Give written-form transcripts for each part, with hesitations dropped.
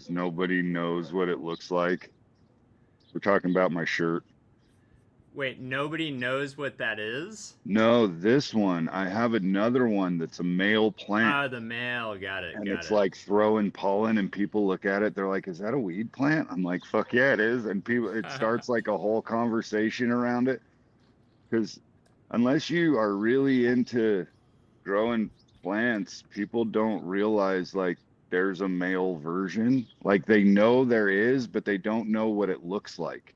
because nobody knows what it looks like. We're talking about my shirt. Wait, nobody knows what that is? No, this one. I have another one that's a male plant. Ah, the male. Got it. And Got it's it. like throwing pollen, and people look at it, they're like, is that a weed plant? I'm like, fuck yeah, it is. And people, it starts like a whole conversation around it. Because unless you are really into growing plants, people don't realize like there's a male version. Like they know there is, but they don't know what it looks like.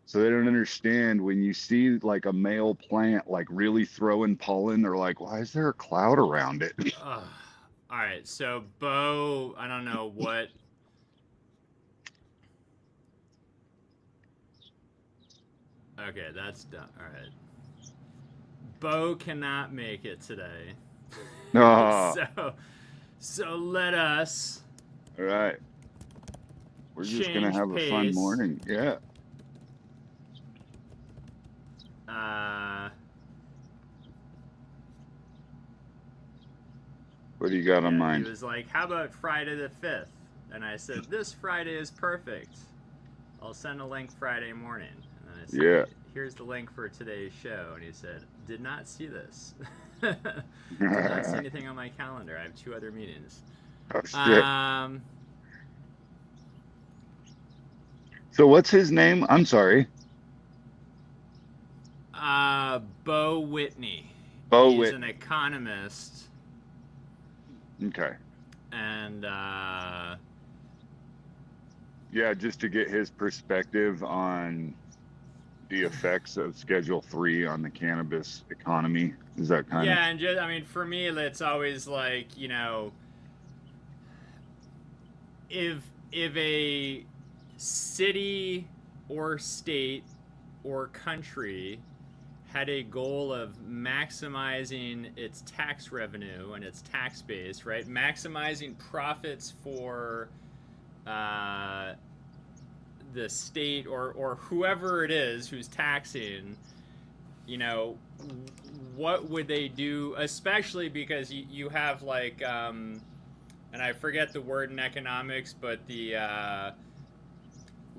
So they don't understand when you see like a male plant like really throwing pollen, they're like, why is there a cloud around it? All right. So, Beau, I don't know what. Okay, that's done. All right. Beau cannot make it today. Ah, so let us all right. We're just gonna change have a fun pace. morning. Yeah. Uh, What do you got on yeah, he mind? was like, "How about Friday the 5th?" And I said, "This Friday is perfect. I'll send a link Friday morning." And I Yeah. said, "Here's the link for today's show." And he said, "Did not see this. Did not see anything on my calendar. I have two other meetings." Oh shit. Um, So what's his name? I'm sorry. Beau Whitney. Beau He's an Whitney. economist, Okay. and Yeah, just to get his perspective on the effects of Schedule 3 on the cannabis economy. Is that kind of yeah, and just I mean, for me, it's always like if a city or state or country had a goal of maximizing its tax revenue and its tax base, right? Maximizing profits for uh, the state or whoever it is who's taxing, you know, what would they do? Especially because you have like, and I forget the word in economics, but the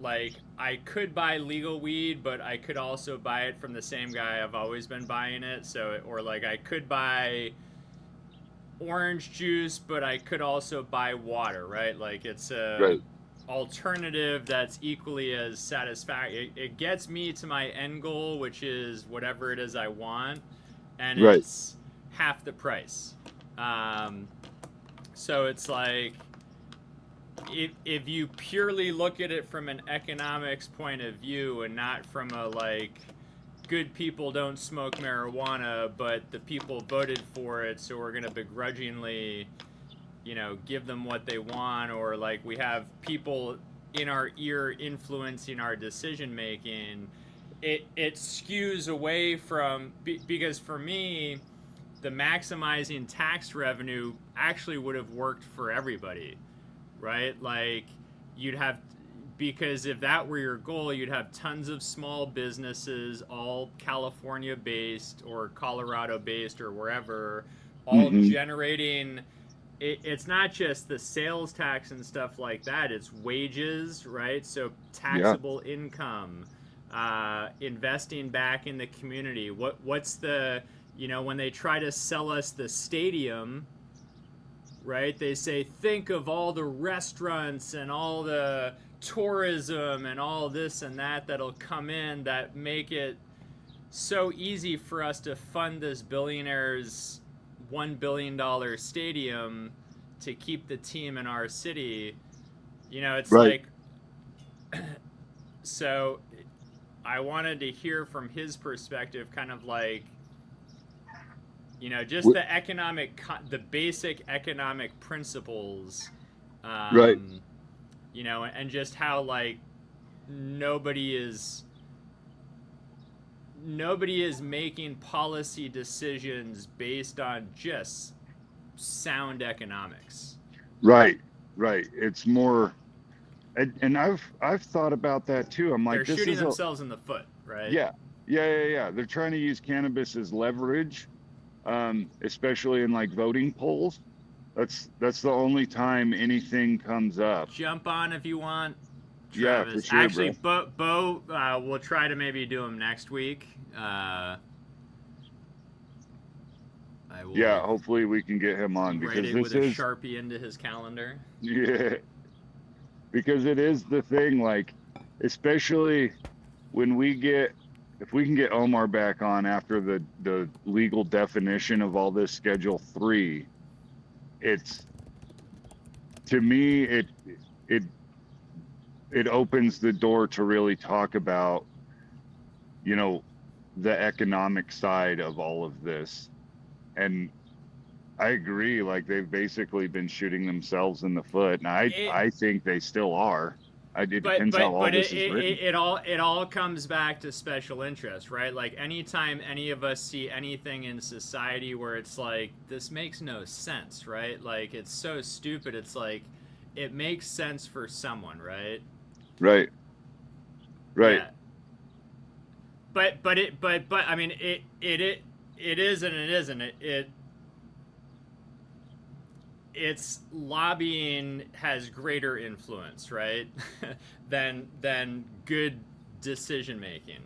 like I could buy legal weed, but I could also buy it from the same guy I've always been buying it. So, or like I could buy orange juice, but I could also buy water, right? Like it's a right, alternative that's equally as satisfactory. It gets me to my end goal, which is whatever it is I want, and right, it's half the price. Um, so it's like if you purely look at it from an economics point of view and not from a like good people don't smoke marijuana, but the people voted for it, so we're gonna begrudgingly, give them what they want, or like we have people in our ear influencing our decision making. It skews away from because for me, the maximizing tax revenue actually would have worked for everybody, right? Like you'd have because if that were your goal, you'd have tons of small businesses, all California based or Colorado based or wherever, all mm-hmm, generating. It's not just the sales tax and stuff like that, it's wages, right? So yeah, taxable income, investing back in the community. What's the, when they try to sell us the stadium, right? They say, think of all the restaurants and all the tourism and all this and that that'll come in that make it so easy for us to fund this billionaire's $1 billion stadium to keep the team in our city. It's right. like, so I wanted to hear from his perspective, kind of like, just w- the basic economic principles, Right. um, and just how like nobody is nobody is making policy decisions based on just sound economics. Right. Right. It's more, and I've thought about that too. I'm like, They're this shooting is a, themselves in the foot, right? yeah, yeah. They're trying to use cannabis as leverage, especially in like voting polls. That's the only time anything comes up. Jump on if you want, Yeah, for Travis. sure, Actually, bro. Beau, we'll try to maybe do him next week. I Yeah, will hopefully we can get him on write because it with this a is Sharpie into his calendar. yeah, because it is the thing, like, especially when we get, if we can get Omar back on after the legal definition of all this Schedule 3, it's, to me, it it opens the door to really talk about, you know, the economic side of all of this. And I agree, like they've basically been shooting themselves in the foot, and It, I think they still are. It but depends how but all but this is written. it all comes back to special interest, right? Like anytime any of us see anything in society where it's like this makes no sense, right? Like it's so stupid. It's like it makes sense for someone, right? Right, right. Yeah. But I mean it is and it isn't. Its lobbying has greater influence, right? than good decision making.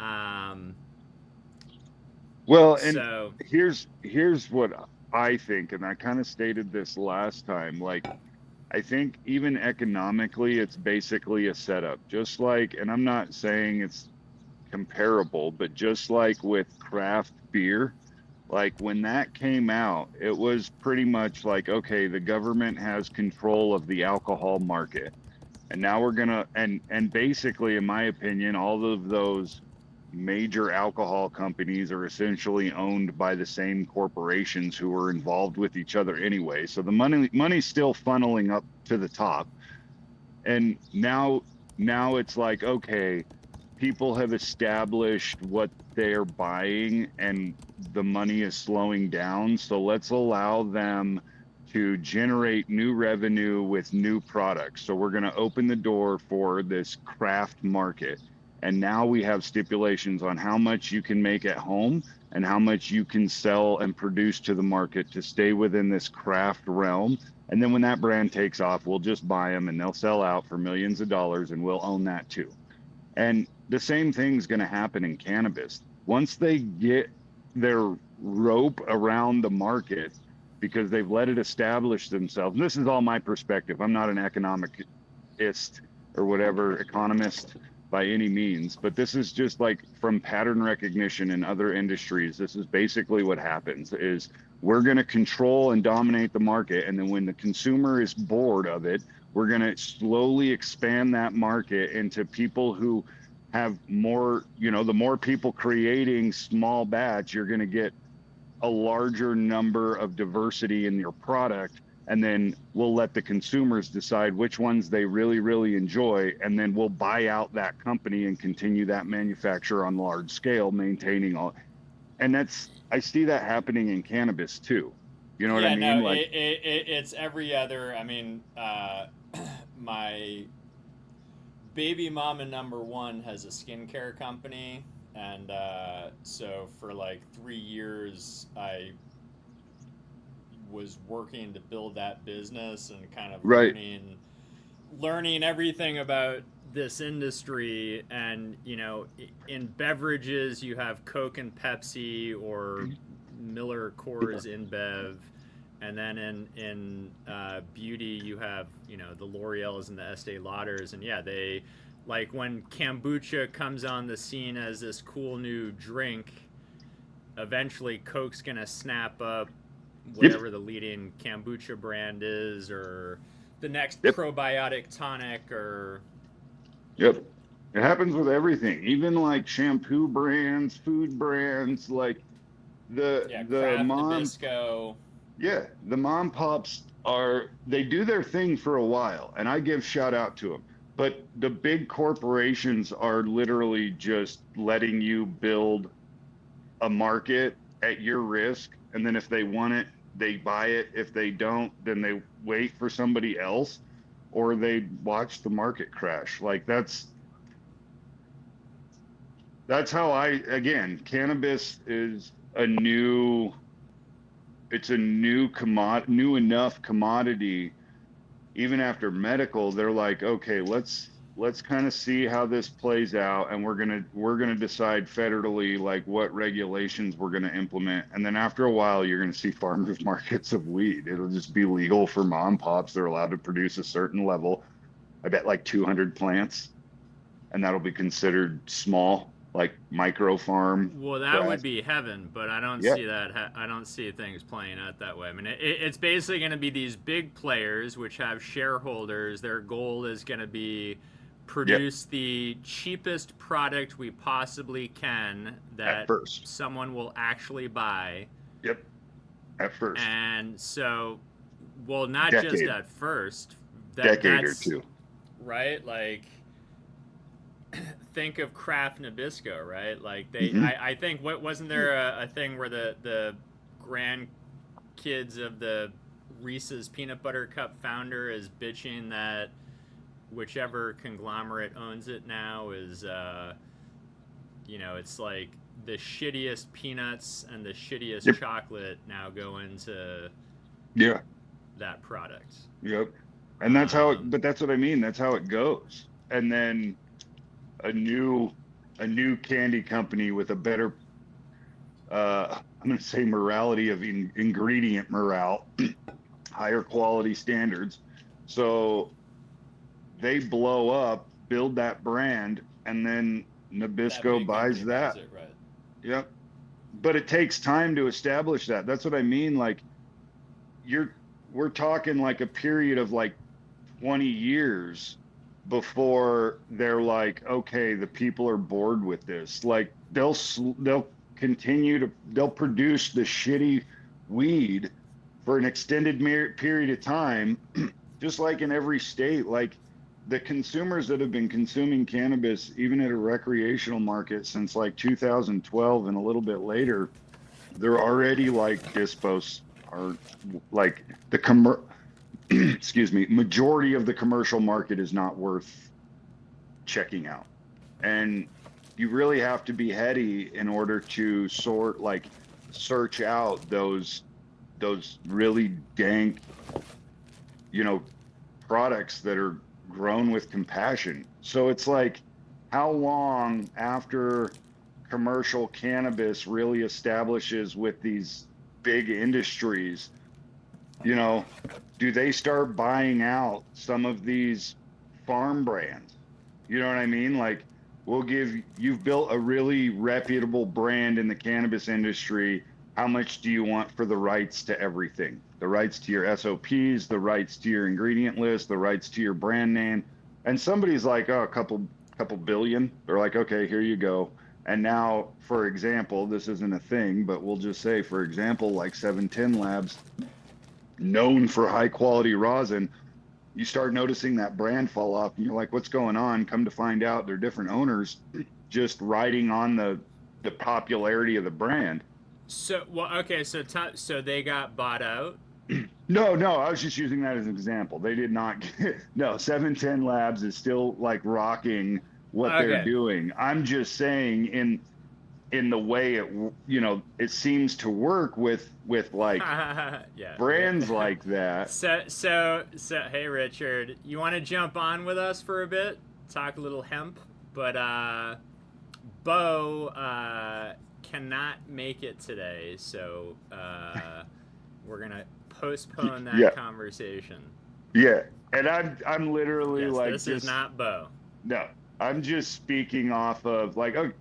Um, Well, and so here's what I think, and I kind of stated this last time. Like, I think even economically, it's basically a setup. Just like, and I'm not saying it's comparable, but just like with craft beer, like when that came out, it was pretty much like, okay, the government has control of the alcohol market. And now we're gonna, and basically, in my opinion, all of those major alcohol companies are essentially owned by the same corporations who are involved with each other anyway. So the money's still funneling up to the top. And now it's like, okay, people have established what they're buying and the money is slowing down. So let's allow them to generate new revenue with new products. So we're going to open the door for this craft market. And now we have stipulations on how much you can make at home and how much you can sell and produce to the market to stay within this craft realm. And then when that brand takes off, we'll just buy them and they'll sell out for millions of dollars and we'll own that too. And the same thing's going to happen in cannabis. Once they get their rope around the market because they've let it establish themselves, and this is all my perspective. I'm not an economist or whatever, economist by any means, but this is just like from pattern recognition in other industries. This is basically what happens is we're going to control and dominate the market. And then when the consumer is bored of it, we're going to slowly expand that market into people who have more, you know, the more people creating small batch, you're going to get a larger number of diversity in your product. And then we'll let the consumers decide which ones they really, really enjoy. And then we'll buy out that company and continue that manufacture on large scale, maintaining all. And that's, I see that happening in cannabis too. You know what I yeah, no, mean? Like, it's every other. I mean, my baby mama number one has a skincare company, and so for like 3 years, I was working to build that business and kind of right. learning everything about this industry. And you know, in beverages you have Coke and Pepsi, or Miller Coors InBev, and then in beauty you have, you know, the L'Oreal's and the Estee Lauders. And yeah, they, like when kombucha comes on the scene as this cool new drink, eventually Coke's gonna snap up Yep. whatever the leading kombucha brand is, or the next Yep. probiotic tonic, or Yep. It happens with everything, even like shampoo brands, food brands, like yeah, the Kraft mom, Nabisco. yeah, the mom pops are, they do their thing for a while, and I give shout out to them. But the big corporations are literally just letting you build a market at your risk, and then if they want it, they buy it. If they don't, then they wait for somebody else, or they watch the market crash. Like that's how I, again, cannabis is a new it's a new enough commodity. Even after medical, they're like, okay, let's kind of see how this plays out, and we're gonna decide federally like what regulations we're gonna implement. And then after a while, you're gonna see farmers markets of weed. It'll just be legal for mom and pops. They're allowed to produce a certain level. I bet like 200 plants, and that'll be considered small, like micro farm Well, that would grass. be heaven, but I don't Yeah, see that. I don't see things playing out that way. I mean, it's basically going to be these big players which have shareholders. Their goal is going to be yep, produce the cheapest product we possibly can at that first. someone will actually buy. Yep, at first. And so, well, not just Decade, at first. decade or That's two. right. Like, think of Kraft Nabisco, right? Like Hmm. I think what wasn't there a thing where the grandkids of the Reese's peanut butter cup founder is bitching that whichever conglomerate owns it now is it's like the shittiest peanuts and the shittiest Yep. chocolate now go into Yeah. that product. Yep. And that's how it, Um, but that's what I mean. That's how it goes. And then a new, a new candy company with a better, I'm going to say morality of ingredient morale, higher quality standards. So they blow up, build that brand, and then that Nabisco big company buys buys that. it, right? Yep. But it takes time to establish that. That's what I mean. Like you're, we're talking like a period of like 20 years before they're like, okay, the people are bored with this. Like they'll continue to they'll produce the shitty weed for an extended period of time, just like in every state. Like the consumers that have been consuming cannabis, even at a recreational market since like 2012 and a little bit later, they're already like dispos are like the excuse me, majority of the commercial market is not worth checking out. And you really have to be heady in order to search out those really dank, you know, products that are grown with compassion. So it's like how long after commercial cannabis really establishes with these big industries, you know, do they start buying out some of these farm brands? You know what I mean? Like, you've built a really reputable brand in the cannabis industry. How much do you want for the rights to everything? The rights to your SOPs, the rights to your ingredient list, the rights to your brand name. And somebody's like, oh, a couple billion. They're like, okay, here you go. And now, for example, this isn't a thing, but we'll just say, for example, like 710 Labs, known for high quality rosin, you start noticing that brand fall off and you're like, what's going on? Come to find out they're different owners just riding on the popularity of the brand. So well, okay. So they got bought out. No, I was just using that as an example. They did not no, 710 Labs is still like rocking what they're Okay. doing. I'm just saying in the way it seems to work with like Yeah. brands like that. So hey Richard, you want to jump on with us for a bit? Talk a little hemp, but Beau cannot make it today, so we're gonna postpone that Yeah. conversation. Yeah. And I'm literally Yes, like this is just not Beau. no. I'm just speaking off of like, okay,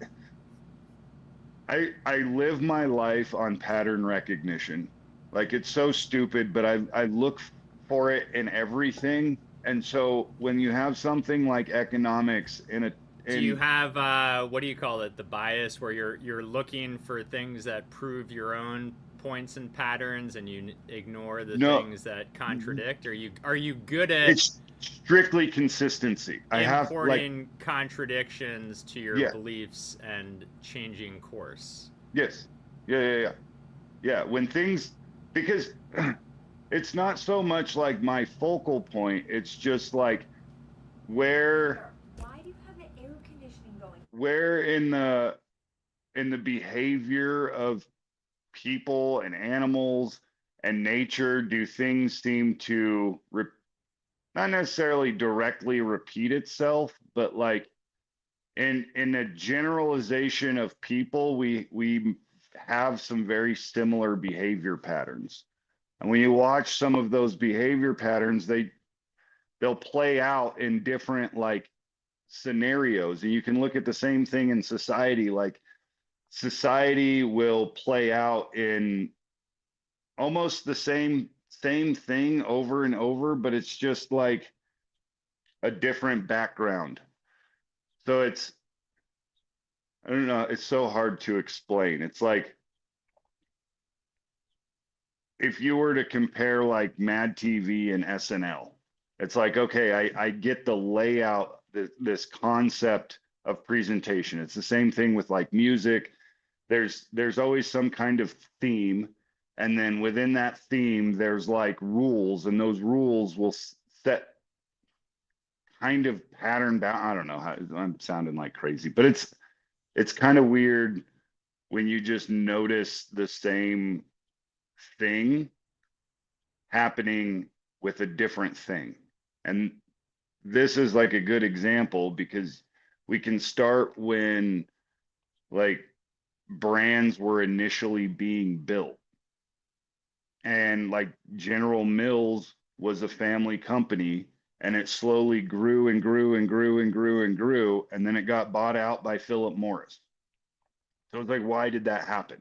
I live my life on pattern recognition. Like it's so stupid, but I look for it in everything. And so when you have something like economics Do you in have what do you call it? The bias where you're looking for things that prove your own points and patterns, and you ignore the no, things that contradict. Are you good at it's strictly consistency. I have like importing contradictions to your yeah, beliefs and changing course? yes. Yeah. Yeah, when things because it's not so much like my focal point, it's just like where Why do you have the air conditioning going? where in the behavior of people and animals and nature, do things seem to not necessarily directly repeat itself, but like in a generalization of people, we have some very similar behavior patterns. And when you watch some of those behavior patterns, they'll play out in different like scenarios. And you can look at the same thing in society. Like society will play out in almost the same thing over and over, but it's just like a different background. So it's, I don't know, it's so hard to explain. It's like if you were to compare like Mad TV and SNL, it's like, okay, I get the layout, this concept of presentation. It's the same thing with like music. There's always some kind of theme. And then within that theme, there's like rules, and those rules will set kind of pattern bound. I don't know how I'm sounding like crazy, but it's kind of weird when you just notice the same thing happening with a different thing. And this is like a good example because we can start when like brands were initially being built. And like General Mills was a family company, and it slowly grew and grew and grew and grew and grew. And then it got bought out by Philip Morris. So it's like, why did that happen?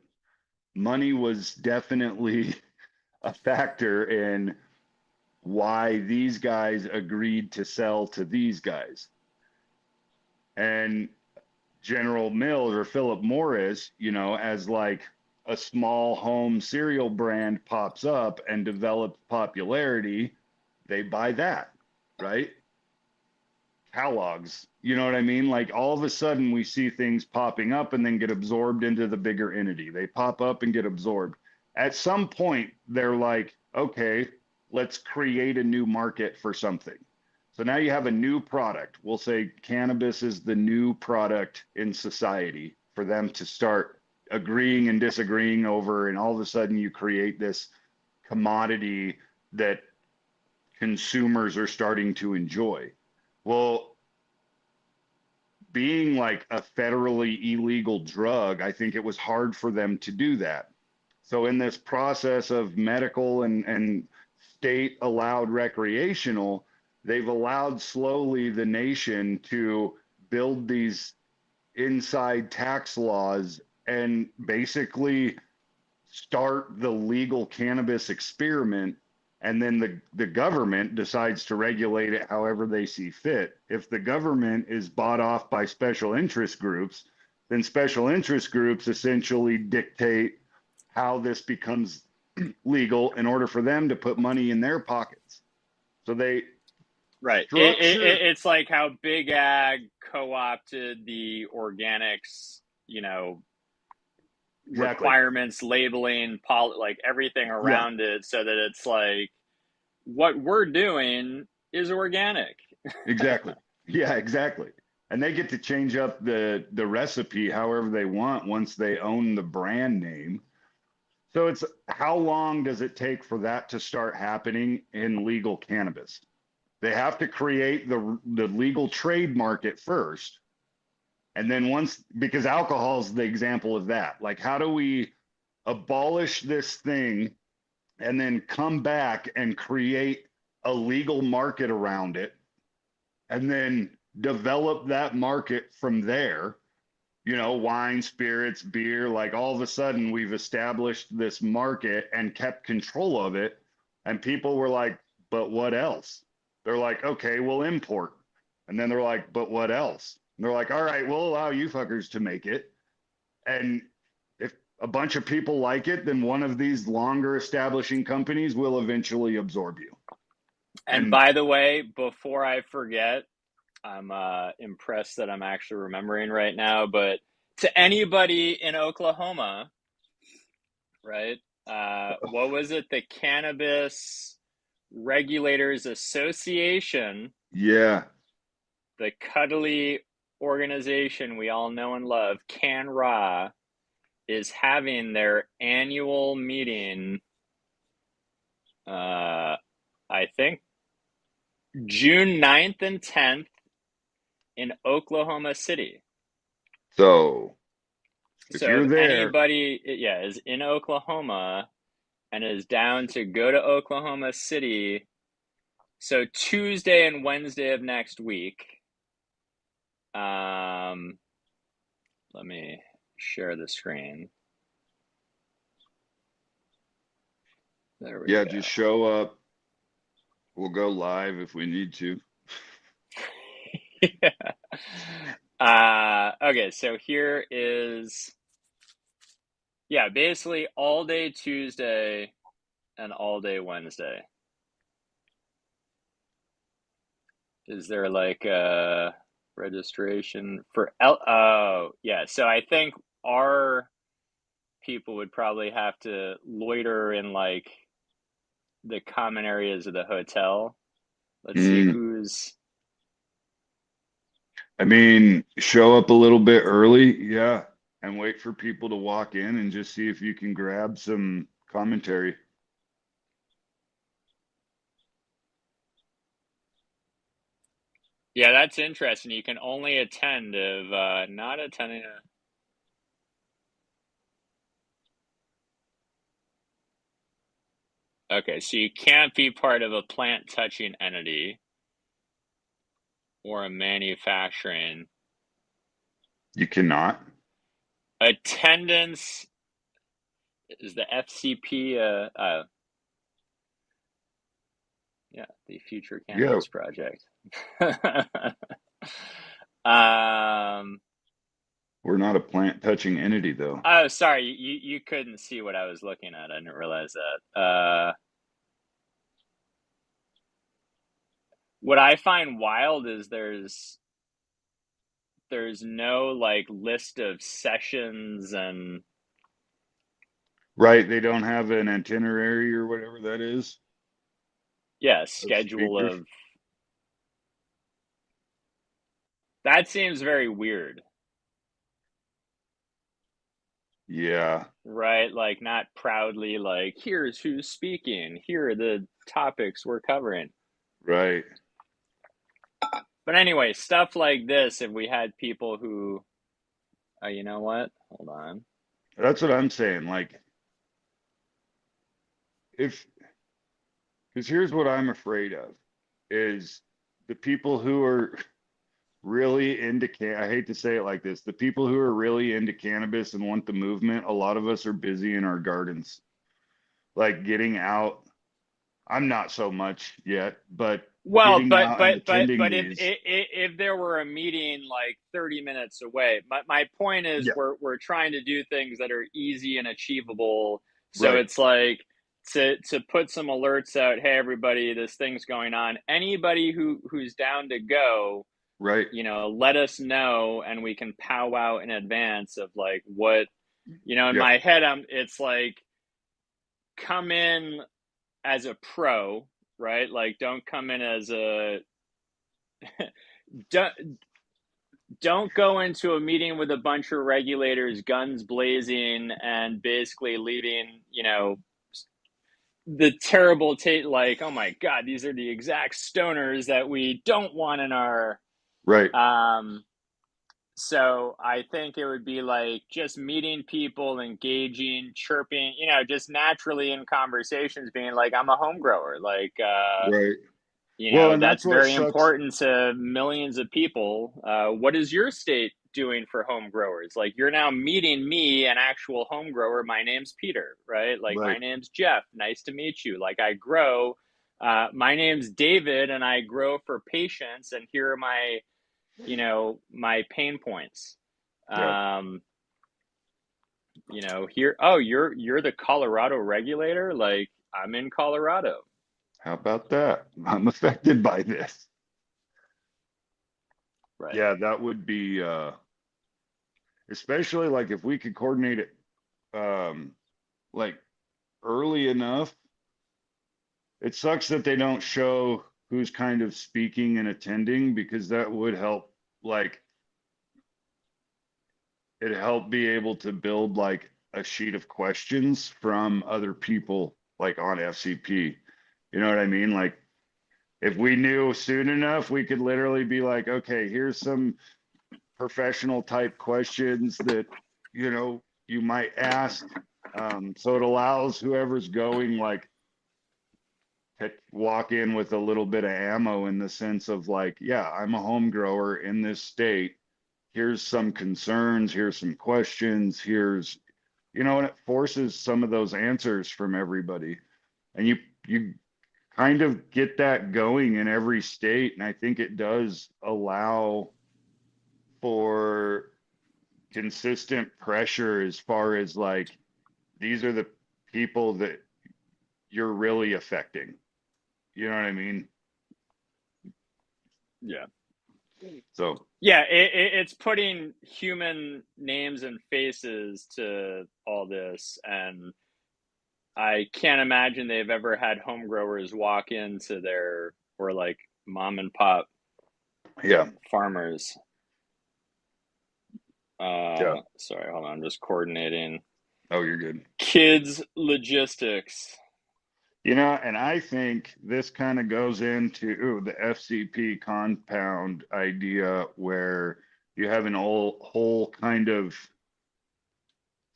Money was definitely a factor in why these guys agreed to sell to these guys. And General Mills or Philip Morris, you know, as like a small home cereal brand pops up and develops popularity, they buy that, right? Kellogg's, you know what I mean? Like all of a sudden we see things popping up and then get absorbed into the bigger entity. They pop up and get absorbed. At some point, they're like, okay, let's create a new market for something. So now you have a new product. We'll say cannabis is the new product in society for them to start agreeing and disagreeing over. And all of a sudden you create this commodity that consumers are starting to enjoy. Well, being like a federally illegal drug, I think it was hard for them to do that. So in this process of medical and state allowed recreational, they've allowed slowly the nation to build these inside tax laws and basically start the legal cannabis experiment. And then the government decides to regulate it however they see fit. If the government is bought off by special interest groups, then special interest groups essentially dictate how this becomes legal in order for them to put money in their pockets. So they Right. It's like how Big Ag co-opted the organics, you know, exactly. requirements, labeling, like everything around it, so that it's like what we're doing is organic. Exactly. Yeah, exactly. And they get to change up the recipe however they want once they own the brand name. So it's how long does it take for that to start happening in legal cannabis? They have to create the legal trade market first. And then once, because alcohol is the example of that. Like, how do we abolish this thing and then come back and create a legal market around it and then develop that market from there? You know, wine, spirits, beer, like all of a sudden we've established this market and kept control of it. And people were like, but what else? They're like, okay, we'll import. And then they're like, but what else? And they're like, all right, we'll allow you fuckers to make it. And if a bunch of people like it, then one of these longer establishing companies will eventually absorb you. And by the way, before I forget, I'm impressed that I'm actually remembering right now, but to anybody in Oklahoma, right? What was it? The Cannabis Regulators Association. Yeah. The cuddly organization we all know and love, CanRA, is having their annual meeting I think June 9th and 10th in Oklahoma City. So if So if you're there, anybody, yeah, is in Oklahoma and is down to go to Oklahoma City, so Tuesday and Wednesday of next week. Let me share the screen. There we yeah, go. just show up. We'll go live if we need to. Yeah. Okay, so here is, yeah, basically all day Tuesday and all day Wednesday. Is there like a registration for Oh, yeah. So I think our people would probably have to loiter in like the common areas of the hotel. Let's see Mm. who's. I mean, show up a little bit early, yeah, and wait for people to walk in and just see if you can grab some commentary. Yeah, that's interesting. You can only attend if not attending Okay, so you can't be part of a plant touching entity or a manufacturing. You cannot. Attendance is the FCP, yeah, the Future Yeah, Cannabis Project. Um, we're not a plant touching entity though. oh, sorry, you couldn't see what I was looking at. I didn't realize that. What I find wild is there's no like list of sessions and Right, they don't have an itinerary or whatever that is yeah, of schedule speakers. of that seems very weird, Yeah, right? Like not proudly like here's who's speaking, here are the topics we're covering. right. But anyway, stuff like this, if we had people who, you know what? Hold on. That's what I'm saying. Like, if, because here's what I'm afraid of is the people who are really into I hate to say it like this, the people who are really into cannabis and want the movement, a lot of us are busy in our gardens, like getting out. I'm not so much yet, but Well, getting out and attending but these. if there were a meeting like 30 minutes away, my point is Yeah, we're trying to do things that are easy and achievable. So right, it's like to put some alerts out, hey everybody, this thing's going on. Anybody who's down to go, right. let us know and we can powwow in advance of like what, in Yeah, my head it's like come in as a pro, right? Like don't come in as a don't don't go into a meeting with a bunch of regulators, guns blazing, and basically leaving, the terrible like, oh my god, these are the exact stoners that we don't want in our. right. Um, so I think it would be like just meeting people, engaging, chirping, just naturally in conversations, being like, I'm a home grower, like. Right. Well, and That's that's what very sucks. important to millions of people. What is your state doing for home growers? Like you're now meeting me, an actual home grower. My name's Peter, right? Like my Right. name's Jeff. Nice to meet you. Like I grow. My name's David, and I grow for patients. And here are my, my pain points. Yeah. Um, here. Oh, you're the Colorado regulator. Like I'm in Colorado. How about that? I'm affected by this. Right. Yeah, that would be especially like if we could coordinate it like early enough. It sucks that they don't show who's kind of speaking and attending because that would help like it helped be able to build like a sheet of questions from other people like on FCP. You know what I mean? Like if we knew soon enough, we could literally be like, okay, here's some professional type questions that, you might ask. So it allows whoever's going like to walk in with a little bit of ammo in the sense of like, yeah, I'm a home grower in this state. Here's some concerns, here's some questions, and it forces some of those answers from everybody. And you kind of get that going in every state. And I think it does allow for consistent pressure as far as like, these are the people that you're really affecting. You know what I mean? Yeah. So, Yeah, it's putting human names and faces to all this, and I can't imagine they've ever had home growers walk into their, or like mom and pop yeah, farmers. yeah. Sorry, hold on, I'm just coordinating. Oh, you're good. Kids logistics. And I think this kind of goes into the FCP compound idea where you have an whole kind of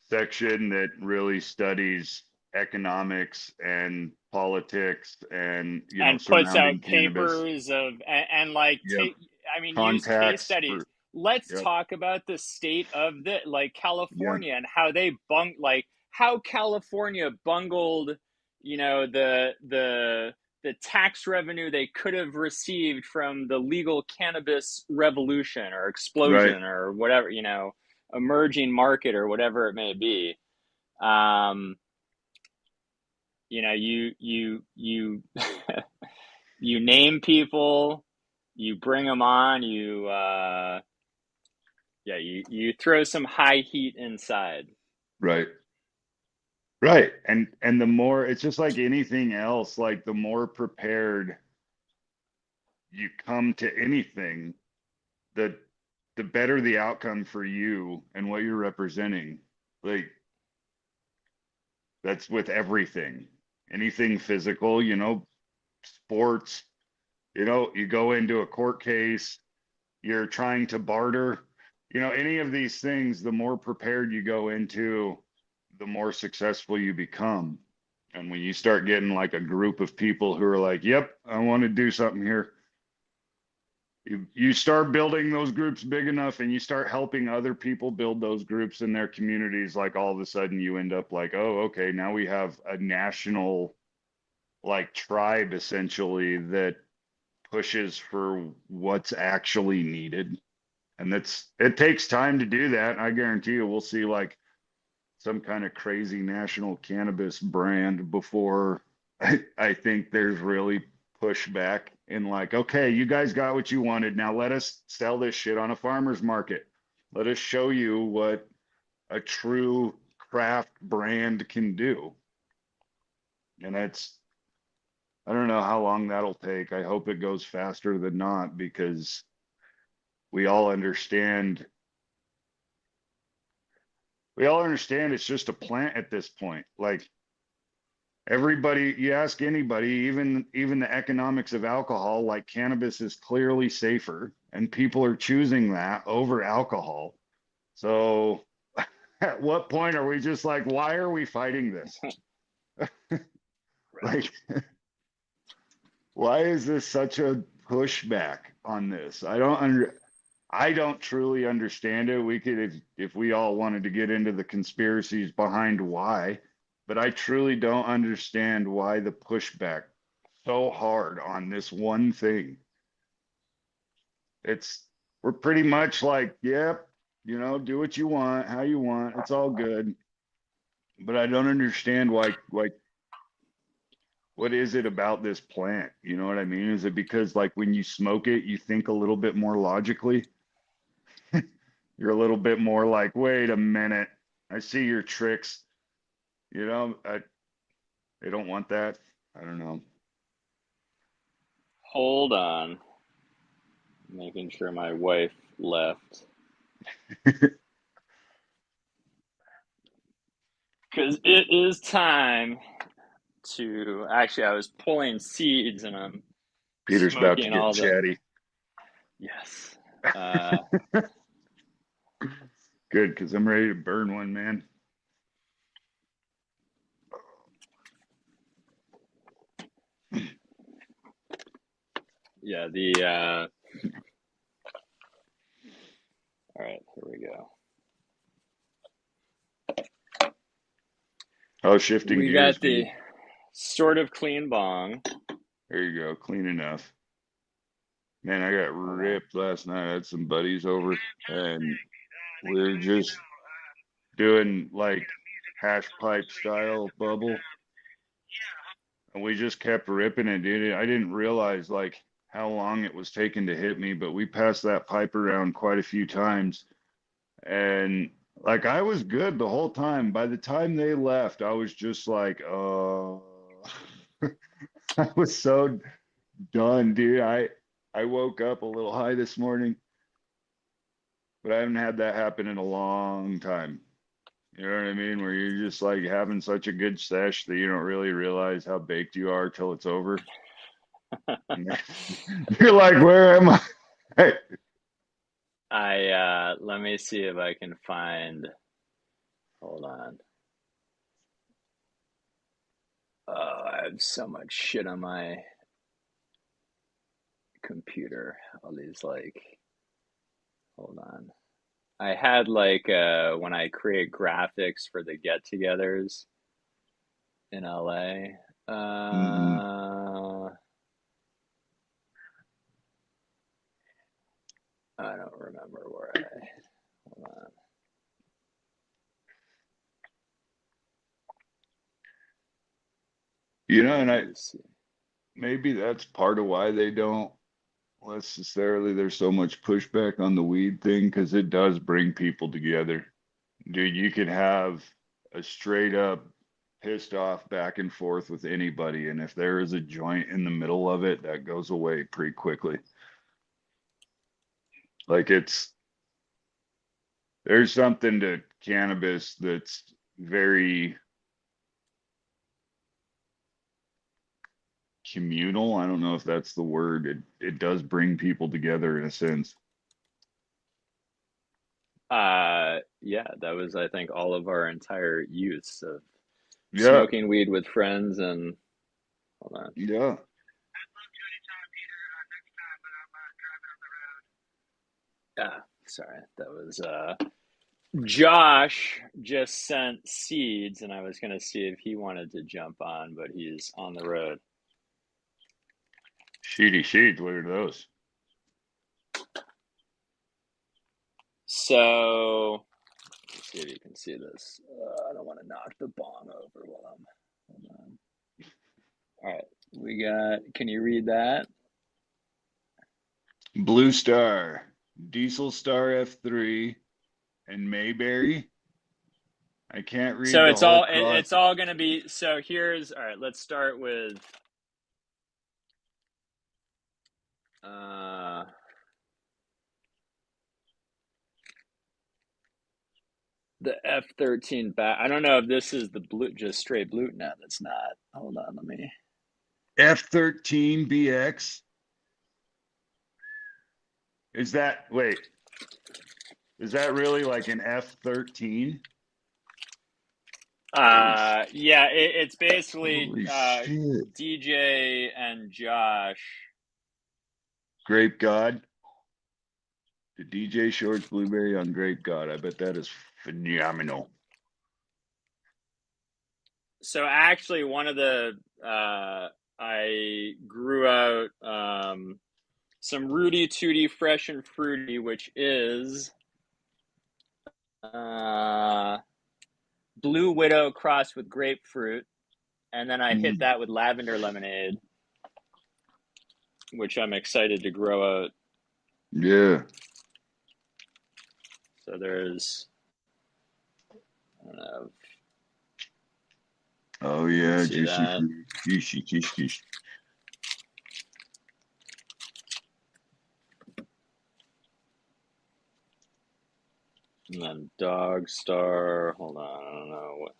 section that really studies economics and politics and, And puts surrounding out cannabis. papers of, and like Yep. take, I mean, use case Contacts studies. for, Let's yep. talk about the state of the, like Yeah. California, and how they like how California bungled, the tax revenue they could have received from the legal cannabis revolution or Right. explosion or whatever, emerging market or whatever it may be. um you you name people, you bring them on, you throw some high heat inside. Right. Right. And the more, it's just like anything else, like the more prepared you come to anything, the the better the outcome for you and what you're representing. Like that's with everything. Anything physical, sports, you go into a court case, you're trying to barter, any of these things, the more prepared you go into, the more successful you become. And when you start getting like a group of people who are like, yep, I want to do something here, you start building those groups big enough and you start helping other people build those groups in their communities. Like all of a sudden you end up like, oh, okay, now we have a national like tribe essentially that pushes for what's actually needed. And it takes time to do that. I guarantee you we'll see like some kind of crazy national cannabis brand before I think there's really pushback in like, okay, you guys got what you wanted. Now let us sell this shit on a farmer's market. Let us show you what a true craft brand can do. And I don't know how long that'll take. I hope it goes faster than not because we all understand it's just a plant at this point. Like everybody, you ask anybody, even the economics of alcohol, like cannabis is clearly safer and people are choosing that over alcohol. So at what point are we just like, why are we fighting this? Like, why is this such a pushback on this? I don't truly understand it. We could, if we all wanted to get into the conspiracies behind why, but I truly don't understand why the pushback so hard on this one thing. We're pretty much like, yep, do what you want, how you want. It's all good. But I don't understand why, like, what is it about this plant? You know what I mean? Is it because like when you smoke it, you think a little bit more logically? You're a little bit more like, wait a minute, I see your tricks. They don't want that. I don't know. Hold on, making sure my wife left, because it is time to actually I was pulling seeds and I'm Peter's about to smoking get all the chatty. yes. Good, because I'm ready to burn one, man. Yeah, all right, here we go. Oh, shifting We gears, got the dude. sort of clean bong. There you go, clean enough. Man, I got ripped last night. I had some buddies over, and we were just doing like hash pipe style bubble, and we just kept ripping it, dude. I didn't realize like how long it was taking to hit me, but we passed that pipe around quite a few times, and like I was good the whole time. By the time they left, I was just like, oh, I was so done, dude. I woke up a little high this morning, but I haven't had that happen in a long time. You know what I mean? Where you're just like having such a good sesh that you don't really realize how baked you are till it's over. You're like, where am I? Let me see if I can find. Hold on. Oh, I have so much shit on my computer. All these like, hold on. I had like when I create graphics for the get-togethers in LA. Mhm. I don't remember where I. Hold on. You know, and Let me see. maybe that's part of why they don't necessarily, there's so much pushback on the weed thing because it does bring people together. Dude, you could have a straight up pissed off back and forth with anybody, and if there is a joint in the middle of it, that goes away pretty quickly. Like there's something to cannabis that's very communal. I don't know if that's the word. It does bring people together in a sense. Yeah, that was I think all of our entire use of Yeah, smoking weed with friends and hold on. yeah. Yeah, sorry. That was Josh just sent seeds and I was gonna see if he wanted to jump on, but he's on the road. Sheedy sheets, what are those? So let's see if you can see this. I don't want to knock the bong over while I'm hold on. All right, we got. Can you read that? Blue Star, Diesel Star F3, and Mayberry. I can't read So the it's whole all cross. it's all gonna be. So here's all right. Let's start with uh, the F13 back. I don't know if this is the blue, just straight blue. No, that's not. Hold on, let me. F13 BX. Is that, wait, is that really like an F13? Yeah, it's basically Holy shit. DJ and Josh. Grape God. The DJ Shorts Blueberry on Grape God. I bet that is phenomenal. So actually, one of the I grew out some Rudy Tooty Fresh and Fruity, which is uh, Blue Widow crossed with grapefruit, and then I hit Mm, that with lavender lemonade, which I'm excited to grow out. yeah. So there's, I don't know, Oh you can yeah, see juicy that. fruit. Juicy, kish, kish. And then Dog Star, hold on, I don't know what.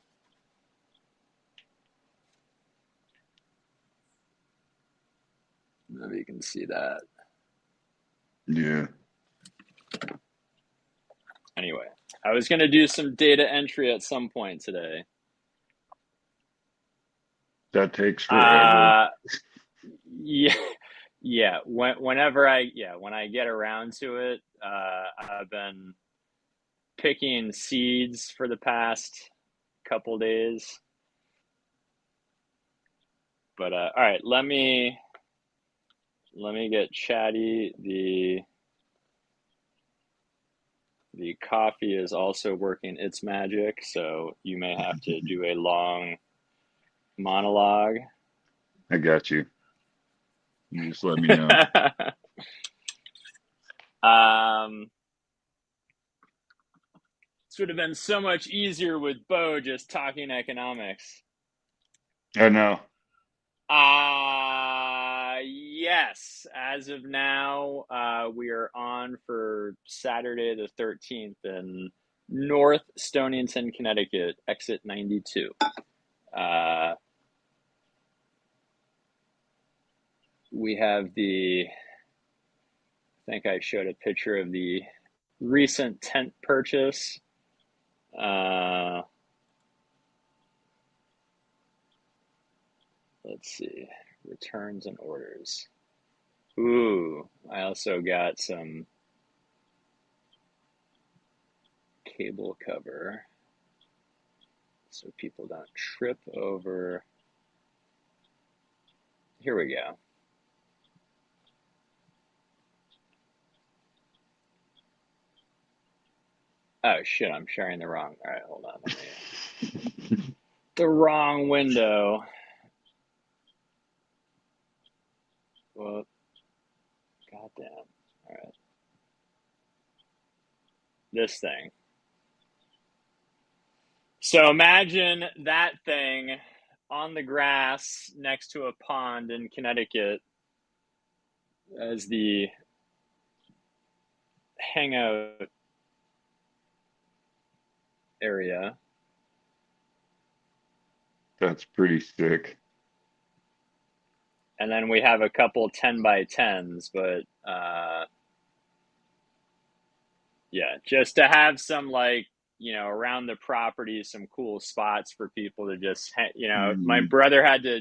Maybe you can see that. Yeah. Anyway, I was going to do some data entry at some point today. That takes forever. Yeah, yeah. Whenever I when I get around to it, I've been picking seeds for the past couple days. But all right, let me get chatty. The coffee is also working its magic, so you may have to do a long monologue. I got you. You just let me know. This would have been so much easier with Beau just talking economics. I know. Yes. As of now, we are on for Saturday the 13th in North Stonington, Connecticut, exit 92. We have I think I showed a picture of the recent tent purchase. Let's see, returns and orders. Ooh, I also got some cable cover so people don't trip over. Here we go. Oh shit, I'm sharing the wrong. All right, hold on. The wrong window. Well, goddamn. All right. This thing. So imagine that thing on the grass next to a pond in Connecticut as the hangout area. That's pretty sick. And then we have a couple 10 by 10s, but yeah, just to have some around the property, some cool spots for people to just, my brother had to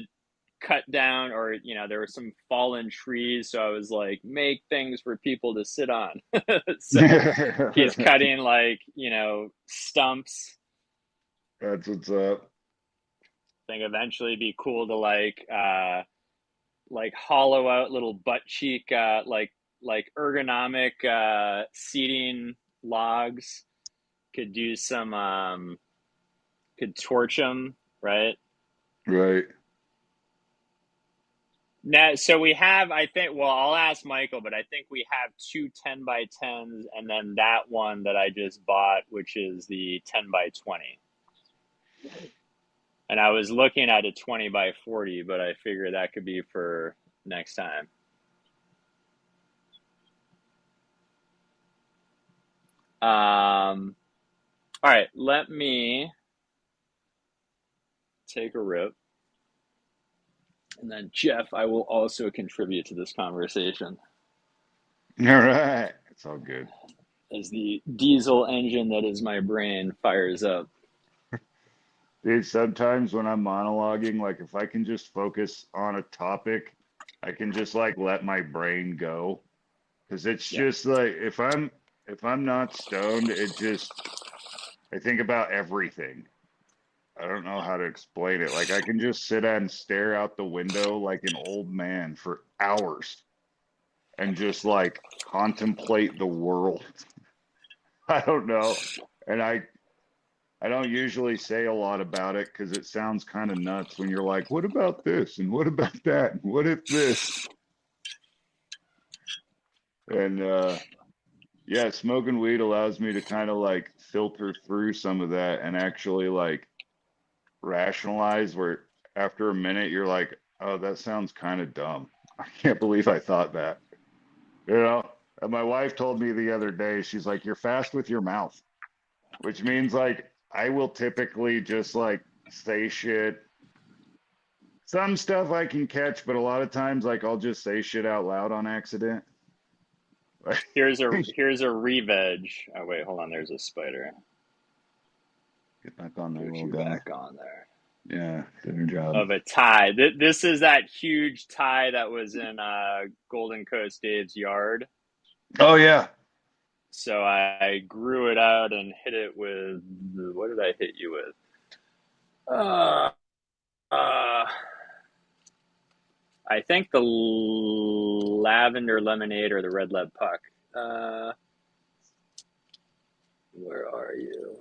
cut down, or there were some fallen trees, so I was like, make things for people to sit on. So he's cutting stumps. That's what's up. I think eventually it'd be cool to hollow out little butt cheek ergonomic seating logs. Could do some could torch them, right? Right. Now, so we have, I think, well, I'll ask Michael, but I think we have two 10 by 10s and then that one that I just bought, which is the 10 by 20. And I was looking at a 20 by 40, but I figure that could be for next time. All right, let me take a rip. And then, Jeff, I will also contribute to this conversation. All right. It's all good. As the diesel engine that is my brain fires up. Dude, sometimes when I'm monologuing, like if I can just focus on a topic, I can just let my brain go. Because it's just like if I'm not stoned, I think about everything. I don't know how to explain it. Like I can just sit and stare out the window like an old man for hours and just contemplate the world. I don't know. And I don't usually say a lot about it because it sounds kind of nuts when you're like, what about this? And what about that? And what if this? And yeah, smoking weed allows me to kind of filter through some of that and actually rationalize where after a minute you're like, oh, that sounds kind of dumb. I can't believe I thought that. And my wife told me the other day, she's like, you're fast with your mouth, which means I will typically just say shit some stuff I can catch, but a lot of times, like I'll just say shit out loud on accident. Here's a re-veg. Oh wait, hold on. There's a spider. Get back on there, Get little you guy. back on there. Yeah, good job. Of a tie. This is that huge tie that was in Golden Coast Dave's yard. Oh yeah. So I grew it out and hit it with, what did I hit you with? I think the lavender lemonade or the red lead puck. Where are you?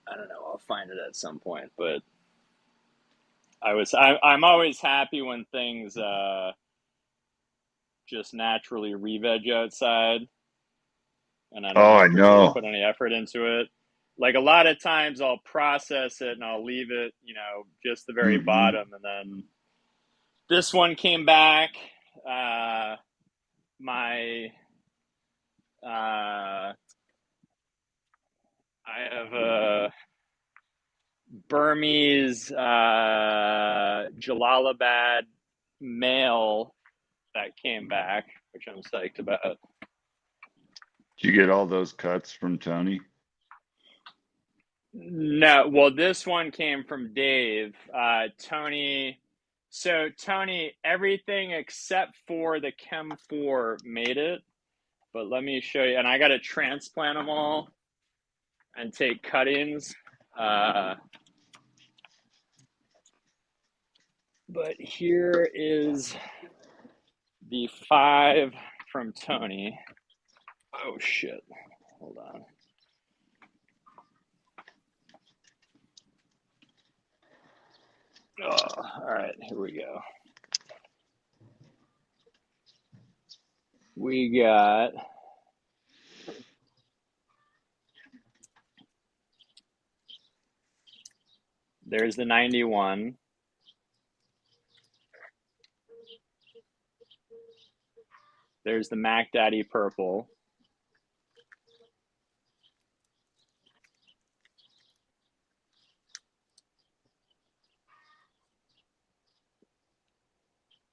I don't know. I'll find it at some point, but I'm always happy when things just naturally re-veg outside, and I don't Oh, I have to really know. put any effort into it. Like a lot of times, I'll process it and I'll leave it, just the very Hmm. bottom, and then this one came back. My I have a Burmese Jalalabad male that came back, which I'm psyched about. Did you get all those cuts from Tony? No, well, this one came from Dave. Tony, so Tony, everything except for the Chem 4 made it, but let me show you. And I got to transplant them all and take cuttings. But here is the 5 from Tony. Oh, shit. Hold on. Oh, all right, here we go. We got there's the 91. There's the Mac Daddy purple.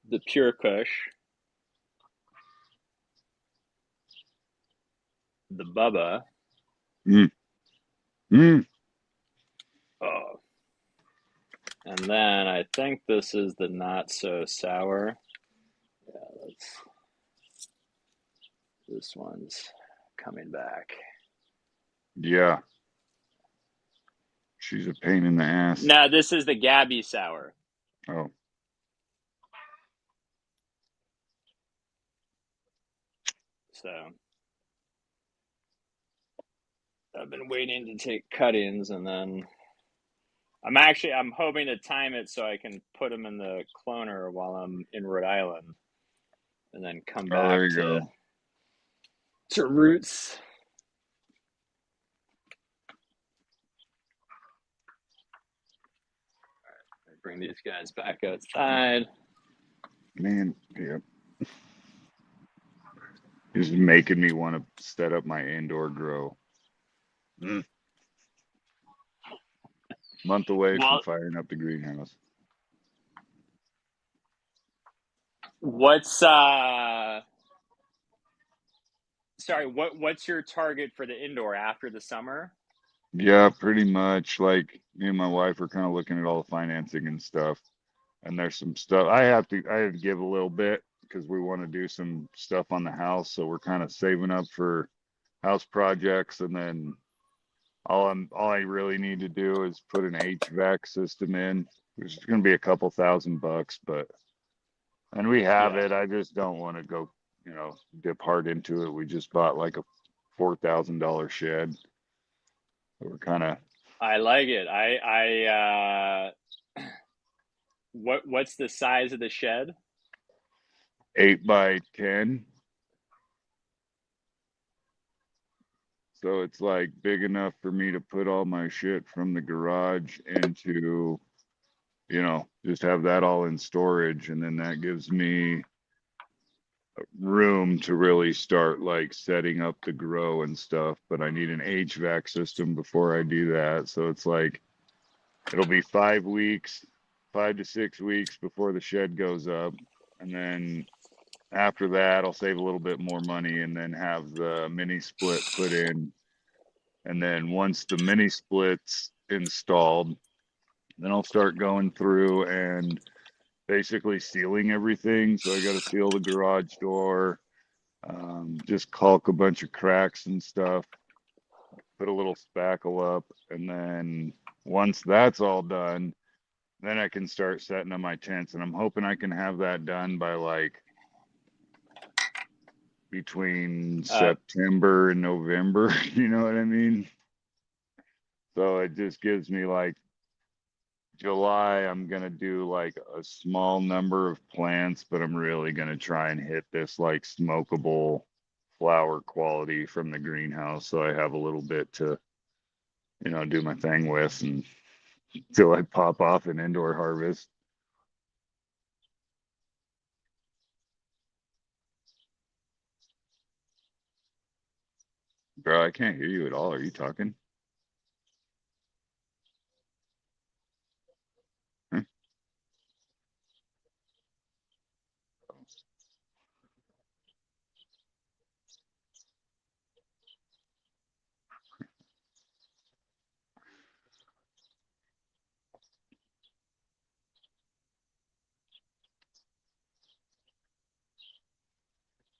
The Pure Kush. The Bubba. Mm. Mm. Oh. And then I think this is the not so sour. Yeah, this one's coming back. Yeah. She's a pain in the ass. No, this is the Gabby sour. Oh. So I've been waiting to take cuttings, and then I'm hoping to time it so I can put them in the cloner while I'm in Rhode Island, and then come Oh, back there you to go. roots. I bring these guys back outside. Man, yeah. This is making me want to set up my indoor grow. Month away from Well, firing up the greenhouse. what's what's your target for the indoor after the summer? Yeah, pretty much. Like me and my wife are kind of looking at all the financing and stuff. And there's some stuff I have to give a little bit because we want to do some stuff on the house. So we're kind of saving up for house projects, and then all I really need to do is put an HVAC system in, which is going to be a couple $1,000, but and we have Yeah, it. I just don't want to go, dip hard into it. We just bought like a $4,000 shed. So we're kind of I like it. What's the size of the shed? 8 by 10. So it's like big enough for me to put all my shit from the garage into, just have that all in storage. And then that gives me room to really start like setting up the grow and stuff, but I need an HVAC system before I do that. So it's like it'll be 5 weeks, 5 to 6 weeks before the shed goes up. And then after that, I'll save a little bit more money and then have the mini split put in. And then once the mini split's installed, then I'll start going through and basically sealing everything. So I got to seal the garage door, just caulk a bunch of cracks and stuff, put a little spackle up, and then once that's all done, then I can start setting up my tents. And I'm hoping I can have that done by like between September and November. You know what I mean? So it just gives me like July, I'm gonna do like a small number of plants, but I'm really gonna try and hit this like smokable flower quality from the greenhouse, so I have a little bit to, do my thing with and until I pop off an indoor harvest. Bro, I can't hear you at all. Are you talking? Huh?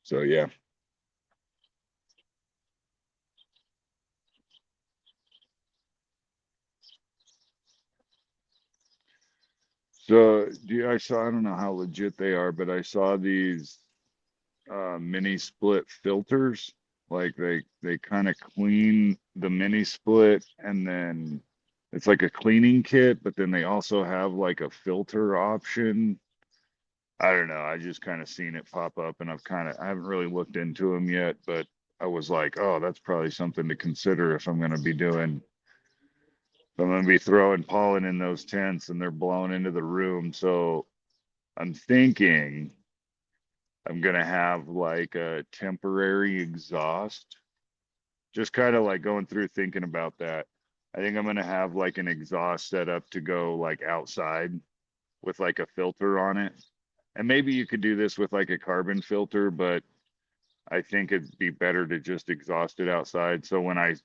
So yeah. So I don't know how legit they are, but I saw these mini split filters. Like they kind of clean the mini split and then it's like a cleaning kit, but then they also have like a filter option. I don't know. I just kind of seen it pop up and I haven't really looked into them yet, but I was like, oh, that's probably something to consider if I'm going to be throwing pollen in those tents and they're blown into the room. So I'm thinking I'm gonna have like a temporary exhaust. Just kind of like going through thinking about that. I think I'm gonna have like an exhaust set up to go like outside with like a filter on it. And maybe you could do this with like a carbon filter, but I think it'd be better to just exhaust it outside. So when I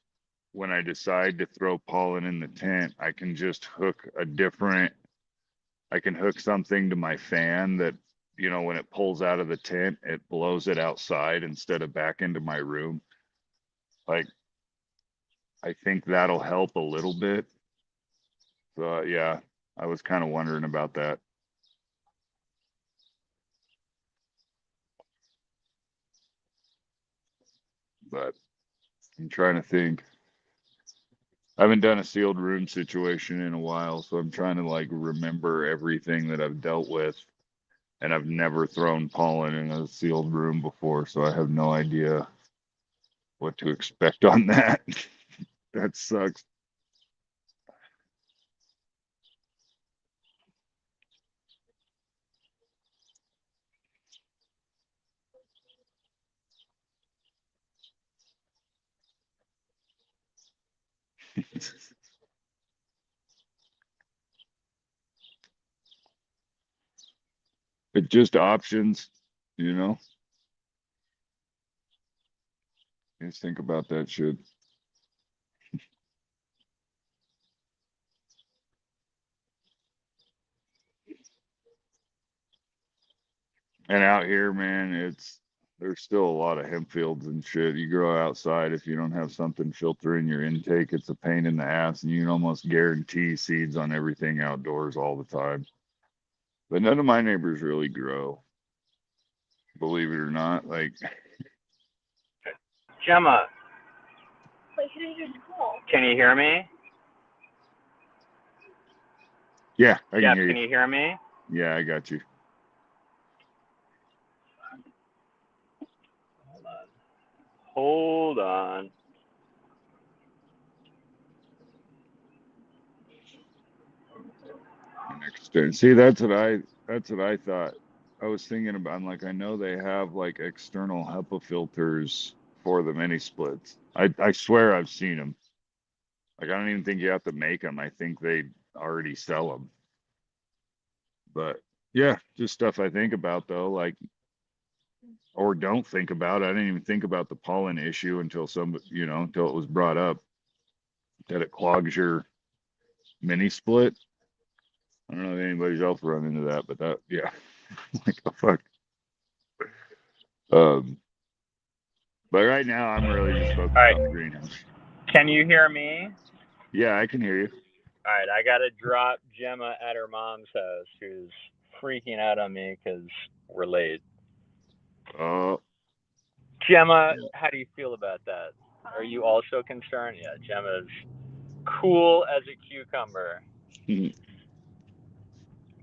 decide to throw pollen in the tent, I can hook something to my fan that, when it pulls out of the tent, it blows it outside instead of back into my room. Like, I think that'll help a little bit. So, yeah, I was kind of wondering about that. But I'm trying to think. I haven't done a sealed room situation in a while, so I'm trying to like remember everything that I've dealt with. And I've never thrown pollen in a sealed room before, so I have no idea what to expect on that. That sucks. It's just options, you know? Just think about that shit. And out here, man, there's still a lot of hemp fields and shit. You grow outside, if you don't have something filtering your intake, it's a pain in the ass, and you can almost guarantee seeds on everything outdoors all the time. But none of my neighbors really grow, believe it or not. Like, Gemma, Wait, who did you call? can you hear me? yeah, I can Jeff, hear can you. you hear me? Yeah, I got you. Hold on. See, that's what I thought. I was thinking about, I'm like, I know they have like external HEPA filters for the mini splits. I swear I've seen them. Like, I don't even think you have to make them. I think they already sell them. But yeah, just stuff I think about though, like, or don't think about. I didn't even think about the pollen issue until until it was brought up that it clogs your mini split. I don't know if anybody's else run into that, but that, yeah, like, oh, fuck. Um, but right now I'm really just All focused right. on the greenhouse. Can you hear me? Yeah, I can hear you. All right. I got to drop Gemma at her mom's house, who's freaking out on me because we're late. Oh, Gemma, how do you feel about that? Are you also concerned? Yeah, Gemma's cool as a cucumber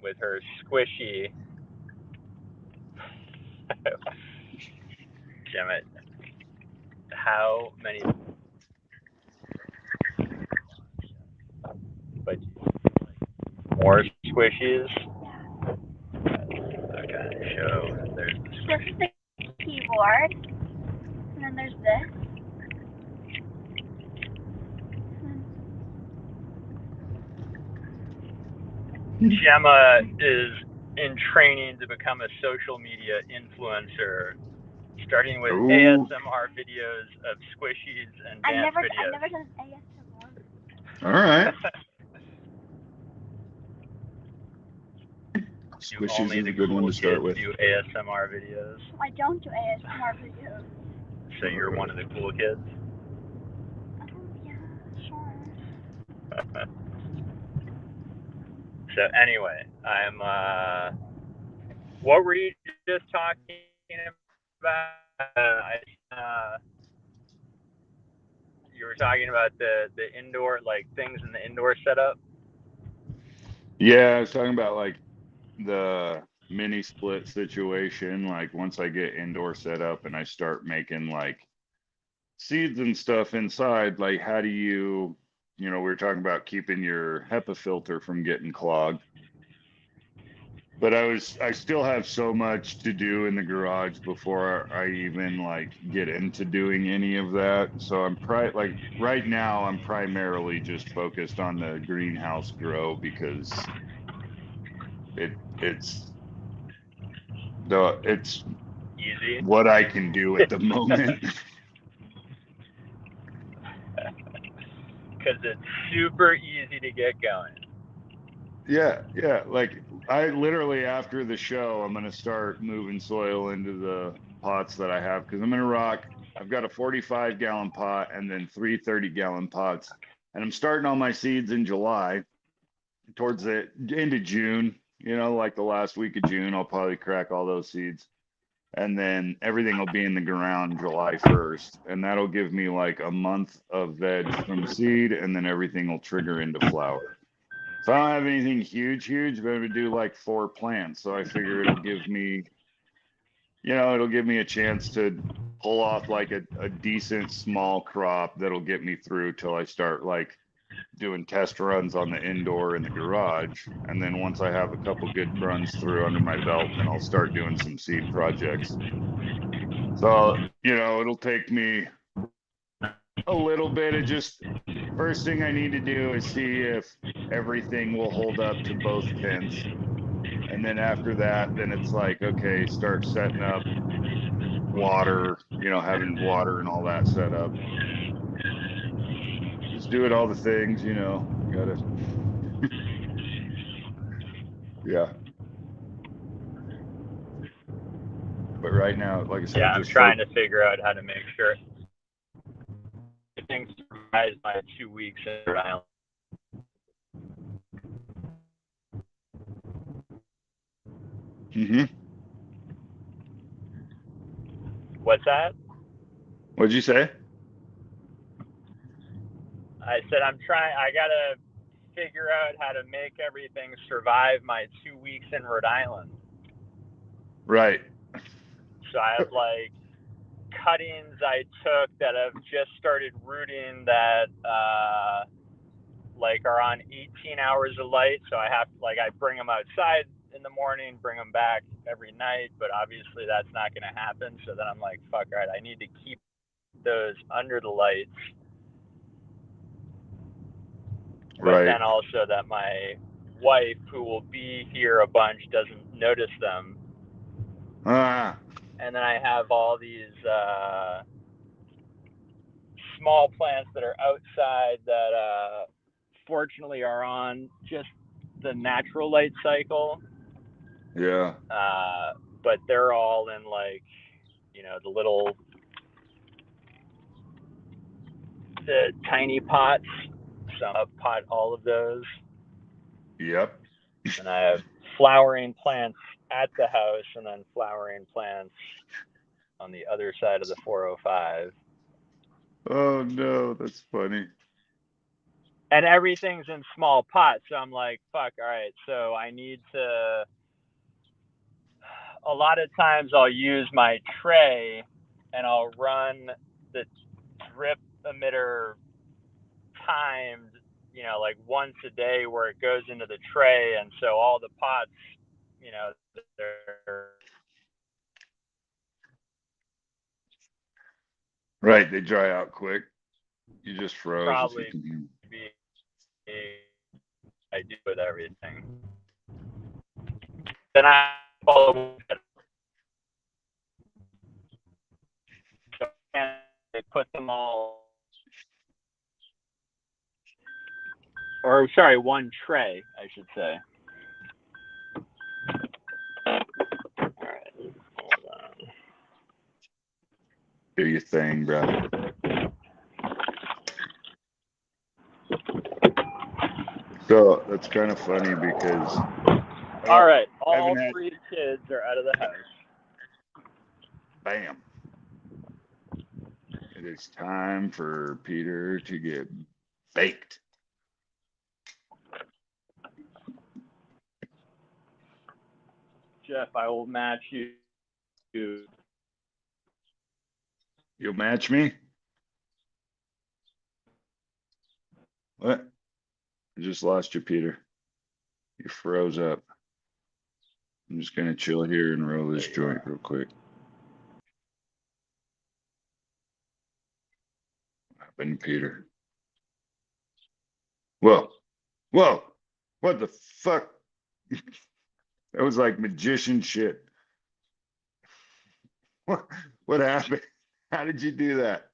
with her squishy. Gemma, how many? But more squishies. Okay, so there's the This is the keyboard, and then there's this. Gemma is in training to become a social media influencer, starting with ooh, ASMR videos of squishies and I've dance never videos. done ASMR. all right. Do Squishies only is the a good one cool to start kids with. do ASMR videos. I don't do ASMR videos. So you're one of the cool kids. Yeah, sure. So anyway, I'm. What were you just talking about? You were talking about the indoor, like things in the indoor setup. Yeah, I was talking about like the mini split situation. Like once I get indoor set up and I start making like seeds and stuff inside, like how do we were talking about keeping your HEPA filter from getting clogged. But I still have so much to do in the garage before I even like get into doing any of that. So like right now I'm primarily just focused on the greenhouse grow because it's it's Easy. what I can do at the moment. Because it's super easy to get going. Yeah. Like I literally after the show, I'm gonna start moving soil into the pots that I have because I'm gonna rock. I've got a 45-gallon pot and then three 30-gallon pots, and I'm starting all my seeds in July, towards the end of June. Like the last week of June, I'll probably crack all those seeds, and then everything will be in the ground July 1st, and that'll give me like a month of veg from seed, and then everything will trigger into flower. So I don't have anything huge, but I'm gonna do like 4 plants. So I figure it'll give me a chance to pull off like a decent small crop that'll get me through till I start like doing test runs on the indoor in the garage. And then once I have a couple good runs through under my belt, then I'll start doing some seed projects. So, it'll take me a little bit of just first thing I need to do is see if everything will hold up to both tents. And then after that, then it's like, okay, start setting up water, having water and all that set up. Just doing all the things, gotta, yeah. But right now, like I Yeah, said, I'm just trying to figure out how to make sure everything survives my 2 weeks in Rhode Island. Mm-hmm. What's that? What'd you say? I said I gotta figure out how to make everything survive my 2 weeks in Rhode Island. Right. So I have like cuttings I took that have just started rooting that like are on 18 hours of light. So I have I bring them outside in the morning, bring them back every night, but obviously that's not going to happen. So then I'm like, fuck, all right, I need to keep those under the lights, but Right. then also that my wife, who will be here a bunch, doesn't notice them. Ah, And then I have all these small plants that are outside that fortunately are on just the natural light cycle. yeah. But they're all in like, you know, the tiny pots. So I pot all of those. Yep. And I have flowering plants at the house and then flowering plants on the other side of the 405. Oh no, that's funny. And everything's in small pots. So I'm like, fuck, all right. So I need to, a lot of times I'll use my tray and I'll run the drip emitter timed, you know, like once a day where it goes into the tray. And so all the pots, you know, they're Right, they dry out quick. You just froze if you probably can. be, I do with everything. Then I follow, and they put them all, or sorry, one tray, I should say. All right, hold on. Do your thing, bro. So that's kind of funny because All right, all haven't had- 3 kids are out of the house. bam. It is time for Peter to get baked. Jeff, I will match you. You'll match me? What? I just lost you, Peter. You froze up. I'm just gonna chill here and roll this joint real quick. What happened, Peter? Whoa. Whoa. What the fuck? That was like magician shit. What happened? How did you do that?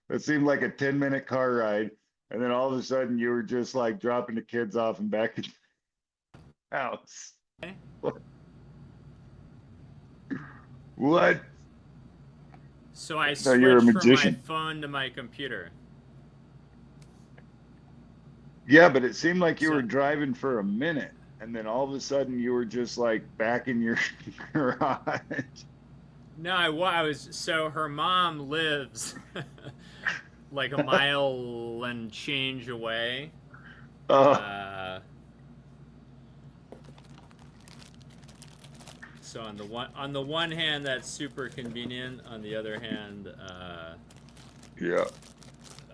That seemed like a 10-minute car ride. And then all of a sudden you were just like dropping the kids off and back at the house. What? So I No, you're a switched from my magician. phone to my computer. Yeah, but it seemed like you So- were driving for a minute. And then all of a sudden you were just like back in your garage. No, I was. So her mom lives like a mile and change away. Oh, So on the one hand, that's super convenient. On the other hand, yeah.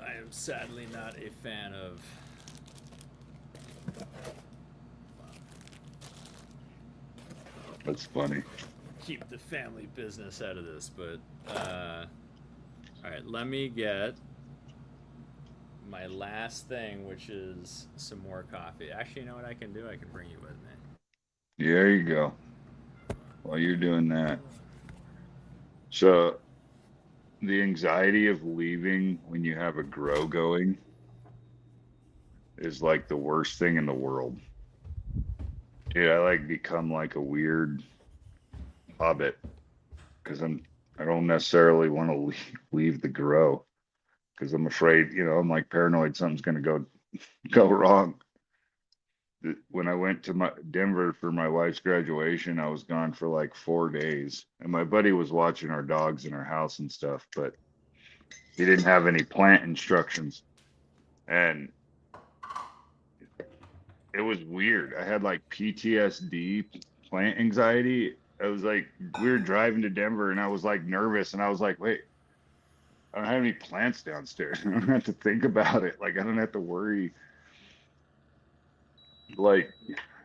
I am sadly not a fan of. That's funny. Keep the family business out of this, but all right. Let me get my last thing, which is some more coffee. Actually, you know what I can do? I can bring you with me. There you go. While you're doing that. So the anxiety of leaving when you have a grow going is like the worst thing in the world. Dude, I like become like a weird hobbit because I don't necessarily want to leave the grow because I'm afraid, I'm like paranoid something's gonna go wrong. When I went to my Denver for my wife's graduation, I was gone for like 4 days, and my buddy was watching our dogs in our house and stuff, but he didn't have any plant instructions, and it was weird. I had like PTSD, plant anxiety. I was like, we were driving to Denver, and I was like nervous, and I was like, wait, I don't have any plants downstairs. I don't have to think about it. Like I don't have to worry. Like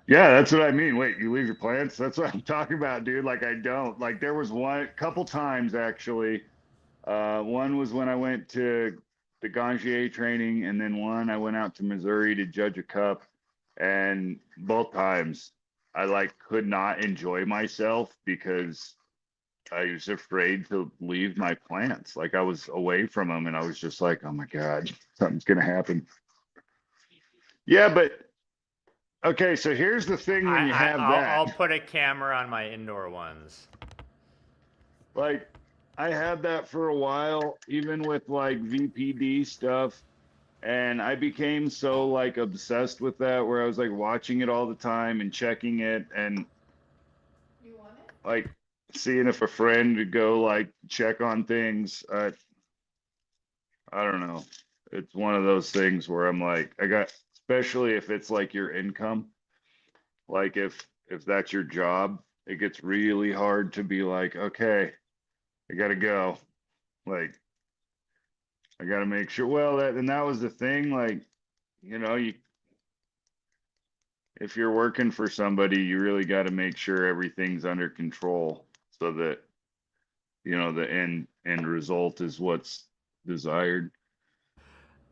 Yeah, that's what I mean. Wait, you leave your plants? That's what I'm talking about, dude. Like I don't. Like there was one couple times actually. One was when I went to the Gangier training, and then one I went out to Missouri to judge a cup, and both times I like could not enjoy myself because I was afraid to leave my plants. Like I was away from them, and I was just like, oh my God, something's gonna happen. Yeah, but okay, so here's the thing when you have that. I'll put a camera on my indoor ones. Like I had that for a while, even with like VPD stuff. And I became so like obsessed with that where I was like watching it all the time and checking it and like seeing if a friend would go like check on things. I don't know. It's one of those things where I'm like, I got, especially if it's like your income, like if that's your job, it gets really hard to be like, okay, I gotta go. Like I gotta make sure. Well, that and that was the thing. Like, you if you're working for somebody, you really got to make sure everything's under control so that the end result is what's desired.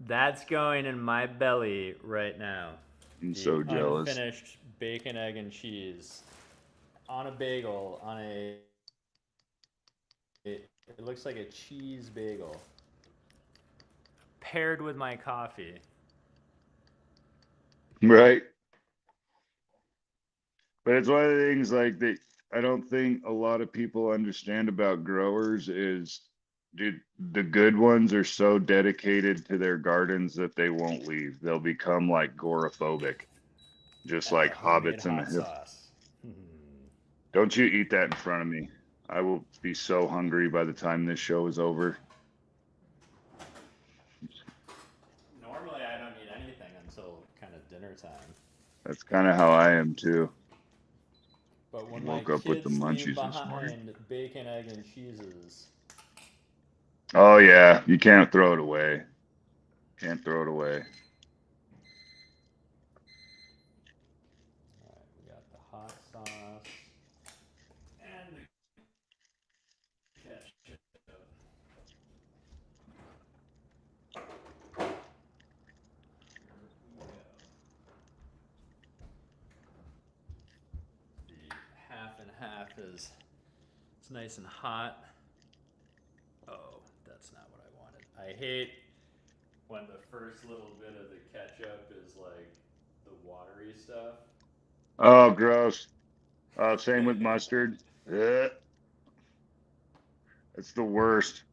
That's going in my belly right now. I'm The so jealous. unfinished bacon, egg, and cheese on a bagel on a. It looks like a cheese bagel paired with my coffee. Right. But it's one of the things like that I don't think a lot of people understand about growers is, dude, the good ones are so dedicated to their gardens that they won't leave. They'll become like agoraphobic, just And the like homemade hobbits in the hot hill. sauce. Don't you eat that in front of me. I will be so hungry by the time this show is over. Normally, I don't eat anything until kind of dinner time. That's kind of how I am too. But when my Woke up with the kids leave munchies this morning. behind bacon, egg, and cheeses. Oh yeah, you can't throw it away. Can't throw it away. All right, we got the hot sauce and the ketchup. The half and half is it's nice and hot. Oh, that's not what I wanted. I hate when the first little bit of the ketchup is like the watery stuff. Oh, gross. Same with mustard. Ugh, it's the worst.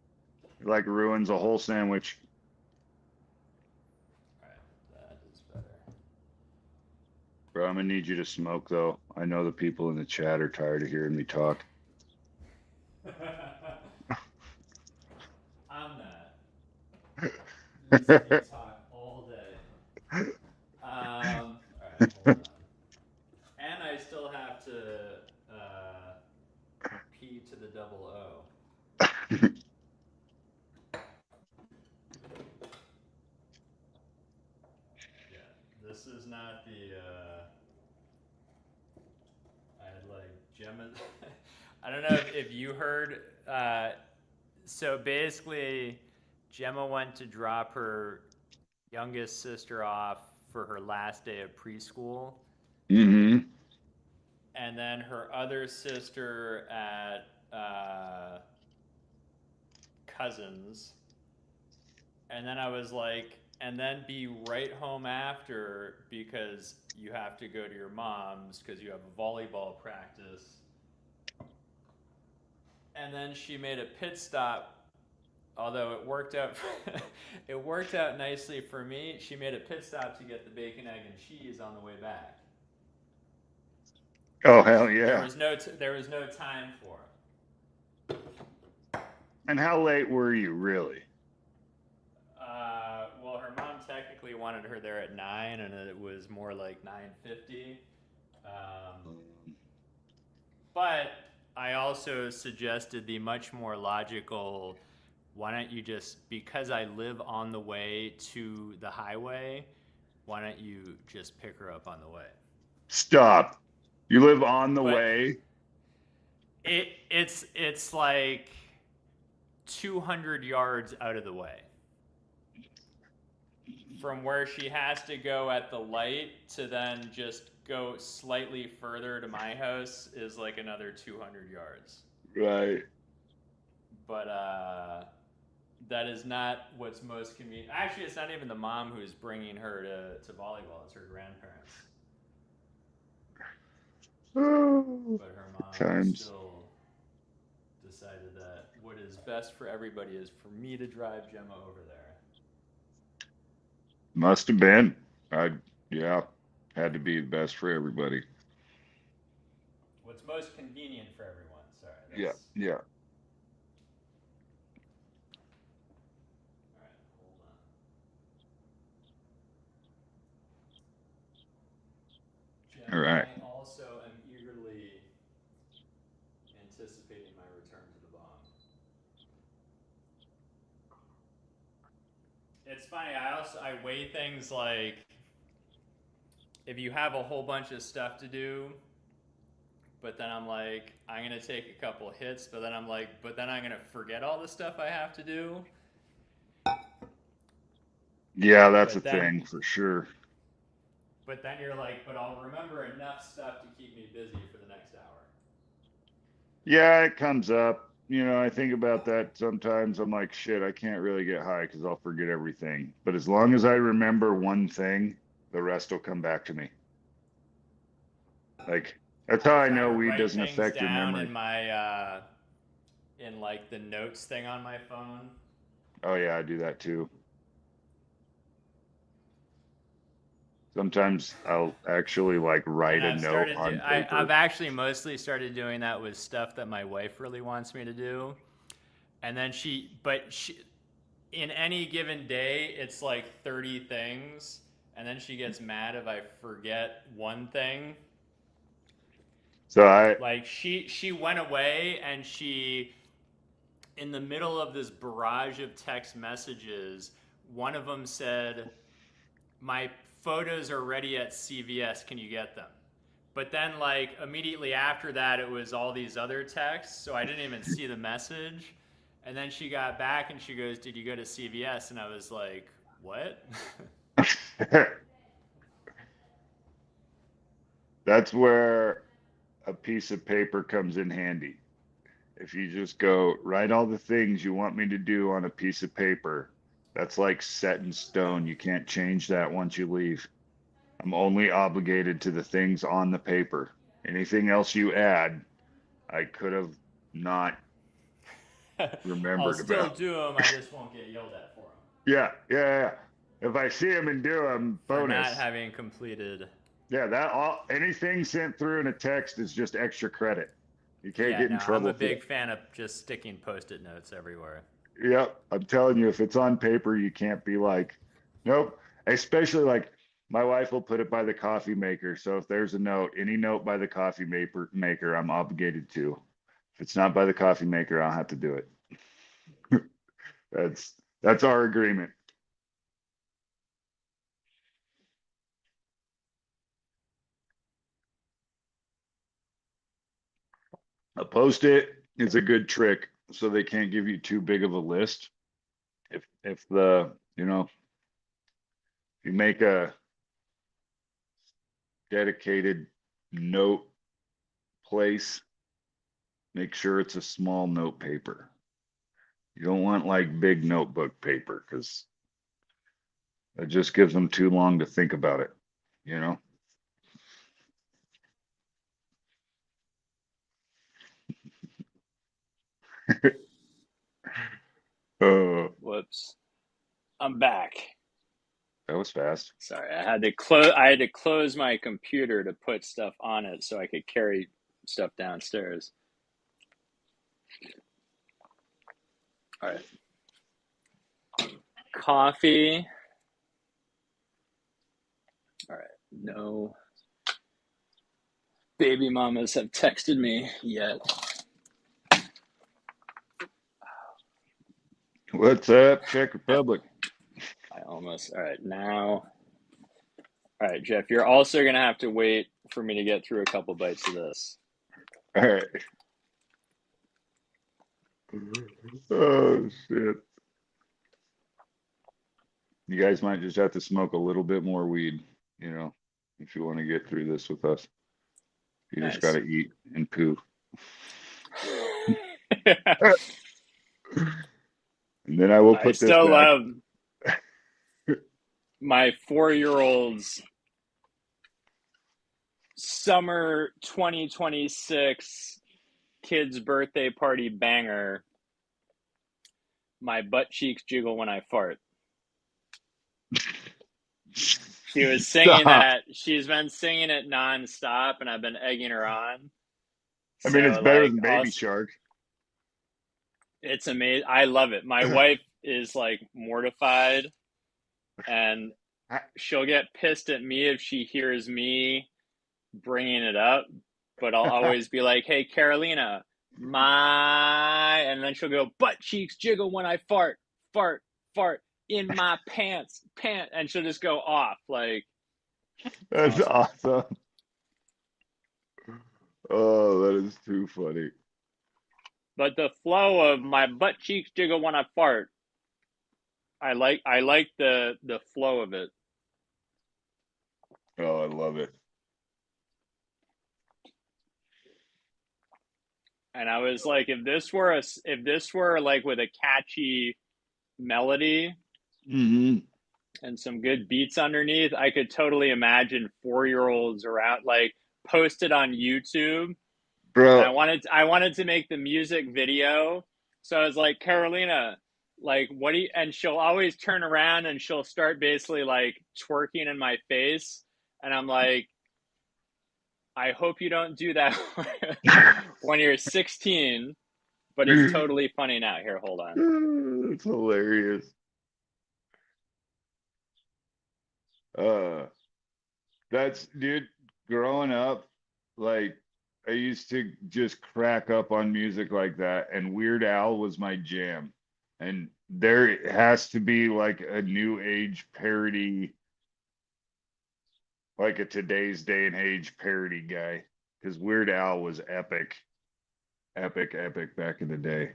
It like ruins a whole sandwich. Alright, that is better. Bro, I'm gonna need you to smoke though. I know the people in the chat are tired of hearing me talk. I'm not. Listen to me talk all day. Alright, hold on. And I still have to P to the double O. Yeah, this is not the. I had like Gemma. I don't know if you heard. So basically, Gemma went to drop her youngest sister off for her last day of preschool. Mm-hmm. And then her other sister at cousins. And then I was like, and then be right home after because you have to go to your mom's because you have a volleyball practice. And then she made a pit stop. Although it worked out, it worked out nicely for me. She made a pit stop to get the bacon, egg, and cheese on the way back. Oh hell There yeah. was no there was no time for it. And how late were you really? Well, her mom technically wanted her there at 9, and it was more like 9:50. But I also suggested the much more logical. Why don't you just because I live on the way to the highway? Why don't you just pick her up on the way? Stop. You live on the But way? it's like 200 yards out of the way. From where she has to go at the light to then just go slightly further to my house is like another 200 yards. Right. But that is not what's most convenient. Actually, it's not even the mom who's bringing her to volleyball. It's her grandparents. Oh, But her mom times. still decided that what is best for everybody is for me to drive Gemma over there. Must have been. I, yeah, had to be the best for everybody. What's most convenient for everyone. Sorry, Yeah, that's yeah. all right. Hold on. All Jem, right. I also am eagerly anticipating my return to the bomb. It's funny. I weigh things like if you have a whole bunch of stuff to do, but then I'm like, I'm gonna take a couple hits, but then I'm like, but then I'm gonna forget all the stuff I have to do. Yeah, that's a But then, thing for sure. but then you're like, but I'll remember enough stuff to keep me busy for the next hour. Yeah, it comes up. I think about that sometimes. I'm like, shit, I can't really get high because I'll forget everything. But as long as I remember one thing, the rest will come back to me. Like, that's how I I try know to weed write doesn't things affect your down memory. in my in like the notes thing on my phone. Oh, yeah, I do that too. Sometimes I'll actually like And write a I've note started on I've paper. actually mostly started doing that with stuff that my wife really wants me to do. And then she in any given day it's like 30 things, and then she gets mad if I forget one thing. So I, Like she went away and she in the middle of this barrage of text messages, one of them said, "My photos are ready at CVS. Can you get them?" But then, like, immediately after that, it was all these other texts. So I didn't even see the message. And then she got back and she goes, "Did you go to CVS?" And I was like, "What?" that's where a piece of paper comes in handy. If you just go write all the things you want me to do on a piece of paper, that's like set in stone. You can't change that once you leave. I'm only obligated to the things on the paper. Anything else you add, I could have not I'll remembered still about. do them. I just won't get yelled at for them Yeah, yeah, yeah. If I see them and do them, for not bonus. having completed. Yeah, that all anything sent through in a text is just extra credit. You can't Yeah, get in no, I'm a trouble for big that. fan of just sticking post-it notes everywhere. Yep, I'm telling you, if it's on paper, you can't be like, nope. Especially like my wife will put it by the coffee maker. So if there's a note, any note by the coffee maker, I'm obligated to. If it's not by the coffee maker, I'll have to do it. That's our agreement. A post-it is a good trick so they can't give you too big of a list. If you make a dedicated note place, make sure it's a small note paper. You don't want like big notebook paper because it just gives them too long to think about it, you know? Oh, Whoops. I'm back. that was fast. Sorry, I had to close my computer to put stuff on it so I could carry stuff downstairs. All right. Coffee. All right. No baby mamas have texted me yet. What's up, Czech Republic? All right, now. All right, Jeff, you're also going to have to wait for me to get through a couple bites of this. All right. Oh shit. You guys might just have to smoke a little bit more weed, if you want to get through this with us. You just got Nice. to eat and poo. And then I will I put this still back. love my 4-year-old's summer 2026 kid's birthday party banger. My butt cheeks jiggle when I fart. She was singing Stop. that. She's been singing it nonstop, and I've been egging her on. I mean, it's So, better like, than Baby Shark. it's amazing. I love it. My wife is like mortified, and she'll get pissed at me if she hears me bringing it up. But I'll always be like, "Hey, Carolina, and then she'll go, butt cheeks jiggle when I fart, fart, fart in my pants, and she'll just go off like. That's awesome. Oh, that is too funny. But the flow of my butt cheeks jiggle when I fart, I like the flow of it. Oh, I love it. And I was like, if this were like with a catchy melody and some good beats underneath, I could totally imagine 4-year-olds around, like, posted on YouTube. Bro. And I wanted to make the music video. So I was like, Carolina, like, what do you, and she'll always turn around and she'll start basically like twerking in my face. And I'm like, I hope you don't do that when you're 16, but it's totally funny now. Here, hold on. That's hilarious. Dude, growing up, like, I used to just crack up on music like that, and Weird Al was my jam. And there has to be like a new age parody, like a today's day and age parody guy, because Weird Al was epic, epic, epic back in the day.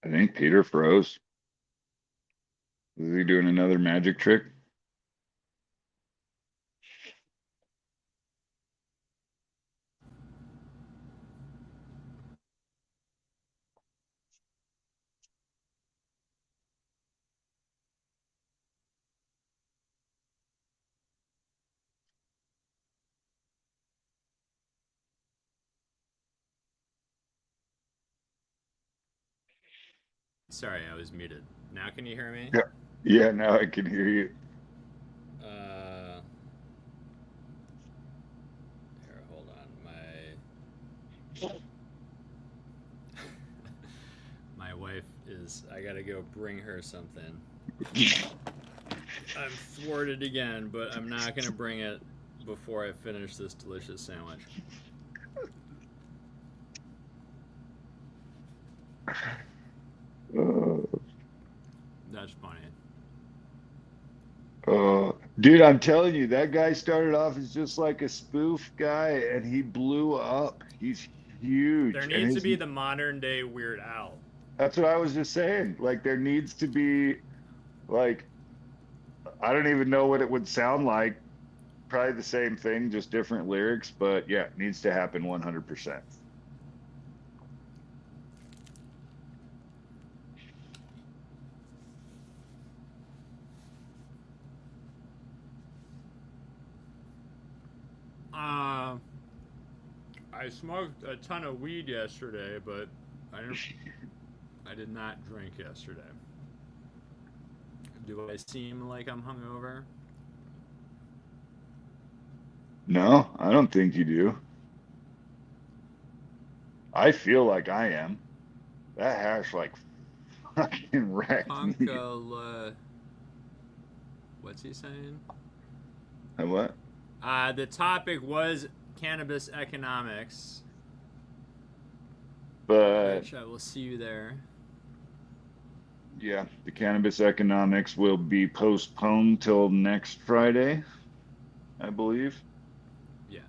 I think Peter froze. Is he doing another magic trick? Sorry, I was muted. Now can you hear me? Yeah. Yeah, now I can hear you. Here, hold on. My wife is. I gotta go bring her something. I'm thwarted again, but I'm not gonna bring it before I finish this delicious sandwich. That's funny. Dude, I'm telling you, that guy started off as just like a spoof guy, and he blew up. He's huge. There needs to be the modern day Weird Al. That's what I was just saying. Like, there needs to be, like, I don't even know what it would sound like. Probably the same thing, just different lyrics. But yeah, it needs to happen 100%. I smoked a ton of weed yesterday, but I did not drink yesterday. Do I seem like I'm hungover? No, I don't think you do. I feel like I am. That hash like fucking wrecked me. What's he saying? And what? The topic was Cannabis Economics, But which I will see you there. yeah, the Cannabis Economics will be postponed till next Friday, I believe. Yeah.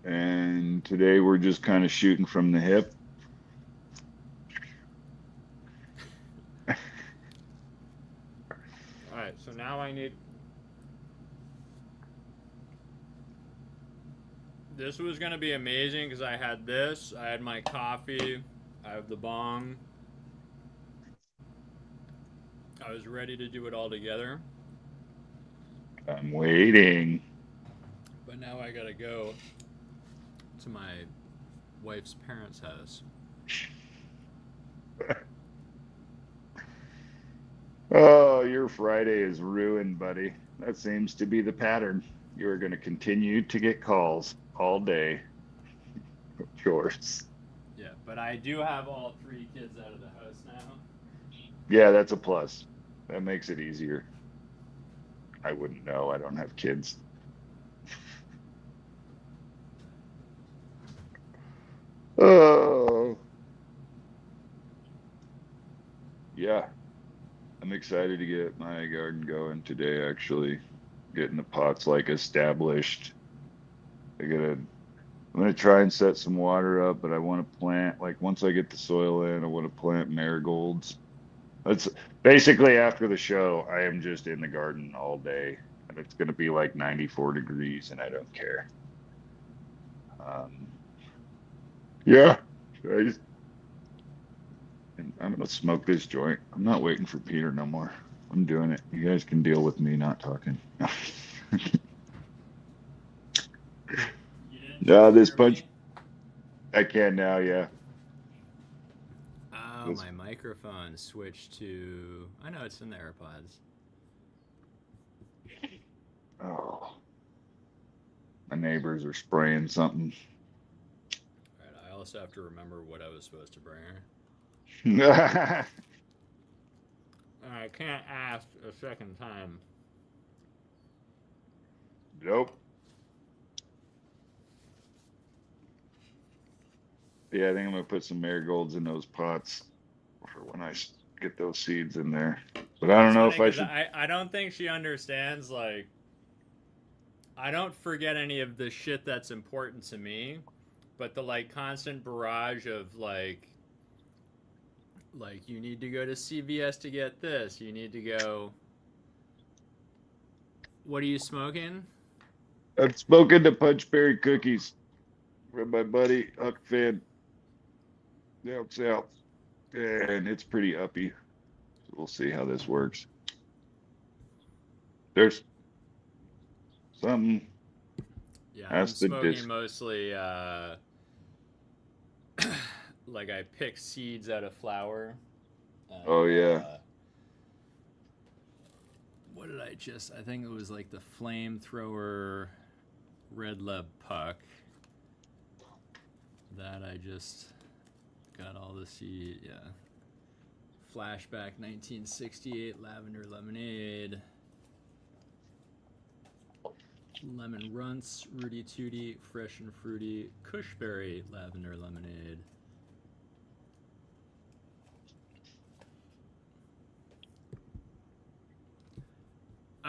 And today we're just kind of shooting from the hip. All right, so now I need. This was gonna be amazing because I had this, I had my coffee, I have the bong. I was ready to do it all together, I'm waiting. but now I gotta go to my wife's parents' house. Oh, your Friday is ruined, buddy. That seems to be the pattern. You are going to continue to get calls all day. Of course. Yeah, but I do have all 3 kids out of the house now. Yeah, that's a plus. That makes it easier. I wouldn't know. I don't have kids. Oh, yeah. I'm excited to get my garden going today, actually. Getting the pots like established. I'm gonna try and set some water up, but I want to plant, like once I get the soil in, I want to plant marigolds. That's basically after the show, I am just in the garden all day. And it's gonna be like 94 degrees and I don't care. Um, yeah. I'm gonna smoke this joint. I'm not waiting for Peter no more. I'm doing it. You guys can deal with me not talking. You didn't No, just this hear punch. me? I can now, yeah. Oh, This, my microphone switched to. I know it's in the AirPods. oh, my neighbors are spraying something. All right, I also have to remember what I was supposed to bring her. I can't ask a second time. Nope. Yeah, I think I'm gonna put some marigolds in those pots for when get those seeds in there. But I don't It's know funny if I because should. I don't think she understands, like, I don't forget any of the shit that's important to me, but the, like, constant barrage of, like, you need to go to CVS to get this. You need to go. What are you smoking? I've spoken to Punchberry cookies from my buddy Huck Finn down south, and it's pretty uppy. So we'll see how this works. There's something. Yeah, I'm Ask the smoking disc. mostly, like, I pick seeds out of flour. And, Oh yeah. what did I think it was like the flamethrower red lead puck that I just got all the seed. Yeah. Flashback 1968 lavender lemonade. Lemon runts, Rudy Tooty, fresh and fruity, Cushberry lavender lemonade.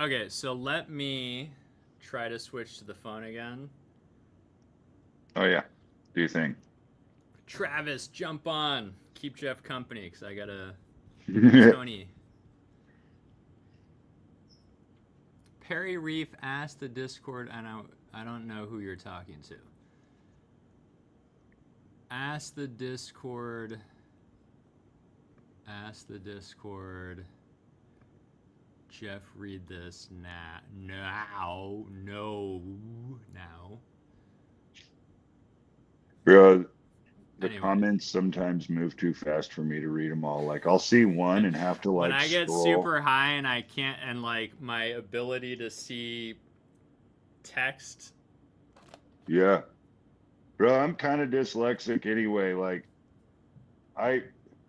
Okay, so let me try to switch to the phone again. Oh yeah. Do you think? Travis, jump on. Keep Jeff company, because I gotta. Tony. Perry Reef asked the Discord, and I don't know who you're talking to. Ask the Discord. Jeff, read this now. Bro, the Anyways, comments sometimes move too fast for me to read them all. Like I'll see one and have to when like I get scroll. super high and I can't, and like my ability to see text. Yeah. Bro, I'm kind of dyslexic anyway. Like I'm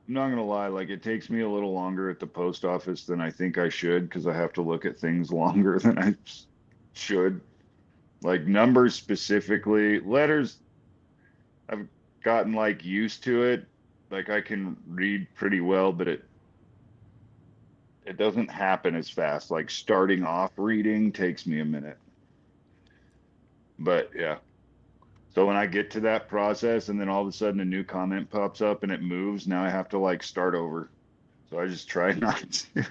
not gonna lie, like it takes me a little longer at the post office than I think I should because I have to look at things longer than I should. Like numbers specifically, letters, I've gotten like used to it. Like I can read pretty well, but it doesn't happen as fast. Like starting off reading takes me a minute. But yeah. So when I get to that process and then all of a sudden a new comment pops up and it moves, now I have to like start over. So I just try not to.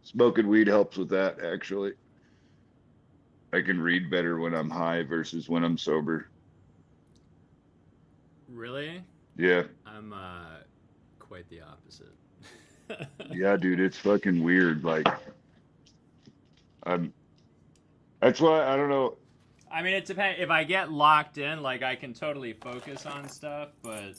Smoking weed helps with that, actually. I can read better when I'm high versus when I'm sober. Really? Yeah. I'm quite the opposite. Yeah, dude, it's fucking weird. Like I'm that's why I don't know. I mean, it depends. If I get locked in, like I can totally focus on stuff, but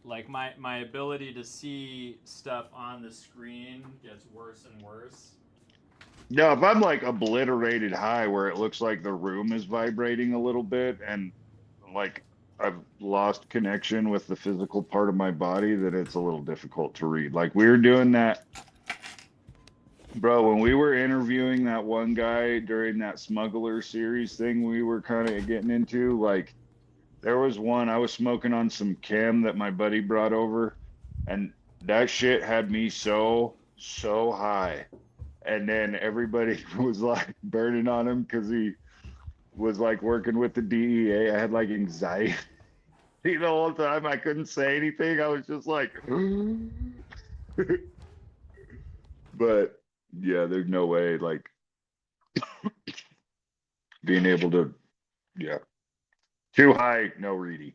like my ability to see stuff on the screen gets worse and worse. No, if I'm like obliterated high where it looks like the room is vibrating a little bit and like I've lost connection with the physical part of my body, that it's a little difficult to read. Like we were doing that, bro, when we were interviewing that one guy during that smuggler series thing we were kind of getting into, like there was one I was smoking on some chem that my buddy brought over, and that shit had me so high. And then everybody was like burning on him because he was like working with the DEA. I had like anxiety the whole time. I couldn't say anything. I was just like, but yeah, there's no way like being able to, yeah, too high, no reading.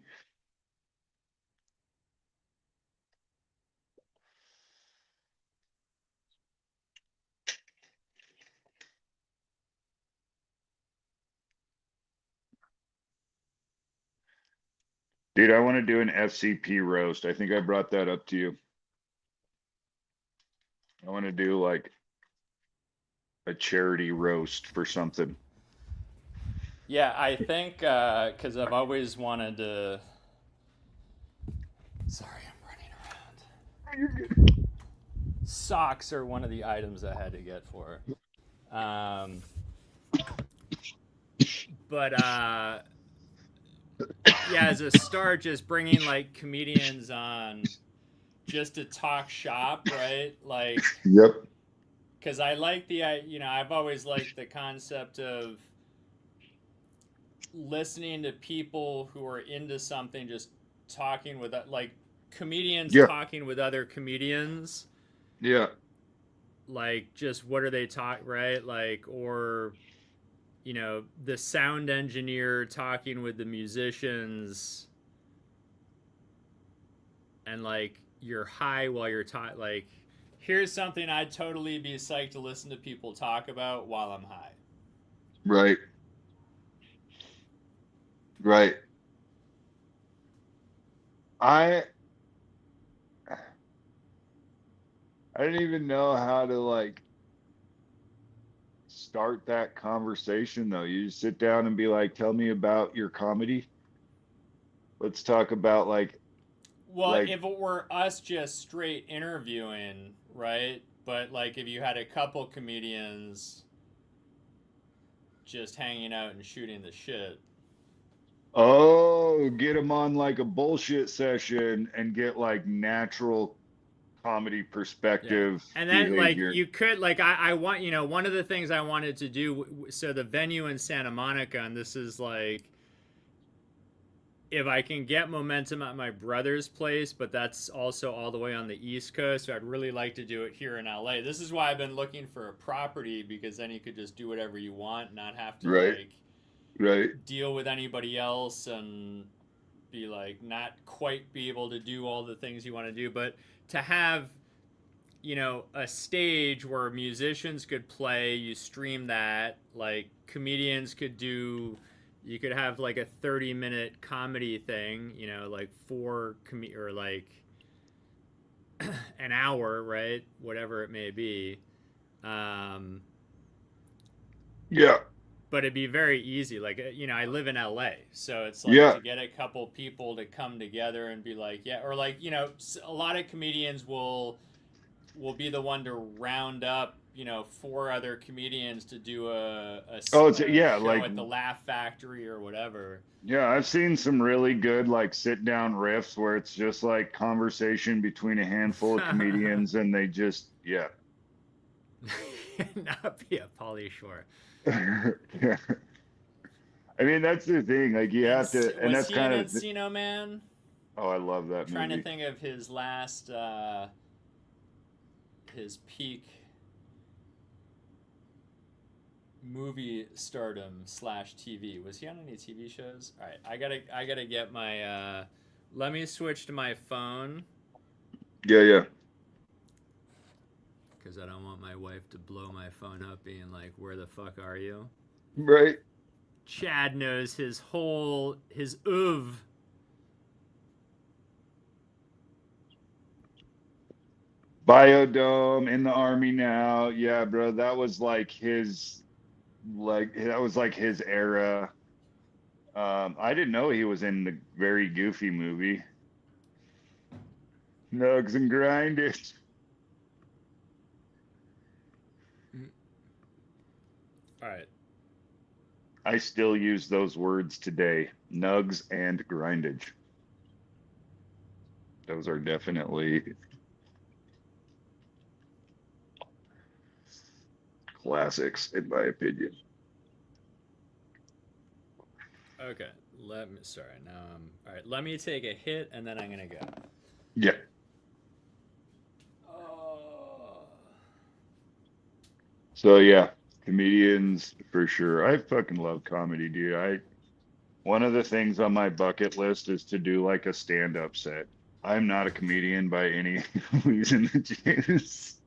Dude, I want to do an FCP roast. I think I brought that up to you. I want to do like a charity roast for something. Yeah, I think because I've always wanted to. Sorry, I'm running around. Socks are one of the items I had to get for. But yeah, as a start, just bringing like comedians on just to talk shop, right? Like, Yep. because I like I've always liked the concept of listening to people who are into something, just talking with like comedians Yeah. talking with other comedians, Yeah. like just what are they talk right, like, or the sound engineer talking with the musicians, and like you're high while you're talking. Like, here's something I'd totally be psyched to listen to people talk about while I'm high. Right. Right. I I didn't even know how to like start that conversation though. You just sit down and be like, "Tell me about your comedy. Let's talk about Well, like if it were us just straight interviewing, right? But like if you had a couple comedians just hanging out and shooting the shit. oh, get them on like a bullshit session and get like natural comedy Yeah. perspective And then like behavior." you could like I want one of the things I wanted to do, so the venue in Santa Monica, and this is like if I can get momentum at my brother's place, but that's also all the way on the East Coast. So I'd really like to do it here in LA. This is why I've been looking for a property, because then you could just do whatever you want, not have to Right. like Right. deal with anybody else and be like not quite be able to do all the things you want to do, but to have a stage where musicians could play, you stream that, like comedians could do, you could have like a 30-minute comedy thing, like or like an hour, right? Whatever it may be. Um, Yeah. but it'd be very easy. Like, I live in LA, so it's like Yeah. to get a couple people to come together and be like, yeah, or like, a lot of comedians will be the one to round up, 4 other comedians to do a Oh, show like at the Laugh Factory or whatever. yeah, I've seen some really good like sit down riffs where it's just like conversation between a handful of comedians and they just yeah. Not be a Pauly Shore. Yeah. I mean, that's the thing. Like you have to, and Was that's he in kind of Encino Man? oh, I love that Trying to movie. think of his last, his peak movie stardom / TV. Was he on any TV shows? All right, I gotta get my. Let me switch to my phone Yeah, yeah. because I don't want my wife to blow my phone up, being like, "Where the fuck are you?" Right. Chad knows his oeuvre. Biodome in the army now. Yeah, bro. That was like his era. I didn't know he was in the very goofy movie. Nugs and grind it. All right. I still use those words today. Nugs and grindage. Those are definitely classics, in my opinion. Okay. Sorry. Now all right. Let me take a hit and then I'm gonna go. Yeah. Oh. So yeah, comedians for sure. I fucking love comedy, dude. One of the things on my bucket list is to do like a stand-up set. I'm not a comedian by any means in the juice.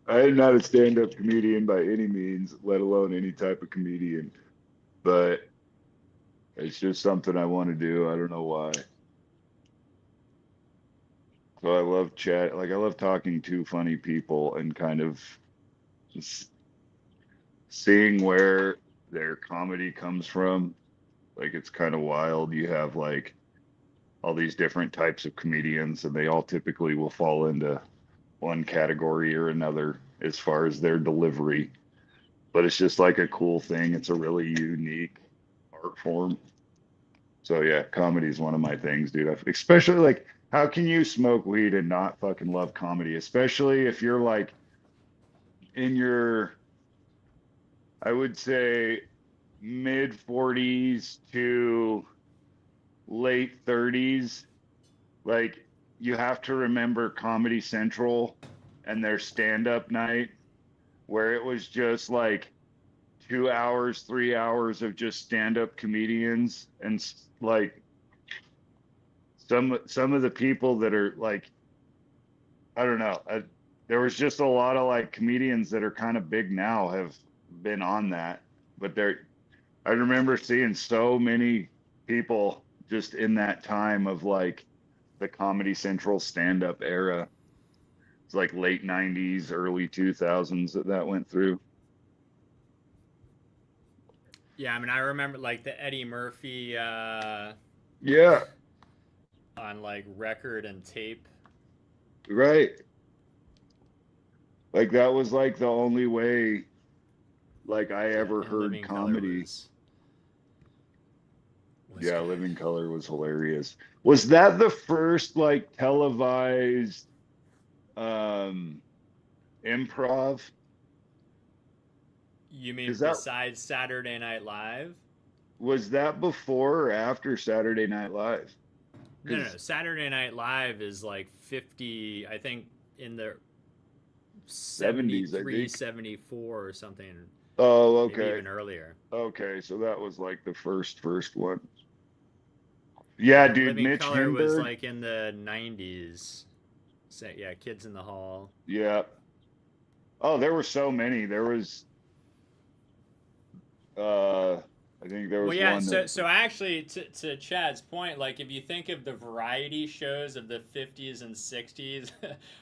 I am not a stand-up comedian by any means, let alone any type of comedian. But it's just something I want to do. I don't know why. So I love chat. Like I love talking to funny people and kind of just seeing where their comedy comes from. Like it's kind of wild. You have like all these different types of comedians, and they all typically will fall into one category or another as far as their delivery. But it's just like a cool thing. It's a really unique art form. So yeah, comedy is one of my things, dude. Especially like, how can you smoke weed and not fucking love comedy? Especially if you're like in your, I would say, mid 40s to late 30s. Like, you have to remember Comedy Central and their stand-up night, where it was just like 2 hours, 3 hours of just stand-up comedians, and like some of the people that are like, I don't know. There was just a lot of like comedians that are kind of big now have been on that, but I remember seeing so many people just in that time of like the Comedy Central stand-up era. It's like late 90s, early 2000s that went through. Yeah, I mean, I remember like the Eddie Murphy Yeah, on like record and tape. right. Like that was like the only way like I Yeah, ever and heard Living Color comedy. was Yeah, good. Living Color was hilarious. Was that the first like televised um improv? You mean Is that besides Saturday Night Live? was that before or after Saturday Night Live? No, no, Because no. Saturday Night Live is like 50, I think in the 70s, I 73, think. 74 or something, Oh, maybe okay. even earlier. Okay, so that was like the first one. Yeah, And then dude, Living Mitch Color was Hedberg. like in the 90s. So, yeah, Kids in the Hall. Yeah. Oh, there were so many. There was I think there Well, was yeah. one that So actually, to Chad's point, like if you think of the variety shows of the 50s and 60s,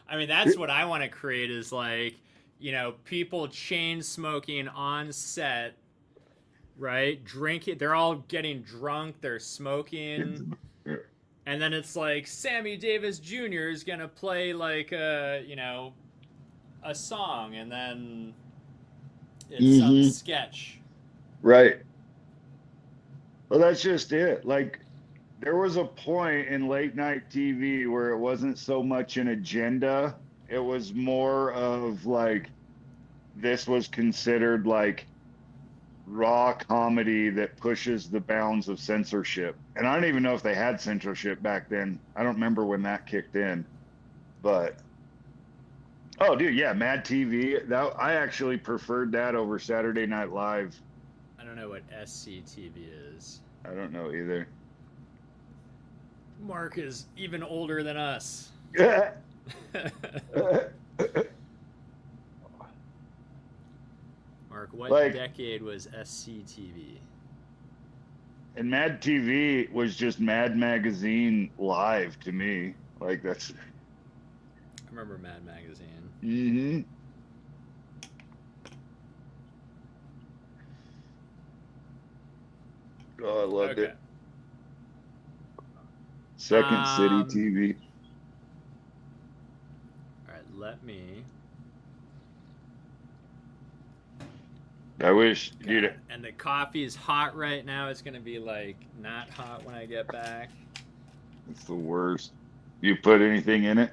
I mean that's what I want to create is like people chain smoking on set, right? Drinking, they're all getting drunk, they're kids. smoking, and then it's like Sammy Davis Jr. is gonna play like a a song and then it's some Mm-hmm. sketch. Right. Well, that's just it. Like, there was a point in late night TV where it wasn't so much an agenda. It was more of like, this was considered like raw comedy that pushes the bounds of censorship. And I don't even know if they had censorship back then. I don't remember when that kicked in. But oh, dude, yeah, Mad TV. That I actually preferred that over Saturday Night Live. I don't know what SCTV is. I don't know either. Mark is even older than us. Mark, what Like, decade was SCTV? and Mad TV was just Mad Magazine live to me. Like, that's. I remember Mad Magazine. Mm-hmm. Oh, I loved Okay. it. Second City Um, TV. All right, let me. I wish, God, dude. and the coffee is hot right now. It's gonna be like not hot when I get back. It's the worst. You put anything in it?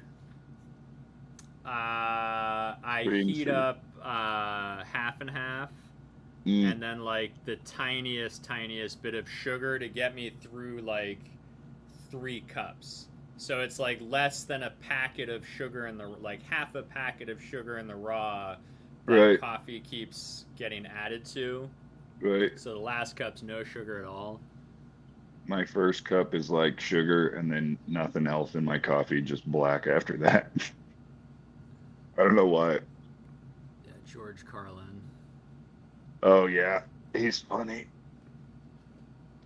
I Cream heat syrup. up half and half, Mm, and then like the tiniest bit of sugar to get me through like 3 cups. So it's like less than a packet of sugar in the like half a packet of sugar in the raw that right, coffee keeps getting added to. right. So the last cup's no sugar at all. My first cup is like sugar and then nothing else in my coffee, just black after that. I don't know why. Yeah, George Carlin. Oh yeah, he's funny.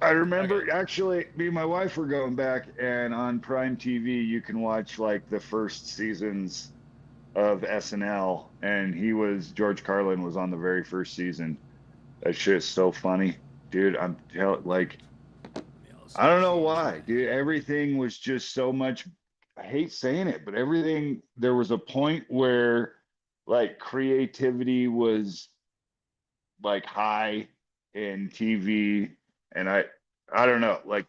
I Okay. remember actually, me and my wife were going back, and on Prime TV, you can watch like the first seasons of SNL, and George Carlin was on the very first season. That shit's so funny, dude. Like, Let me also I don't know change why, my. dude. Everything was just so much. I hate saying it, but everything, there was a point where like creativity was like high in TV, and I don't know, like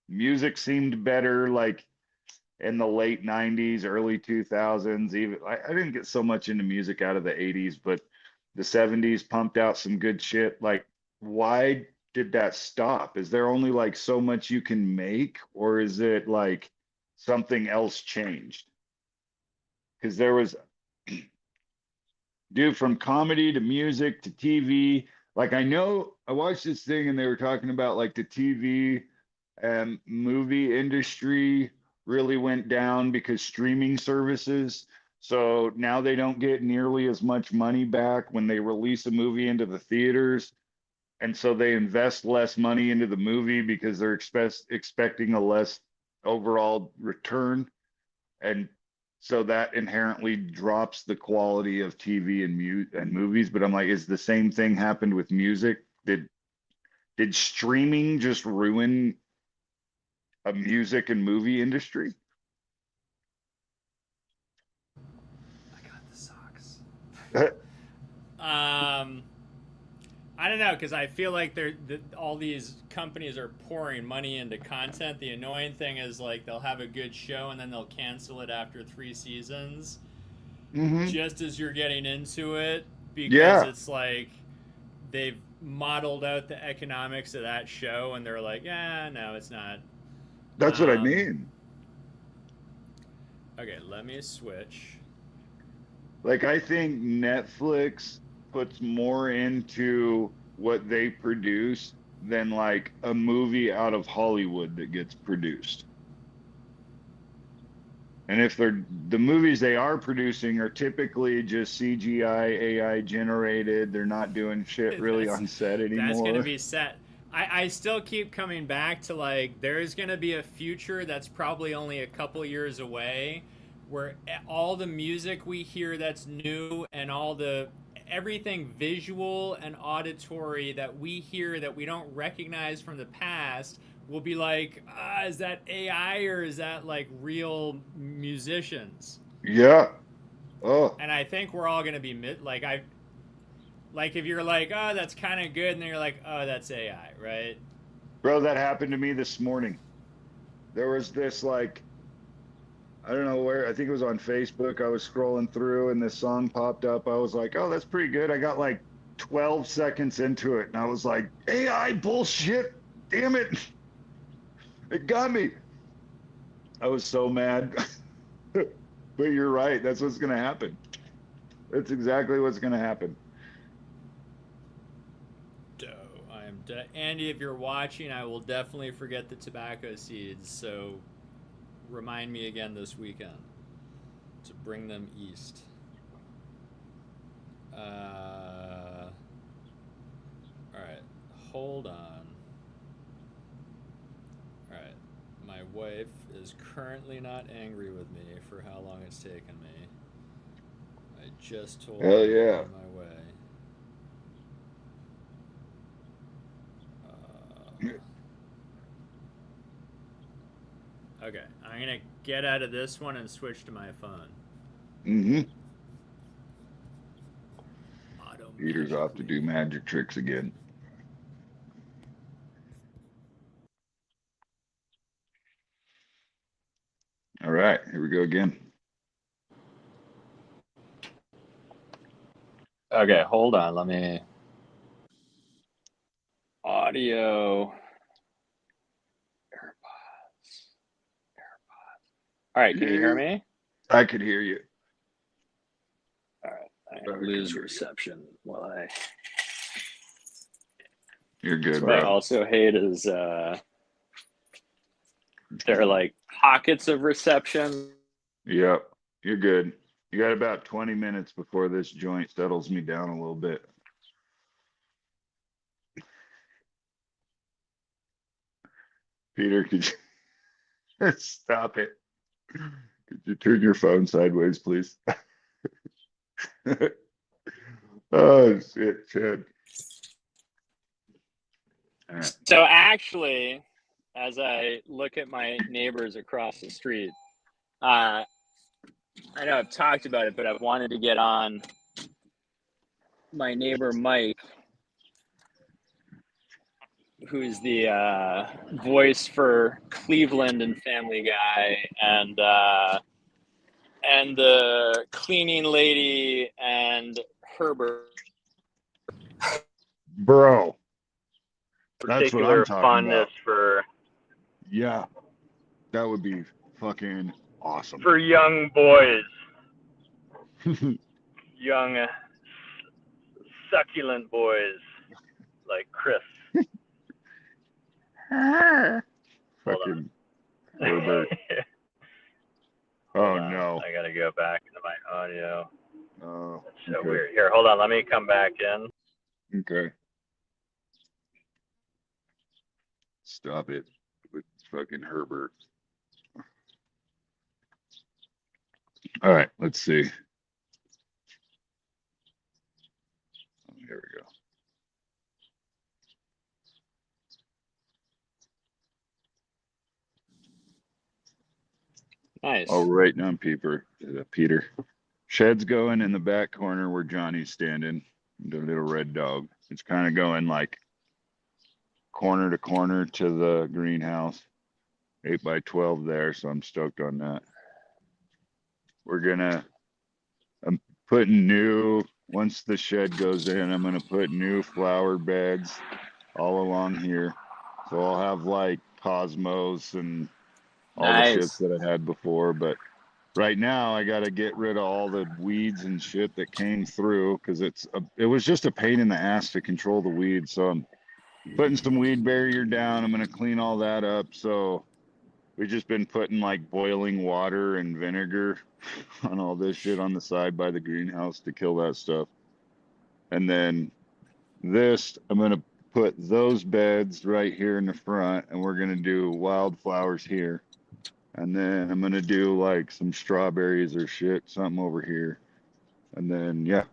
music seemed better like in the late 90s, early 2000s. Even I didn't get so much into music out of the 80s, but the 70s pumped out some good shit. Like, why did that stop? Is there only like so much you can make, or is it like something else changed? Because there was, dude, from comedy to music to TV. Like, I know I watched this thing and they were talking about like the TV and movie industry really went down because streaming services. So now they don't get nearly as much money back when they release a movie into the theaters. And so they invest less money into the movie because they're expecting a less overall return. And so that inherently drops the quality of TV and movies. But I'm like, is the same thing happened with music? Did streaming just ruin a music and movie industry? I got the socks. Uh, Um, I don't know because I feel like all these companies are pouring money into content. The annoying thing is like they'll have a good show and then they'll cancel it after 3 seasons, hmm. just as you're getting into it because Yeah, it's like they've modeled out the economics of that show and they're like, yeah, no, it's not. that's what I Um, mean. okay, let me switch. Like, I think Netflix puts more into what they produce than like a movie out of Hollywood that gets produced. And if the movies they are producing are typically just CGI, AI generated, they're not doing shit really that's on set that's gonna anymore. be set. I still keep coming back to like there's gonna be a future that's probably only a couple years away where all the music we hear that's new and all the everything visual and auditory that we hear that we don't recognize from the past will be like, is that AI or is that like real musicians? Yeah. Oh, And I think we're all gonna be like if you're like, oh, that's kind of good, and then you're like, oh, that's AI, right? bro, that happened to me this morning. There was this like, I don't know where, I think it was on Facebook. I was scrolling through and this song popped up. I was like, oh, that's pretty good. I got like 12 seconds into it and I was like, AI bullshit. Damn it. It got me. I was so mad. But you're right. That's what's going to happen. That's exactly what's going to happen. I am Andy, if you're watching, I will definitely forget the tobacco seeds. So remind me again this weekend to bring them east. All right, hold on. All right, my wife is currently not angry with me for how long it's taken me. I just told Hell her yeah. I'm on my way. Okay, I'm gonna get out of this one and switch to my phone. Mm-hmm. Peter's off to do magic tricks again. All right, here we go again. Okay, hold on. Let me. Audio. AirPods. All right, can you hear me? I could hear you. All right, I'm gonna lose reception while I. You're good, What I bro. also hate is there are like pockets of reception. Yep, you're good. You got about 20 minutes before this joint settles me down a little bit. Peter, could you stop it? Could you turn your phone sideways, please? Oh, shit, Chad. All right. So actually, as I look at my neighbors across the street, I know I've talked about it, but I've wanted to get on my neighbor Mike, who's the voice for Cleveland and Family Guy, and the cleaning lady and Herbert. Bro, that's what I'm Particular talking fondness about. for Yeah, that would be fucking awesome. young boys, young succulent boys like Chris. Fucking Herbert. Oh no. I gotta go back into my audio. Oh, That's so okay. weird. Here, hold on. Let me come back in. Okay. Stop it with fucking Herbert. All right, let's see. Oh, here we go. Nice. All right, now, Peter. Shed's going in the back corner where Johnny's standing. The little red dog. It's kind of going like corner to corner to the greenhouse. 8x12 there, so I'm stoked on that. I'm putting once the shed goes in, I'm gonna put new flower beds all along here. So I'll have like cosmos and all the shit Nice. that I had before, but right now I got to get rid of all the weeds and shit that came through because it was just a pain in the ass to control the weeds. So I'm putting some weed barrier down. I'm going to clean all that up. So we've just been putting like boiling water and vinegar on all this shit on the side by the greenhouse to kill that stuff. And then I'm going to put those beds right here in the front and we're going to do wildflowers here. And then I'm gonna do like some strawberries or shit, something over here. And then yeah,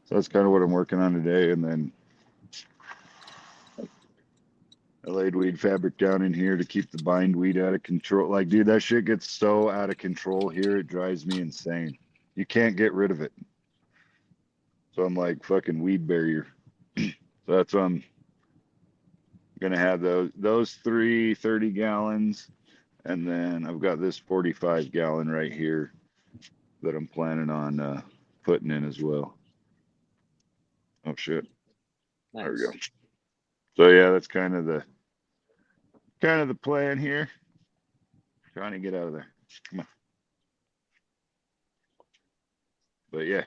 so that's kind of what I'm working on today. And then I laid weed fabric down in here to keep the bindweed out of control. Like, dude, that shit gets so out of control here, it drives me insane. You can't get rid of it. So I'm like fucking weed barrier. So that's I'm gonna have those 30 gallons, and then I've got this 45 gallon right here that I'm planning on putting in as well. Oh shit. Nice. There we go. So yeah, that's kind of the plan here. Trying to get out of there. Come on. But yeah.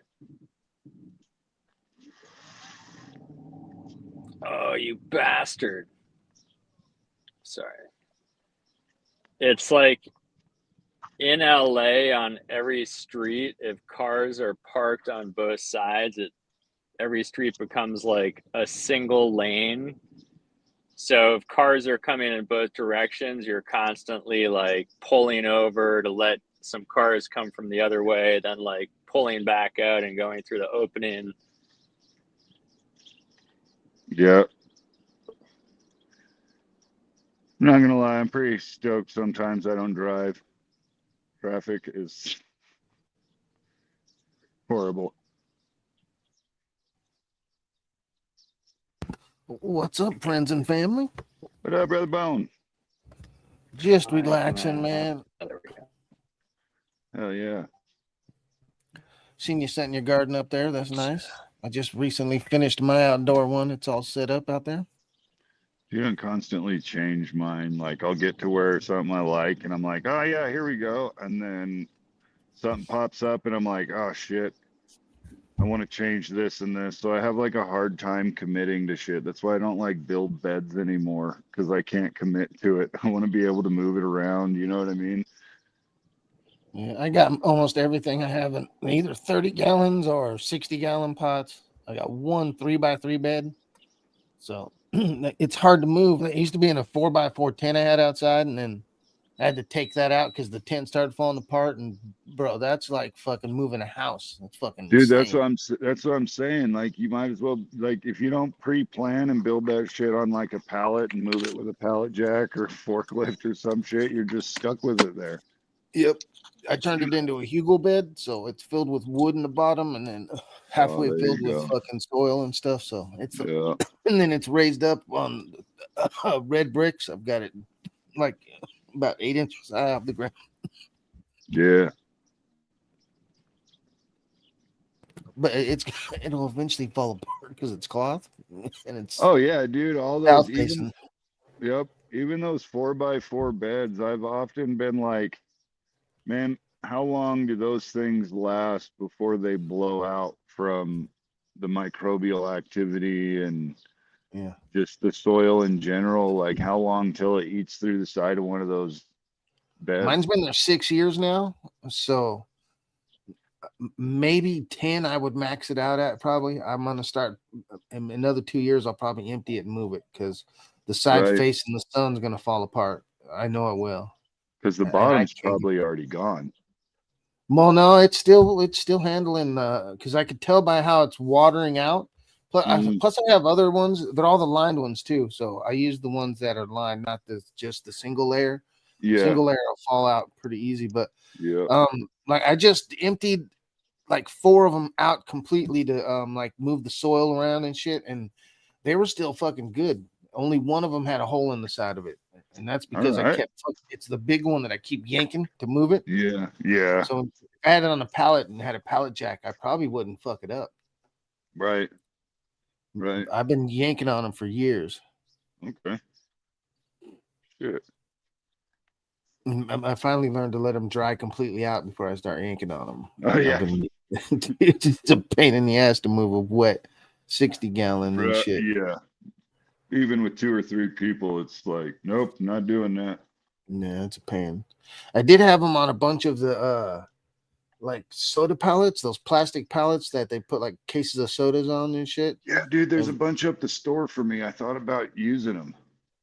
Oh, you bastard. Sorry. It's like in LA on every street, if cars are parked on both sides, every street becomes like a single lane. So if cars are coming in both directions, you're constantly like pulling over to let some cars come from the other way, then like pulling back out and going through the opening. Yeah. I'm not gonna lie, I'm pretty stoked sometimes I don't drive. Traffic is horrible. What's up, friends and family? What up, Brother Bone? Just relaxing, man. There we go. Hell yeah. Seen you setting your garden up there. That's nice. I just recently finished my outdoor one. It's all set up out there. You don't constantly change mine. Like I'll get to where something I like and I'm like, oh yeah, here we go. And then something pops up and I'm like, oh shit, I want to change this and this. So I have like a hard time committing to shit. That's why I don't like build beds anymore, because I can't commit to it. I want to be able to move it around. You know what I mean? Yeah, I got almost everything I have in either 30 gallons or 60-gallon pots. I got one 3x3 bed. So it's hard to move. It used to be in a 4x4 tent I had outside, and then I had to take that out because the tent started falling apart. And bro, that's like fucking moving a house. That's fucking Dude, insane. that's what I'm saying. Like you might as well, like, if you don't pre-plan and build that shit on like a pallet and move it with a pallet jack or forklift or some shit, you're just stuck with it there. Yep. I turned it into a Hugo bed, so it's filled with wood in the bottom, and then halfway there filled you with go. fucking soil and stuff. So it's Yeah. and then it's raised up on red bricks. I've got it like about 8 inches high off the ground. Yeah. But it'll eventually fall apart because it's cloth and it's Oh yeah, dude. All south those facing. even those 4x4 beds, I've often been like, man, how long do those things last before they blow out from the microbial activity and Yeah. just the soil in general? Like how long till it eats through the side of one of those beds? Mine's been there 6 years now, so maybe 10 I would max it out at. Probably I'm gonna start in another 2 years. I'll probably empty it and move it because the side Right. facing the sun's gonna fall apart. I know it will. Because the And I bottom's can't. probably already gone. Well, no, it's still handling because I could tell by how it's watering out. Plus, plus I have other ones. They're all the lined ones too. So I use the ones that are lined, not just the single layer. Yeah. Single layer will fall out pretty easy. But Yeah. like I just emptied like 4 of them out completely to like move the soil around and shit, and they were still fucking good. Only one of them had a hole in the side of it, and that's because All right. it's the big one that I keep yanking to move it. Yeah. Yeah. So if I had it on a pallet and had a pallet jack, I probably wouldn't fuck it up. Right. Right. I've been yanking on them for years. Okay. Shit. I finally learned to let them dry completely out before I start yanking on them. Oh yeah. It's just a pain in the ass to move a wet 60-gallon and shit. Yeah. Even with 2 or 3 people, it's like, nope, not doing that. Yeah, it's a pain. I did have them on a bunch of the like soda pallets, those plastic pallets that they put like cases of sodas on and shit. Yeah, dude, there's a bunch up the store for me. I thought about using them.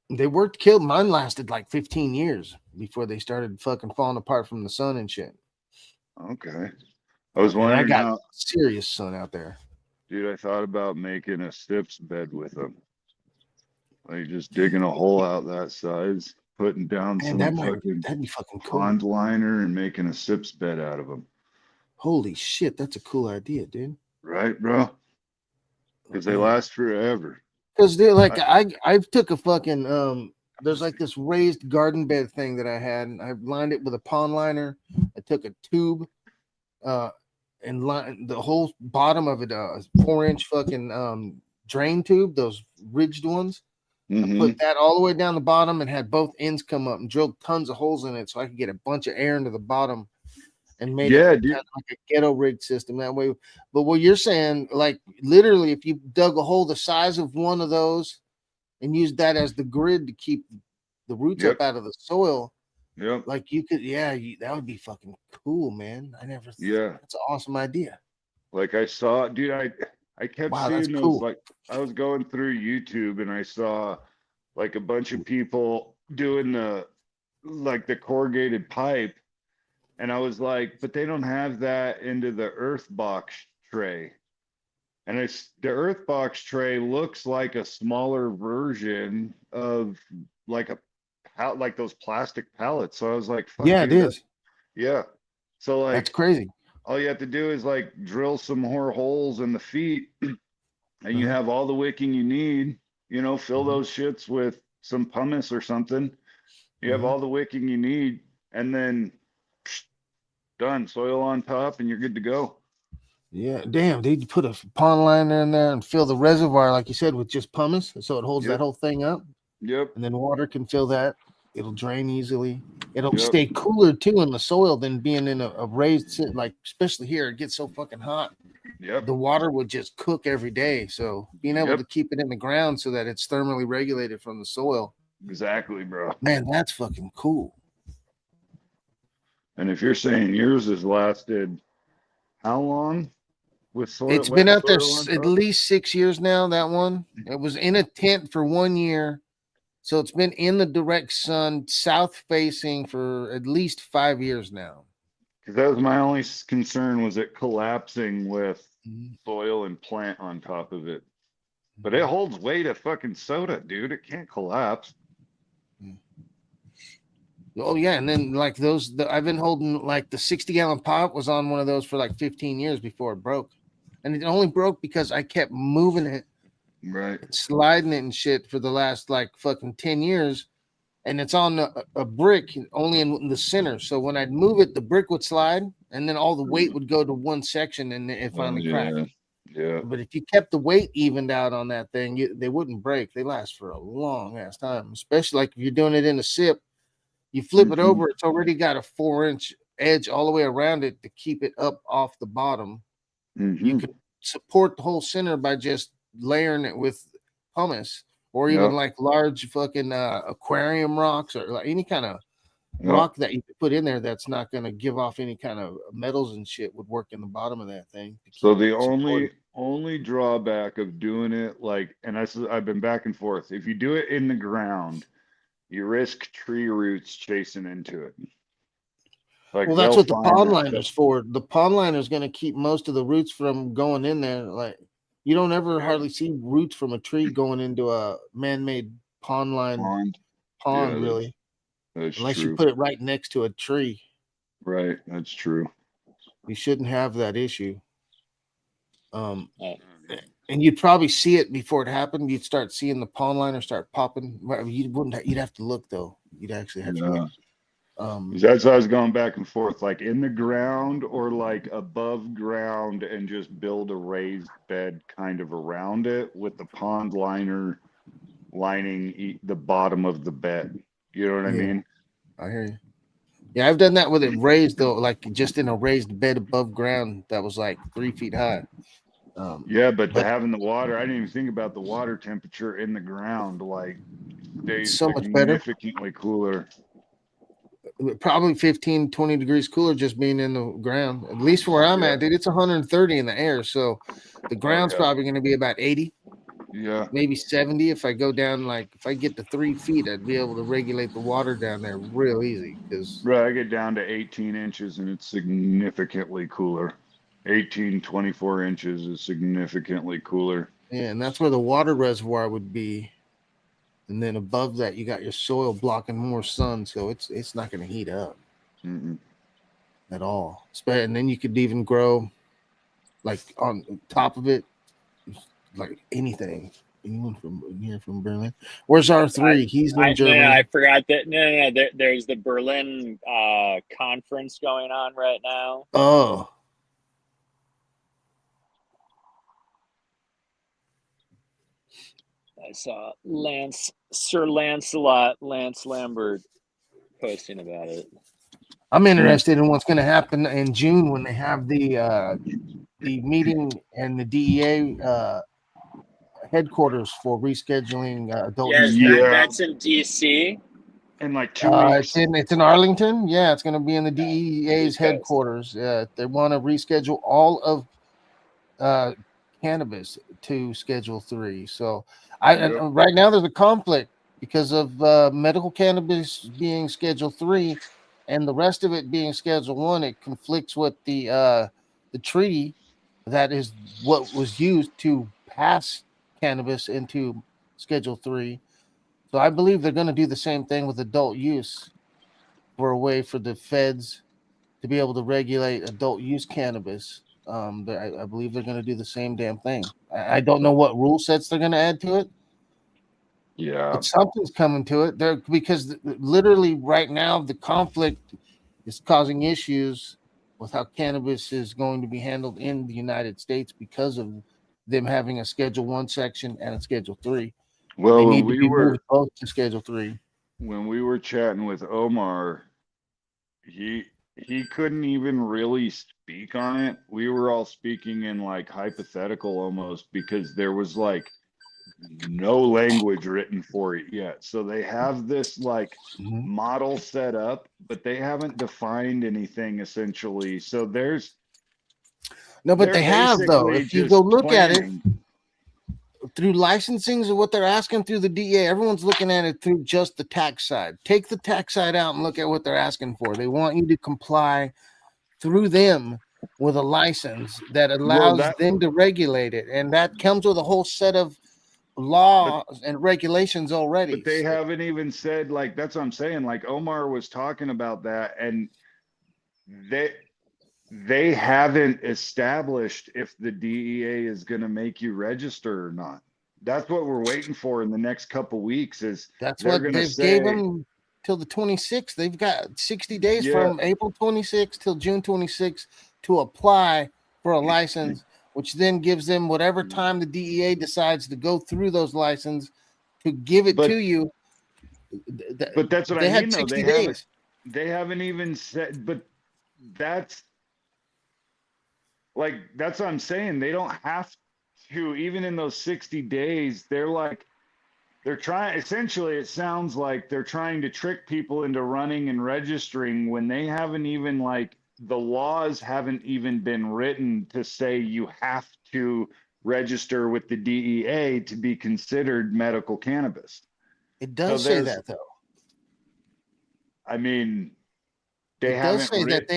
They worked killed. Mine lasted like 15 years before they started fucking falling apart from the sun and shit. Okay. I was wondering I got how serious sun out there. Dude, I thought about making a SIPS bed with them. Like just digging a hole out that size, putting down some that'd be fucking cool. pond liner and making a SIPS bed out of them. Holy shit, that's a cool idea, dude. Right, bro? Because they Yeah. last forever. Because they're like I took a fucking there's like this raised garden bed thing that I had, and I lined it with a pond liner. I took a tube, and lined the whole bottom of it, 4-inch fucking drain tube, those ridged ones. I put that all the way down the bottom and had both ends come up and drilled tons of holes in it so I could get a bunch of air into the bottom, and made it dude. kind of like a ghetto rig system that way. But what you're saying, like literally, if you dug a hole the size of one of those and used that as the grid to keep the roots up out of the soil, like you could, that would be fucking cool, man. That's an awesome idea. Like I saw, dude, I kept seeing those, cool. like I was going through YouTube and I saw like a bunch of people doing the corrugated pipe. And I was like, but they don't have that into the earth box tray. And the earth box tray looks like a smaller version of like those plastic pallets. So I was like, fuck, yeah, dude, it is. Yeah. So like that's crazy. All you have to do is like drill some more holes in the feet and you have all the wicking you need, fill those shits with some pumice or something. You have all the wicking you need, and then done, soil on top, and you're good to go. Yeah, damn, dude, you put a pond liner in there and fill the reservoir, like you said, with just pumice, so it holds that whole thing up. Yep. And then water can fill that. It'll drain easily. It'll stay cooler too in the soil than being in a raised, like especially here, it gets so fucking hot. Yep. The water would just cook every day. So being able to keep it in the ground so that it's thermally regulated from the soil. Exactly, bro. Man, that's fucking cool. And if you're saying yours has lasted how long with soil? It's been out there at least 6 years now, that one. It was in a tent for 1 year. So it's been in the direct sun, south facing, for at least 5 years now. Because that was my only concern, was it collapsing with soil and plant on top of it. But it holds weight of fucking soda, dude. It can't collapse. Oh yeah, and then like I've been holding, like the 60-gallon pot was on one of those for like 15 years before it broke, and it only broke because I kept moving it, right, sliding it and shit for the last like fucking 10 years, and it's on a brick only in the center. So when I'd move it, the brick would slide, and then all the weight would go to one section, and it finally cracked. Yeah. But if you kept the weight evened out on that thing, they wouldn't break. They last for a long ass time, especially like if you're doing it in a sip. You flip it over, it's already got a 4-inch edge all the way around it to keep it up off the bottom. You can support the whole center by just layering it with pumice, or even like large fucking aquarium rocks, or like any kind of rock that you put in there that's not going to give off any kind of metals and shit would work in the bottom of that thing. So the only drawback of doing it, like, and I've been back and forth, if you do it in the ground, you risk tree roots chasing into it. Like, well, that's what the pond liner's for. The pond liner is going to keep most of the roots from going in there. Like, you don't ever hardly see roots from a tree going into a man-made pond, really. That's unless true. You put it right next to a tree. Right, that's true. You shouldn't have that issue. And you'd probably see it before it happened. You'd start seeing the pond liner start popping. You'd have to look though. You'd actually have to look. That's why I was going back and forth, like in the ground or like above ground, and just build a raised bed kind of around it with the pond liner lining the bottom of the bed. You know what I mean? I hear you. Yeah, I've done that with it raised though, like just in a raised bed above ground that was like 3 feet high. But having the water, I didn't even think about the water temperature in the ground. Like, stays so much better, significantly cooler. Probably 15, 20 degrees cooler just being in the ground. At least where I'm at, dude, it's 130 in the air. So the ground's probably going to be about 80. Yeah. Maybe 70. If I go down, like if I get to 3 feet, I'd be able to regulate the water down there real easy. Right, I get down to 18 inches and it's significantly cooler. 18, 24 inches is significantly cooler. Yeah, and that's where the water reservoir would be. And then above that, you got your soil blocking more sun, so it's not going to heat up. at all. And then you could even grow like on top of it, like anything. Anyone from here from Berlin? Where's R3? He's in Germany. I forgot that. No. There's the Berlin conference going on right now. Oh, I saw Sir Lancelot, Lance Lambert posting about it. I'm interested in what's going to happen in June when they have the meeting and the DEA headquarters for rescheduling adult use. That's in DC. In like 2 weeks. It's in Arlington. Yeah, it's going to be in the DEA's headquarters. They want to reschedule all of cannabis to Schedule 3. So right now there's a conflict because of medical cannabis being Schedule 3 and the rest of it being Schedule 1. It conflicts with the treaty that is what was used to pass cannabis into Schedule 3. So I believe they're going to do the same thing with adult use for a way for the feds to be able to regulate adult use cannabis. I believe they're going to do the same damn thing. I don't know what rule sets they're going to add to it. Yeah. But something's coming to it there because literally right now the conflict is causing issues with how cannabis is going to be handled in the United States because of them having a Schedule 1 section and a Schedule 3. Well, they need to be moved both to Schedule 3. When we were chatting with Omar, he couldn't even really speak on it. We were all speaking in like hypothetical almost because there was like no language written for it yet. So they have this like model set up, but they haven't defined anything essentially. So there's but they have though. If you go look at it through licensings and what they're asking through the DEA, everyone's looking at it through just the tax side. Take the tax side out and look at what they're asking for. They want you to comply through them with a license that allows them to regulate it. And that comes with a whole set of laws and regulations already. But they haven't even said, like, that's what I'm saying. Like Omar was talking about that, and they haven't established if the DEA is going to make you register or not. That's what we're waiting for in the next couple weeks. That's what they've gave them till the 26th. They've got 60 days from April 26th till June 26th to apply for a license, which then gives them whatever time the DEA decides to go through those licenses to give it to you. But that's what they I mean. Had 60 days. They haven't even said, but that's like, that's what I'm saying. They don't have to, even in those 60 days, they're trying, essentially, it sounds like they're trying to trick people into running and registering when they haven't even, like, the laws haven't even been written to say you have to register with the DEA to be considered medical cannabis. It does say that, though. I mean, it does say that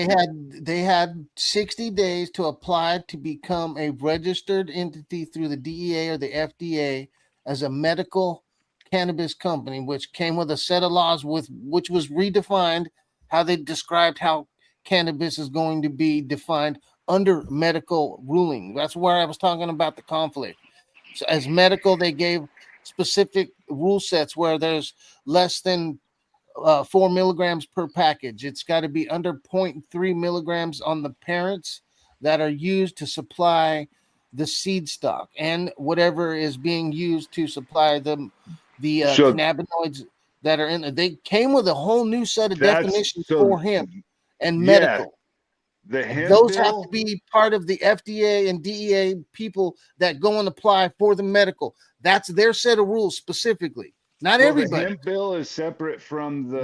they had 60 days to apply to become a registered entity through the DEA or the FDA as a medical cannabis company, which came with a set of laws which was redefined how they described how cannabis is going to be defined under medical ruling. That's where I was talking about the conflict. So as medical, they gave specific rule sets where there's less than 4 milligrams per package. It's got to be under 0.3 milligrams on the parents that are used to supply the seed stock and whatever is being used to supply the cannabinoids that are in it. They came with a whole new set of definitions for hemp and medical. Those have to be part of the FDA and DEA people that go and apply for the medical. That's their set of rules specifically. Not everybody. The hemp bill is separate from the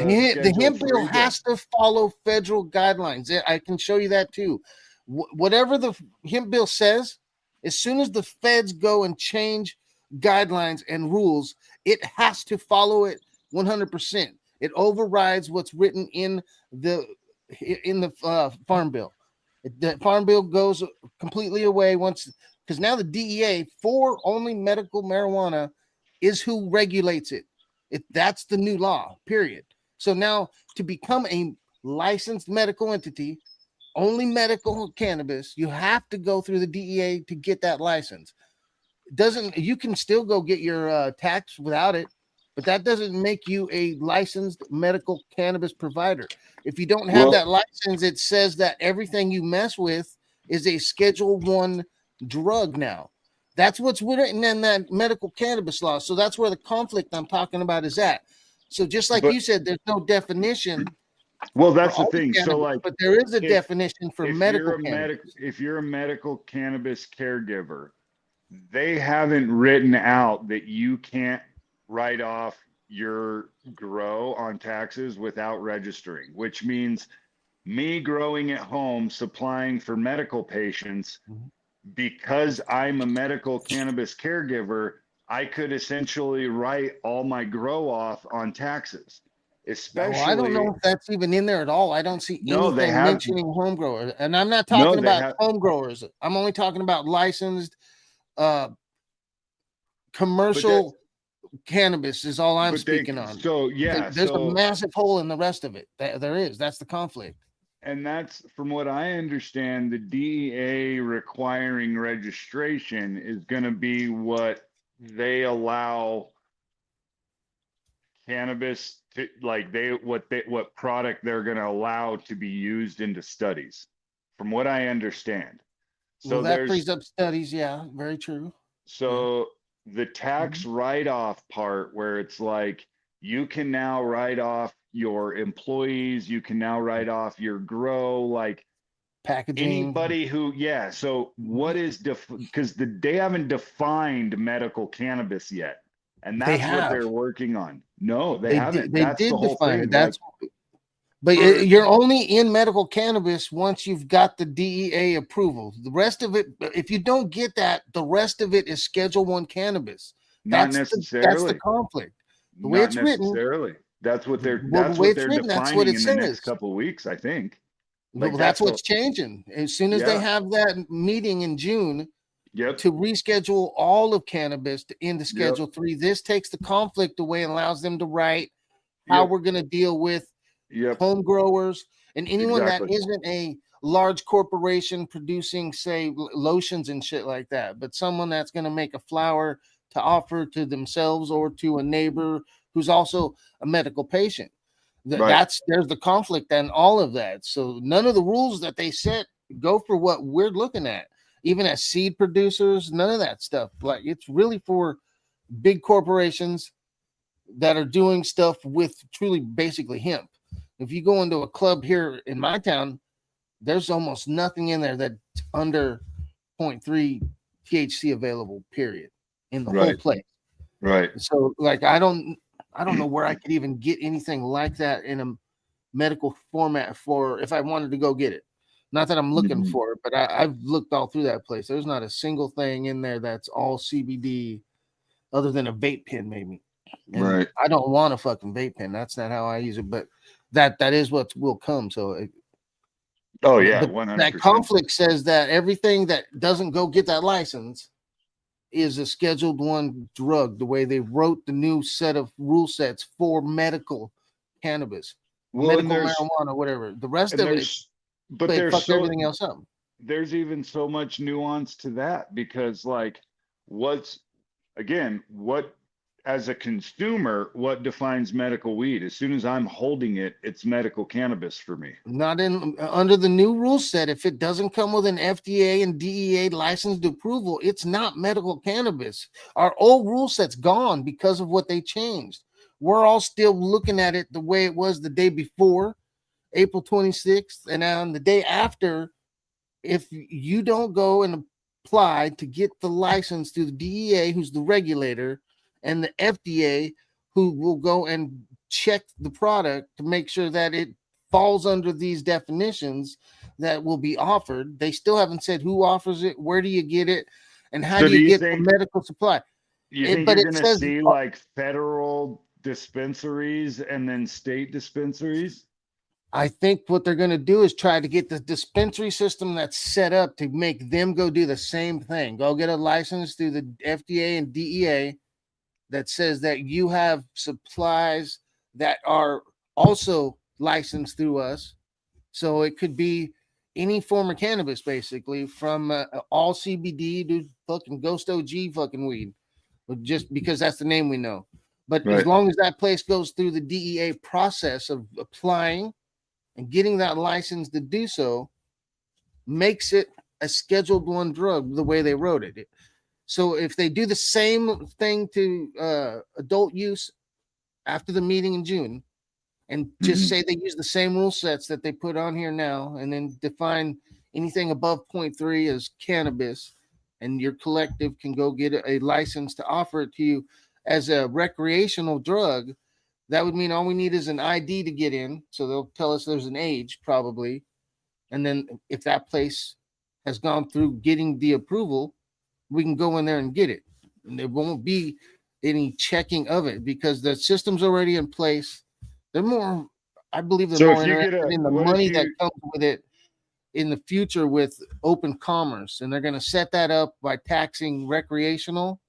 hemp bill has to follow federal guidelines. I can show you that too. Whatever the hemp bill says, as soon as the feds go and change guidelines and rules, it has to follow it 100%. It overrides what's written in the farm bill. The farm bill goes completely away because now the DEA for only medical marijuana is who regulates it. That's the new law, period. So now to become a licensed medical entity, only medical cannabis. You have to go through the DEA to get that license. You can still go get your tax without it, but that doesn't make you a licensed medical cannabis provider. If you don't have that license, it says that everything you mess with is a Schedule 1 drug now. That's what's written in that medical cannabis law. So that's where the conflict I'm talking about is at. So just like you said, there's no definition. Well, that's the thing. So like, but there is a definition for medical cannabis. If you're a medical cannabis caregiver, they haven't written out that you can't write off your grow on taxes without registering, which means me growing at home, supplying for medical patients, because I'm a medical cannabis caregiver, I could essentially write all my grow off on taxes. Especially, I don't know if that's even in there at all. I don't see anything mentioning home growers, and I'm not talking about home growers. I'm only talking about licensed commercial cannabis is all I'm speaking on. So yeah, there's a massive hole in the rest of it. There is. That's the conflict. And that's, from what I understand, the DEA requiring registration is going to be what they allow cannabis to, like what product they're going to allow to be used into studies, from what I understand. So that frees up studies. Yeah, very true. So the tax write-off part, where it's like, you can now write off your employees, you can now write off your grow, like packaging, anybody who, so what is because they haven't defined medical cannabis yet, and that's what they're working on. No, they haven't. They did define it. But you're only in medical cannabis once you've got the DEA approval. The rest of it, if you don't get that, the rest of it is Schedule 1 cannabis. Not necessarily. That's the conflict. The way it's written. That's what they're defining in the next couple of weeks, I think. Well, that's what's changing. As soon as they have that meeting in June to reschedule all of cannabis into Schedule 3, this takes the conflict away and allows them to write how we're going to deal with home growers and anyone that isn't a large corporation producing, say, lotions and shit like that, but someone that's going to make a flower to offer to themselves or to a neighbor who's also a medical patient. There's the conflict and all of that. So none of the rules that they set go for what we're looking at. Even as seed producers, none of that stuff. Like, it's really for big corporations that are doing stuff with truly basically hemp. If you go into a club here in my town, there's almost nothing in there that's under 0.3 THC available, period, in the whole place. Right. So, like, I don't know where I could even get anything like that in a medical format for if I wanted to go get it. Not that I'm looking for it, but I've looked all through that place. There's not a single thing in there that's all CBD other than a vape pen, maybe. And I don't want a fucking vape pen. That's not how I use it, but that is what will come. So 100%. That conflict says that everything that doesn't go get that license is a Scheduled 1 drug, the way they wrote the new set of rule sets for medical cannabis, medical marijuana, whatever. The rest of it, but they fucked everything else up. There's even so much nuance to that, because like, what as a consumer, what defines medical weed? As soon as I'm holding it, it's medical cannabis for me. Not under the new rule set. If it doesn't come with an FDA and DEA licensed approval, it's not medical cannabis. Our old rule set's gone because of what they changed. We're all still looking at it the way it was the day before, April 26th, and on the day after. If you don't go and apply to get the license through the DEA, who's the regulator, and the FDA, who will go and check the product to make sure that it falls under these definitions that will be offered. They still haven't said who offers it, where do you get it, and how do you get the medical supply. You think you're going to see like federal dispensaries and then state dispensaries? I think what they're going to do is try to get the dispensary system that's set up to make them go do the same thing. Go get a license through the FDA and DEA that says that you have supplies that are also licensed through us. So it could be any form of cannabis, basically, from all CBD to fucking Ghost OG fucking weed, just because that's the name we know. But as Right. long as that place goes through the DEA process of applying and getting that license to do so, makes it a Scheduled I drug the way they wrote it. So if they do the same thing to adult use after the meeting in June, and just say they use the same rule sets that they put on here now, and then define anything above 0.3 as cannabis, and your collective can go get a license to offer it to you as a recreational drug, that would mean all we need is an ID to get in. So they'll tell us there's an age probably. And then if that place has gone through getting the approval, we can go in there and get it. And there won't be any checking of it because the system's already in place. They're more, I believe they're So more if you get interested in the what if money that you, comes with it in the future with open commerce. And they're going to set that up by taxing recreational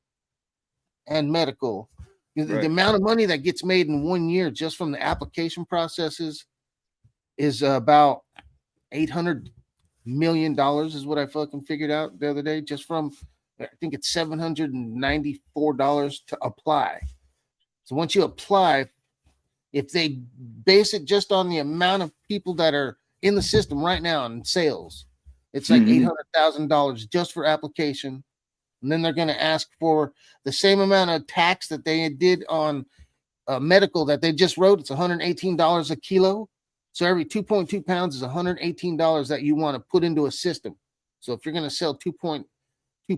and medical. The right. amount of money that gets made in 1 year just from the application processes is about $800 million is what I fucking figured out the other day, just from, I think it's $794 to apply. So once you apply, if they base it just on the amount of people that are in the system right now in sales, it's like $800,000 just for application. And then they're going to ask for the same amount of tax that they did on medical that they just wrote. It's $118 a kilo. So every 2.2 pounds is $118 that you want to put into a system. So if you're going to sell 2.2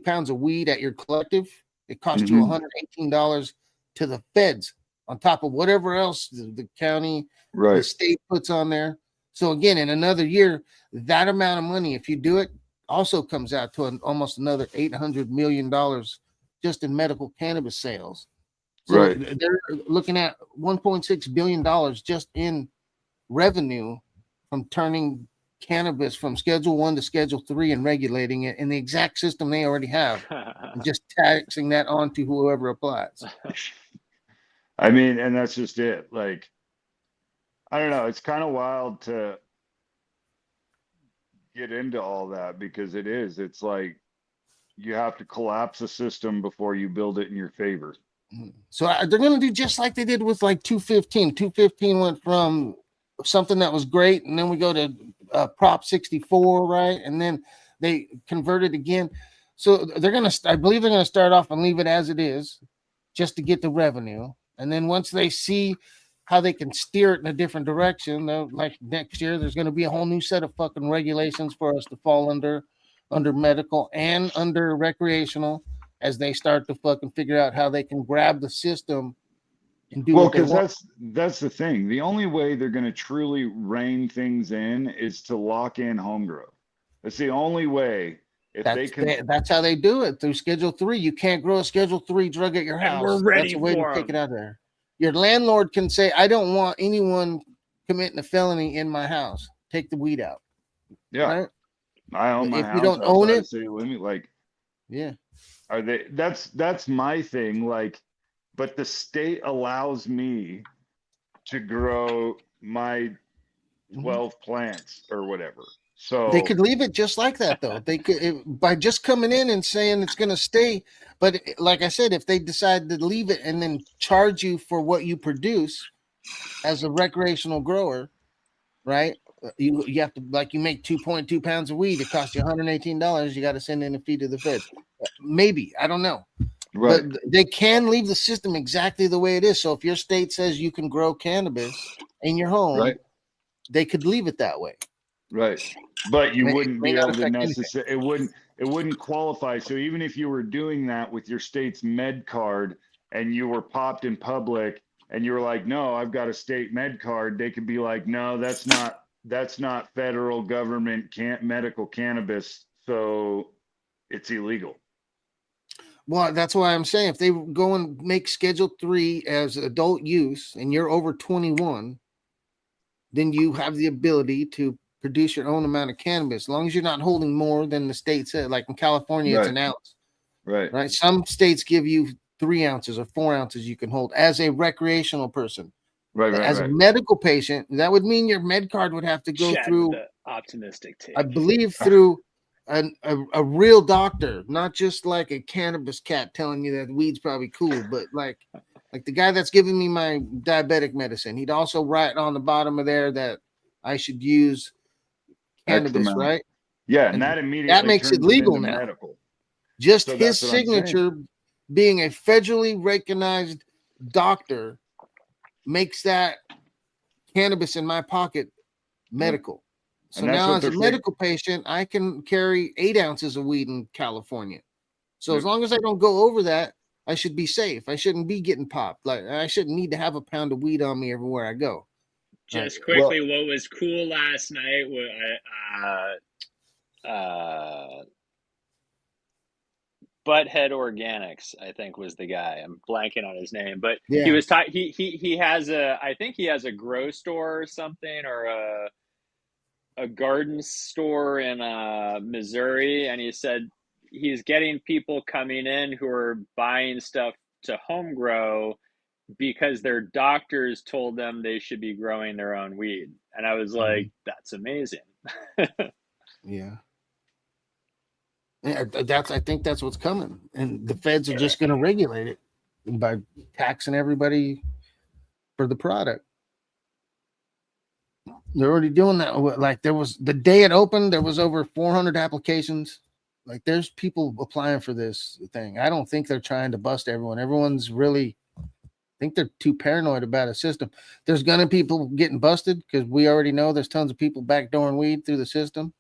pounds of weed at your collective, it costs you $118 to the feds on top of whatever else the county, the state puts on there. So again, in another year, that amount of money, if you do it, also comes out to almost another $800 million just in medical cannabis sales. So they're looking at $1.6 billion just in revenue from turning cannabis from Schedule 1 to Schedule 3 and regulating it in the exact system they already have, and just taxing that on to whoever applies. I mean, and that's just it. Like, I don't know. It's kind of wild to get into all that because it's like you have to collapse a system before you build it in your favor. So they're going to do just like they did with like 215. 215 went from something that was great, and then we go to Prop 64, right? And then they converted again. So they're going to, I believe they're going to start off and leave it as it is just to get the revenue. And then once they see how they can steer it in a different direction, like next year, there's going to be a whole new set of fucking regulations for us to fall under medical and under recreational as they start to fucking figure out how they can grab the system and do what they want. That's the thing. The only way they're going to truly rein things in is to lock in home growth. That's the only way. That's how they do it through Schedule 3. You can't grow a Schedule 3 drug at your house. And we're ready That's a way for to take it out there. Your landlord can say, "I don't want anyone committing a felony in my house. Take the weed out." Yeah, right? I own my if house. You don't own it. City limit, like, yeah, are they? That's my thing. Like, but the state allows me to grow my 12 plants or whatever. So they could leave it just like that, though. They could by just coming in and saying it's going to stay. But like I said, if they decide to leave it and then charge you for what you produce as a recreational grower, right? You have to, like, you make 2.2 pounds of weed. It costs you $118. You got to send in a fee to the feds. Maybe, I don't know. Right. But they can leave the system exactly the way it is. So if your state says you can grow cannabis in your home, right, they could leave it that way. Right. But you wouldn't be able to necessarily, it wouldn't qualify. So even if you were doing that with your state's med card and you were popped in public and you were like, no, I've got a state med card, they could be like, no, that's not federal government medical cannabis. So it's illegal. Well, that's why I'm saying if they go and make Schedule 3 as adult use and you're over 21, then you have the ability to produce your own amount of cannabis, as long as you're not holding more than the state said. Like in California, it's an ounce. Right. Some states give you 3 ounces or 4 ounces you can hold as a recreational person. Right. As a medical patient, that would mean your med card would have to go Chad through, with the optimistic take. I believe, through a real doctor, not just like a cannabis cat telling you that weed's probably cool, but like the guy that's giving me my diabetic medicine. He'd also write on the bottom of there that I should use X cannabis, amount. right? Yeah, and And that immediately that makes it turns legal into now. medical. Just So his that's what I'm saying. signature being a federally recognized doctor makes that cannabis in my pocket medical. So And that's now what as a they're saying. medical patient, I can carry 8 ounces of weed in California. So Yep. as long as I don't go over that, I should be safe. I shouldn't be getting popped. Like I shouldn't need to have a pound of weed on me everywhere I go. Just Right. quickly, what was cool last night was Butthead Organics, I think was the guy. I'm blanking on his name, but Yeah. he was he has I think he has a grow store or something, or a garden store in Missouri, and he said he's getting people coming in who are buying stuff to home grow because their doctors told them they should be growing their own weed. And I was like, that's amazing. Yeah. Yeah, I think that's what's coming. And the feds are just going to regulate it by taxing everybody for the product. They're already doing that. Like there was the day it opened, there was over 400 applications. Like there's people applying for this thing. I don't think they're trying to bust everyone. Everyone's really, I think they're too paranoid about a system. There's gonna be people getting busted because we already know there's tons of people backdooring weed through the system.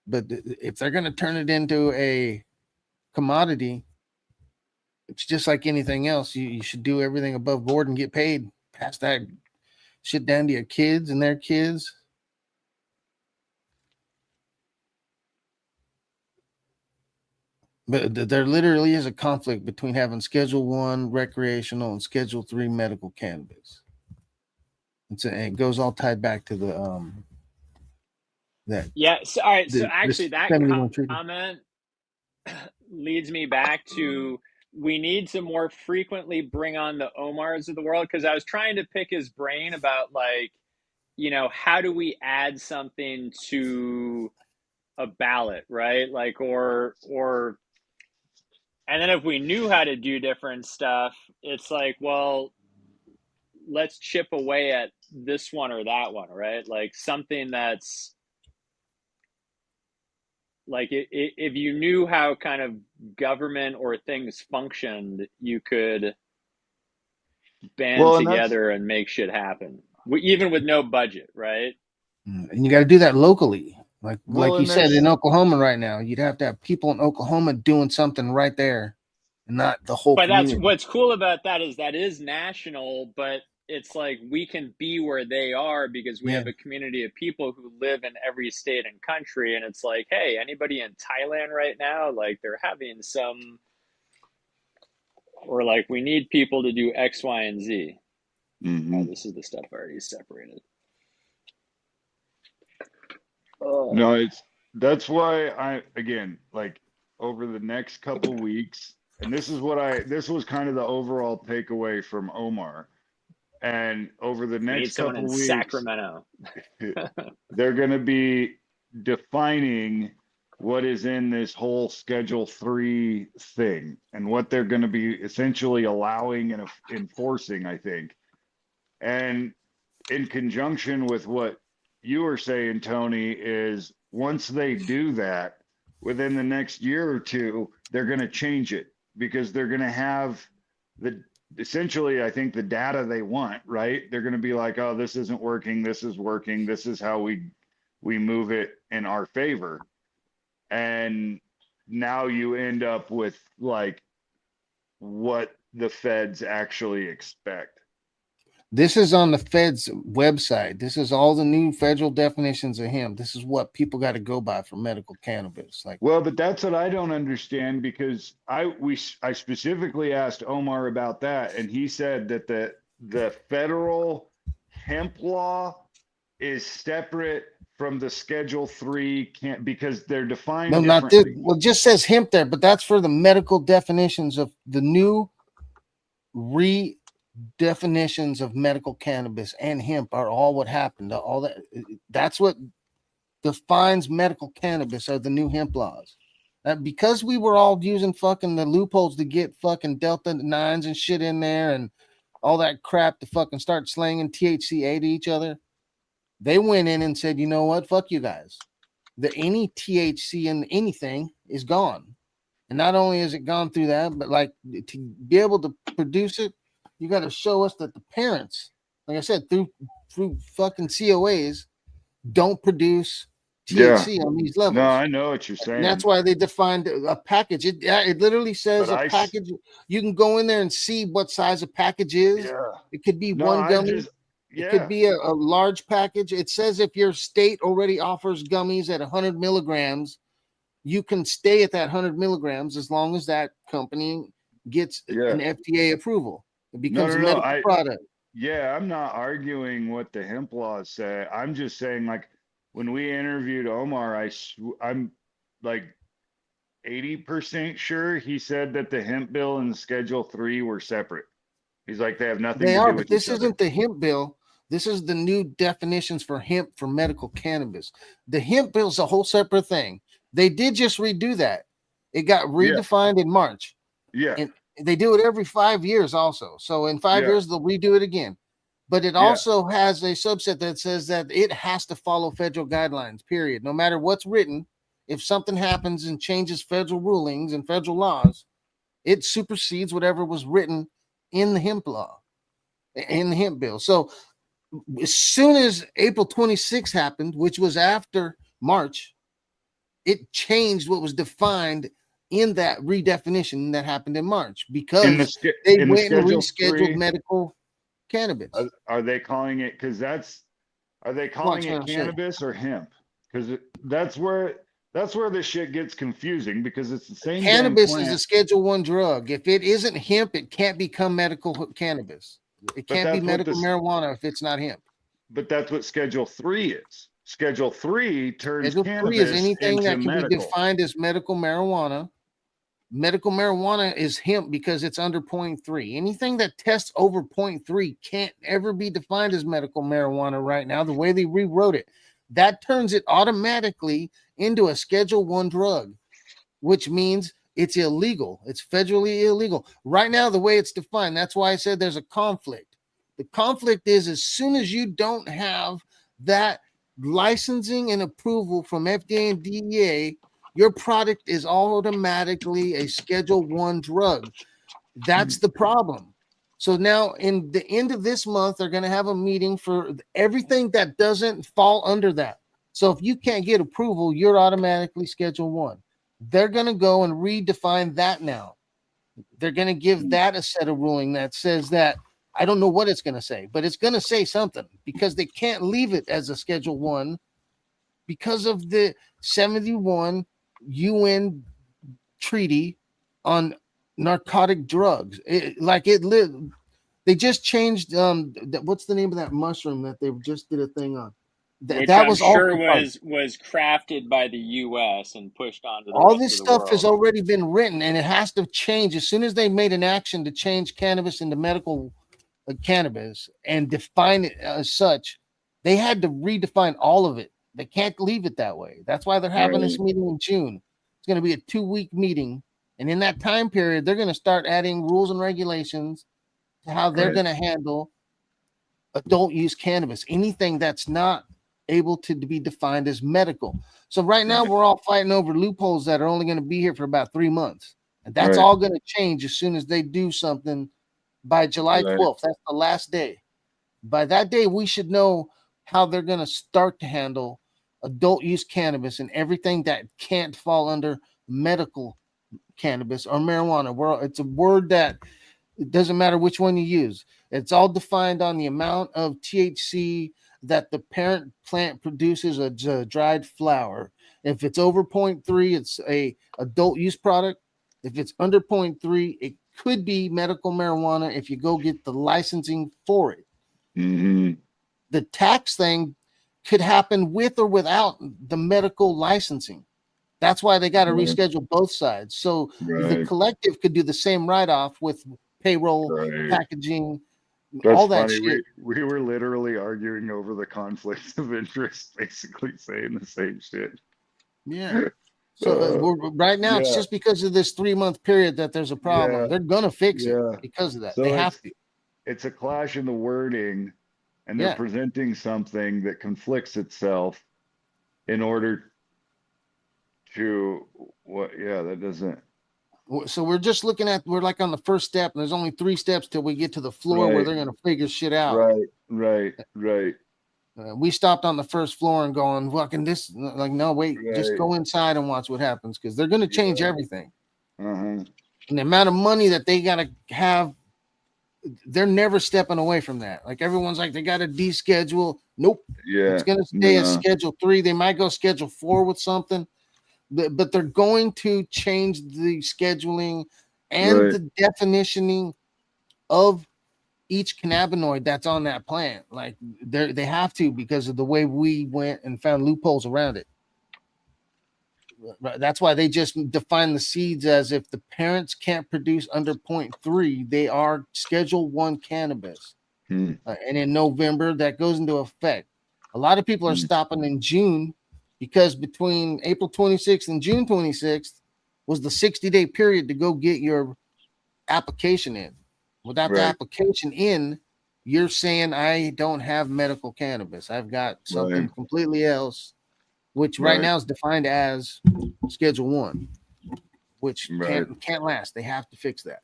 But if they're gonna turn it into a commodity, it's just like anything else. You should do everything above board and get paid. Pass that shit down to your kids and their kids. But there literally is a conflict between having Schedule 1 recreational and Schedule 3 medical cannabis. It goes all tied back to the that. Yeah. So, all right. So actually, that treaty. comment leads me back to we need to more frequently bring on the Omars of the world, because I was trying to pick his brain about, like, you know, how do we add something to a ballot, right? Like, or and then if we knew how to do different stuff, it's like, well, let's chip away at this one or that one, right? Like something that's like, if you knew how kind of government or things functioned, you could band together and make shit happen, even with no budget, right? And you got to do that locally. Like you said, in there's- Oklahoma right now, you'd have to have people in Oklahoma doing something right there, and not the whole But community. that's what's cool about that is national, but it's like we can be where they are because we have a community of people who live in every state and country. And it's like, hey, anybody in Thailand right now, like they're having some, or like we need people to do X, Y, and Z. Oh, this is the stuff already separated. Oh. No, that's why again, like over the next couple weeks, and this was kind of the overall takeaway from Omar. And over the next couple weeks, Sacramento, they're going to be defining what is in this whole Schedule 3 thing and what they're going to be essentially allowing and enforcing, I think. And in conjunction with what you were saying, Tony, is once they do that, within the next year or two, they're going to change it because they're going to have essentially, I think, the data they want, right? They're going to be like, oh, this isn't working. This is working. This is how we move it in our favor. And now you end up with like what the feds actually expect. This is on the Fed's website. This is all the new federal definitions of hemp. This is what people got to go by for medical cannabis. Like, well, but that's what I don't understand, because I specifically asked Omar about that, and he said that the federal hemp law is separate from the Schedule 3 because they're defined differently. Not this. Well, it just says hemp there, but that's for the medical definitions of the new definitions of medical cannabis and hemp are all what happened. All that's what defines medical cannabis are the new hemp laws. Because we were all using fucking the loopholes to get fucking Delta 9s and shit in there and all that crap to fucking start slanging THCA to each other, they went in and said, you know what, fuck you guys. Any THC in anything is gone. And not only is it gone through that, but like to be able to produce it, you got to show us that the parents, like I said, through fucking COAs, don't produce THC on these levels. No, I know what you're saying. And that's why they defined a package. It literally says a package. You can go in there and see what size a package is. Yeah. It could be one gummy. It could be a large package. It says if your state already offers gummies at 100 milligrams, you can stay at that 100 milligrams as long as that company gets an FDA approval. It becomes a medical product. Yeah, I'm not arguing what the hemp laws say. I'm just saying, like, when we interviewed Omar, I'm like 80% sure he said that the hemp bill and Schedule 3 were separate. He's like, they have nothing to do with but this isn't the hemp bill. This is the new definitions for hemp for medical cannabis. The hemp bill is a whole separate thing. They did just redo that. It got redefined in March. Yeah. And they do it every 5 years also. So in 5 years, they'll redo it again. But it also has a subset that says that it has to follow federal guidelines, period. No matter what's written, if something happens and changes federal rulings and federal laws, it supersedes whatever was written in the hemp law, in the hemp bill. So as soon as April 26 happened, which was after March, it changed what was defined in that redefinition that happened in March because they went and rescheduled medical cannabis. Are they calling it, because are they calling it cannabis or hemp? Because that's where the shit gets confusing, because it's the same. Cannabis is a Schedule 1 drug. If it isn't hemp, it can't become medical cannabis. It can't be medical marijuana if it's not hemp. But that's what Schedule 3 is. Schedule 3 turns Schedule cannabis 3 is anything into that can medical. be defined as medical marijuana. Medical marijuana is hemp because it's under 0.3. Anything that tests over 0.3 can't ever be defined as medical marijuana right now, the way they rewrote it. That turns it automatically into a Schedule 1 drug, which means it's illegal. It's federally illegal. Right now, the way it's defined, that's why I said there's a conflict. The conflict is as soon as you don't have that licensing and approval from FDA and DEA, your product is automatically a Schedule 1 drug. That's the problem. So now in the end of this month, they're going to have a meeting for everything that doesn't fall under that. So if you can't get approval, you're automatically Schedule 1. They're going to go and redefine that now. They're going to give that a set of ruling that says that, I don't know what it's going to say, but it's going to say something, because they can't leave it as a Schedule 1 because of the 71 UN treaty on narcotic drugs. They just changed what's the name of that mushroom that they just did a thing on? Which that was crafted by the US and pushed onto the all rest this of the stuff world. has already been written, and it has to change as soon as they made an action to change cannabis into medical cannabis and define it as such. They had to redefine all of it. They can't leave it that way. That's why they're having this meeting in June. It's going to be a 2-week meeting, and in that time period, they're going to start adding rules and regulations to how they're going to handle adult use cannabis. Anything that's not able to be defined as medical. So right now we're all fighting over loopholes that are only going to be here for about 3 months. And that's all going to change as soon as they do something by July 12th. That's the last day. By that day, we should know how they're going to start to handle adult use cannabis and everything that can't fall under medical cannabis or marijuana. It's a word that it doesn't matter which one you use. It's all defined on the amount of THC that the parent plant produces as a dried flower. If it's over 0.3, it's a adult use product. If it's under 0.3, it could be medical marijuana if you go get the licensing for it. Mm-hmm. The tax thing could happen with or without the medical licensing. That's why they got to reschedule both sides. So the collective could do the same write-off with payroll, packaging, That's all that funny. shit. We were literally arguing over the conflicts of interest, basically saying the same shit. Yeah. So right now, it's yeah, just because of this 3-month period that there's a problem. yeah, They're gonna fix it yeah. because of that. So They have to. it's a clash in the wording, and they're Yeah. presenting something that conflicts itself in order to what? Yeah, that doesn't. So we're just looking at, we're like on the first step, and there's only 3 steps till we get to the floor where Right, they're gonna figure shit out. right. We stopped on the first floor and going, fucking this, like, no, wait, just Right. go inside and watch what happens, because they're gonna change Yeah. everything. Uh-huh. And the amount of money that they gotta have, they're never stepping away from that. Like everyone's like, they gotta deschedule. Nope. Yeah. It's gonna stay as No. schedule 3. They might go schedule 4 with something, but they're going to change the scheduling and Right. the definitioning of each cannabinoid that's on that plant. Like they have to, because of the way we went and found loopholes around it. That's why they just define the seeds as, if the parents can't produce under 0.3, they are Schedule 1 cannabis. And in November, that goes into effect. A lot of people are stopping in June, because between April 26th and June 26th was the 60-day period to go get your application in. Without the application in, you're saying, I don't have medical cannabis. I've got something completely else, which right now is defined as Schedule 1, which can't last. They have to fix that.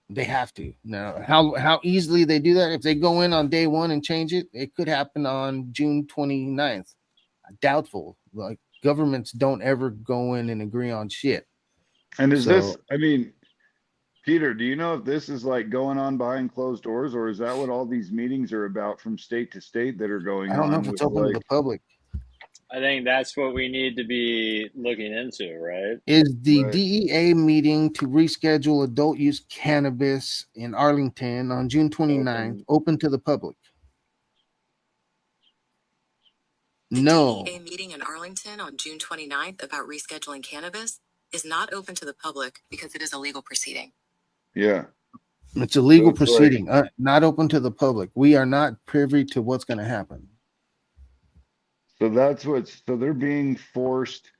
They have to. Now, how easily they do that, if they go in on day 1 and change it, it could happen on June 29th. Doubtful. Like, governments don't ever go in and agree on shit. And is this, I mean, Peter, do you know if this is like going on behind closed doors, or is that what all these meetings are about from state to state that are going on? I don't know if it's open to the public. I think that's what we need to be looking into, right? Is the DEA meeting to reschedule adult use cannabis in Arlington on June 29th open to the public? No. The DEA meeting in Arlington on June 29th about rescheduling cannabis is not open to the public because it is a legal proceeding. Yeah. It's a legal proceeding, not open to the public. We are not privy to what's going to happen. So so they're being forced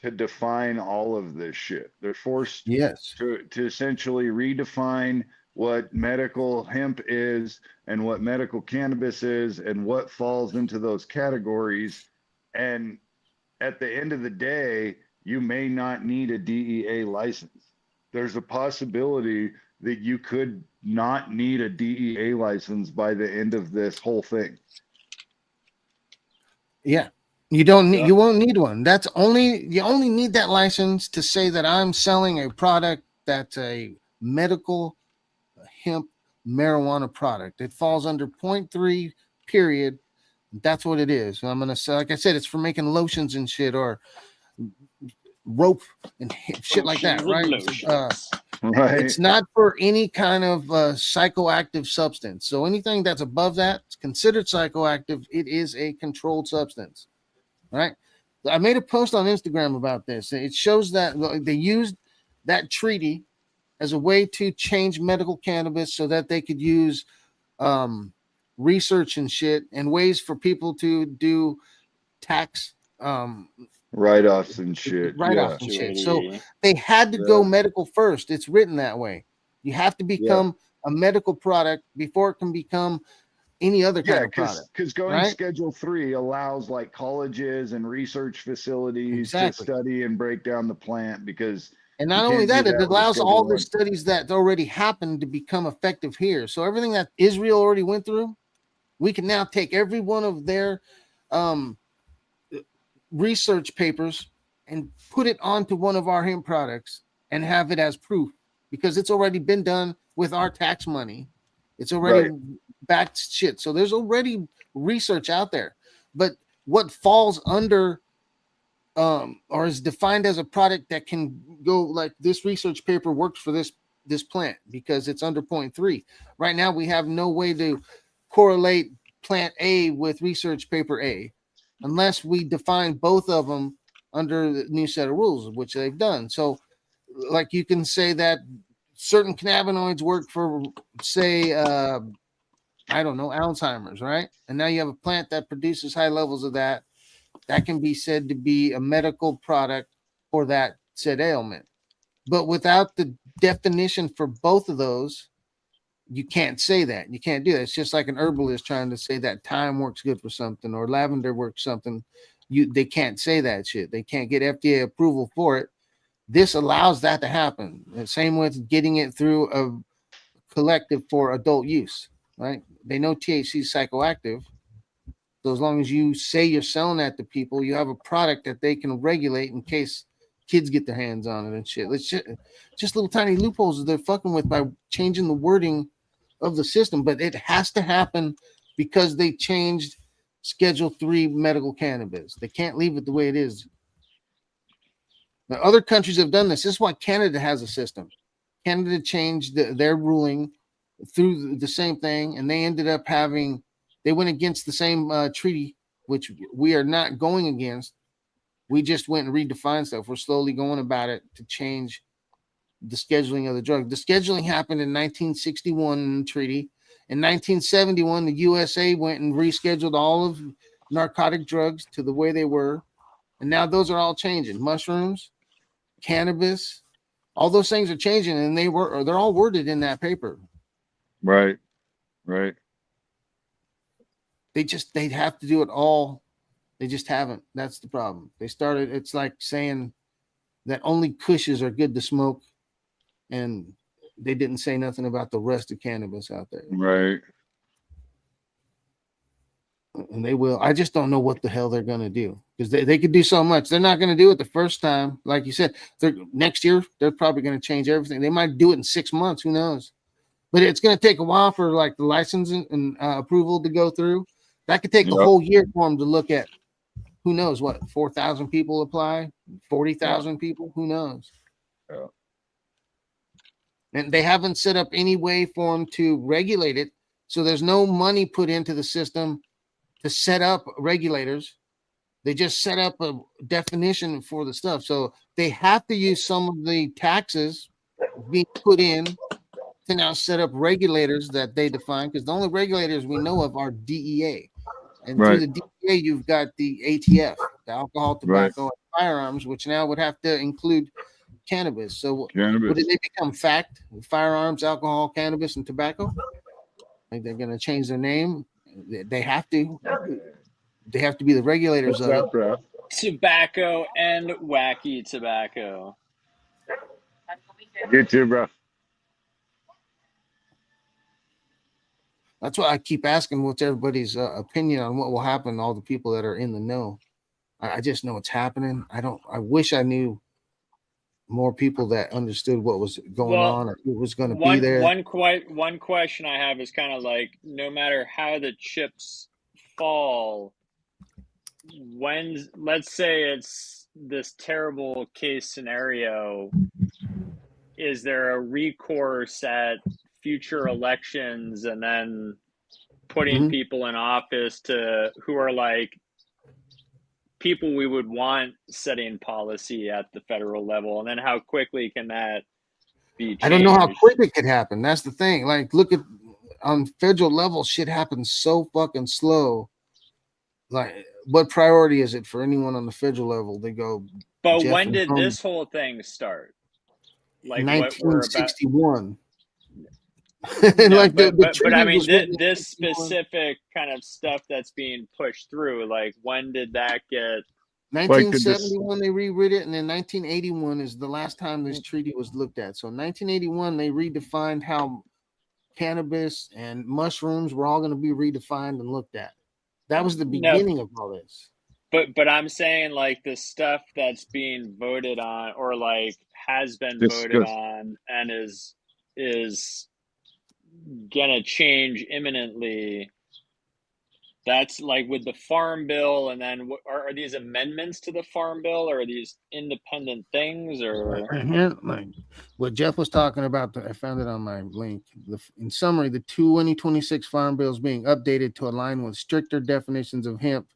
to define all of this shit. They're forced to essentially redefine what medical hemp is and what medical cannabis is and what falls into those categories. And at the end of the day, you may not need a DEA license. There's a possibility that you could not need a DEA license by the end of this whole thing. Yeah. You don't need, you won't need one. You only need that license to say that I'm selling a product that's a medical hemp marijuana product. It falls under 0.3 period. That's what it is. I'm going to say, like I said, it's for making lotions and shit, or rope and shit like that, right? It's not for any kind of psychoactive substance. So anything that's above that is considered psychoactive. It is a controlled substance, right? I made a post on Instagram about this. It shows that they used that treaty as a way to change medical cannabis so that they could use research and shit and ways for people to do tax write-offs and shit. So they had to go medical first. It's written that way. You have to become a medical product before it can become any other kind of product. Because going Schedule 3 allows like colleges and research facilities to study and break down the plant, because and not only that, it allows all the studies that already happened to become effective here. So everything that Israel already went through, we can now take every one of their research papers and put it onto one of our hemp products and have it as proof, because it's already been done with our tax money. It's already backed shit. So there's already research out there. But what falls under or is defined as a product that can go, like this research paper works for this plant because it's under 0.3. Right now we have no way to correlate plant A with research paper A unless we define both of them under the new set of rules, which they've done. So like you can say that certain cannabinoids work for, say, I don't know, Alzheimer's, right? And now you have a plant that produces high levels of that. That can be said to be a medical product for that said ailment. But without the definition for both of those, you can't say that. You can't do that. It's just like an herbalist trying to say that thyme works good for something or lavender works something. They can't say that shit. They can't get FDA approval for it. This allows that to happen. The same with getting it through a collective for adult use, right? They know THC is psychoactive. So as long as you say you're selling that to people, you have a product that they can regulate in case kids get their hands on it and shit. Let's just little tiny loopholes that they're fucking with by changing the wording of the system, but it has to happen because they changed Schedule 3 medical cannabis. They can't leave it the way it is. Now, other countries have done this. This is why Canada has a system. Canada changed their ruling through the same thing, and they ended up having, they went against the same treaty, which we are not going against. We just went and redefined stuff. We're slowly going about it to change the scheduling of the drug. The scheduling happened in 1961 treaty. In 1971, the USA went and rescheduled all of narcotic drugs to the way they were. And now those are all changing. Mushrooms, cannabis, all those things are changing, and they're all worded in that paper. Right. They'd have to do it all. They just haven't. That's the problem. They started, it's like saying that only Kushes are good to smoke, and they didn't say nothing about the rest of cannabis out there. Right. And they will. I just don't know what the hell they're going to do, because they could do so much. They're not going to do it the first time. Like you said, next year, they're probably going to change everything. They might do it in 6 months. Who knows? But it's going to take a while for like the licensing and approval to go through. That could take a whole year for them to look at. Who knows what? 4,000 people apply, 40,000 people. Who knows? Yeah. And they haven't set up any way for them to regulate it. So there's no money put into the system to set up regulators. They just set up a definition for the stuff. So they have to use some of the taxes being put in to now set up regulators that they define, because the only regulators we know of are DEA. And through the DEA, you've got the ATF, the alcohol, tobacco, and firearms, which now would have to include cannabis. So would they become FACT? Firearms, alcohol, cannabis, and tobacco? Like they're going to change their name. They have to. They have to be the regulators of it. Bro? Tobacco and wacky tobacco. You too, bro. That's why I keep asking what's everybody's opinion on what will happen to all the people that are in the know. I just know it's happening. I wish I knew more people that understood what was going on or who was going to be there. One question I have is kind of like, no matter how the chips fall, when, let's say it's this terrible case scenario, is there a recourse at future elections and then putting people in office who are like people we would want setting policy at the federal level, and then how quickly can that be changed? I don't know how quick it could happen. That's the thing. Like, look at on federal level, shit happens so fucking slow. Like, what priority is it for anyone on the federal level? They go. But when did this whole thing start? Like 1961. No, like but I mean, this specific kind of stuff that's being pushed through, like, when did that get? 1971 they rewrote it, and then 1981 is the last time this treaty was looked at. So in 1981 they redefined how cannabis and mushrooms were all going to be redefined and looked at. That was the beginning of all this. But I'm saying, like, the stuff that's being voted on, or like has been voted on, and is gonna change imminently. That's like with the Farm Bill, and then are these amendments to the Farm Bill, or are these independent things, or like what Jeff was talking about? I found it on my link. In summary, the 2026 Farm Bill is being updated to align with stricter definitions of hemp,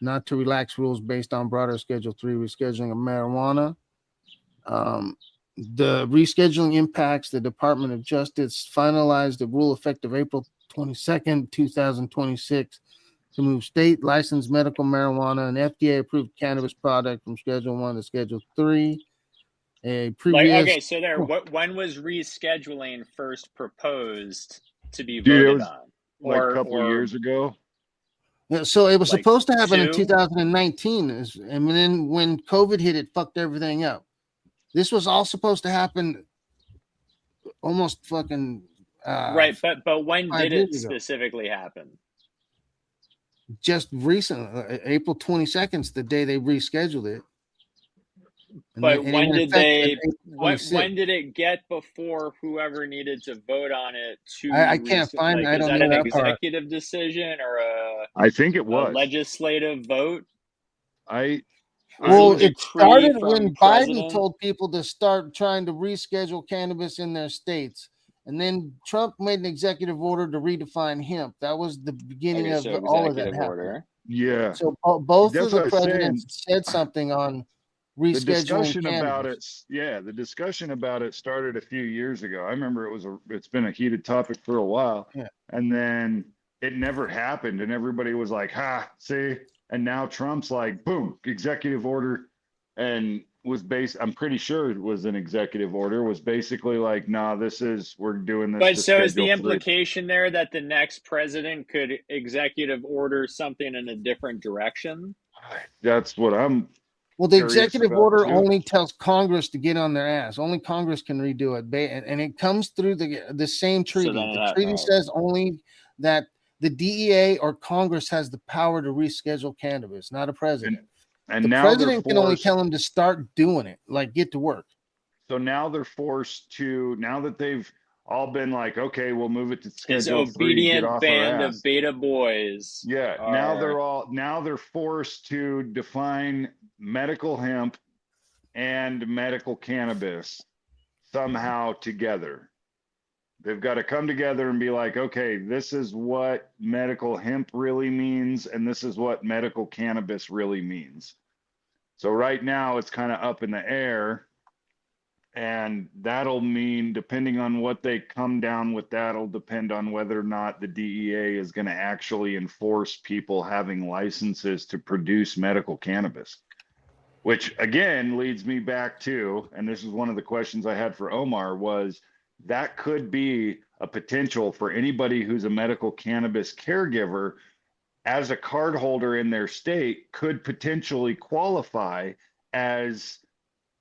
not to relax rules based on broader Schedule 3 rescheduling of marijuana. The rescheduling impacts the Department of Justice finalized the rule effective April 22nd, 2026 to move state licensed medical marijuana and FDA approved cannabis product from Schedule 1 to Schedule 3. A previous okay, so when was rescheduling first proposed to be Dude, it voted was on? like a couple years ago. So it was like supposed to happen in 2? 2019, and then when COVID hit, it fucked everything up. This was all supposed to happen almost fucking right, but when 5 did years it ago. specifically happen? Just recently, April 22nd is the day they rescheduled it. But when did when did it get before whoever needed to vote on it to I can't find like, I is don't that know an that part. executive decision or I think it a was. legislative vote? Well, a it decree started when from Biden president? told people to start trying to reschedule cannabis in their states. And then Trump made an executive order to redefine hemp. That was the beginning Okay, of so all of that executive happening. order. Yeah. So both That's of the what I was saying. presidents said something on The rescheduling discussion cannabis. about it, yeah, the discussion about it started a few years ago. I remember it's been a heated topic for a while. Yeah. And then it never happened, and everybody was like, "Ha, see." And now Trump's like, "Boom, executive order," and was based. I'm pretty sure it was an executive order. Was basically like, "Nah, we're doing this But to so is the Schedule 3." implication there that the next president could executive order something in a different direction? That's what I'm. Well, the curious executive about, order too. only tells Congress to get on their ass. Only Congress can redo it, and it comes through the same treaty. The treaty says only that the DEA or Congress has the power to reschedule cannabis, not a president. And the now president they're can only forced. tell them to start doing it, like get to work. So now they're forced to, now that they've all been like, okay, we'll move it to His Schedule 3, get obedient off our band ass. of beta boys. Yeah, now they're forced to define medical hemp and medical cannabis somehow together. They've got to come together and be like, okay, this is what medical hemp really means, and this is what medical cannabis really means. So right now it's kind of up in the air. And that'll mean, depending on what they come down with, that'll depend on whether or not the DEA is going to actually enforce people having licenses to produce medical cannabis. Which again leads me back to, and this is one of the questions I had for Omar, was that could be a potential for anybody who's a medical cannabis caregiver as a card holder in their state could potentially qualify as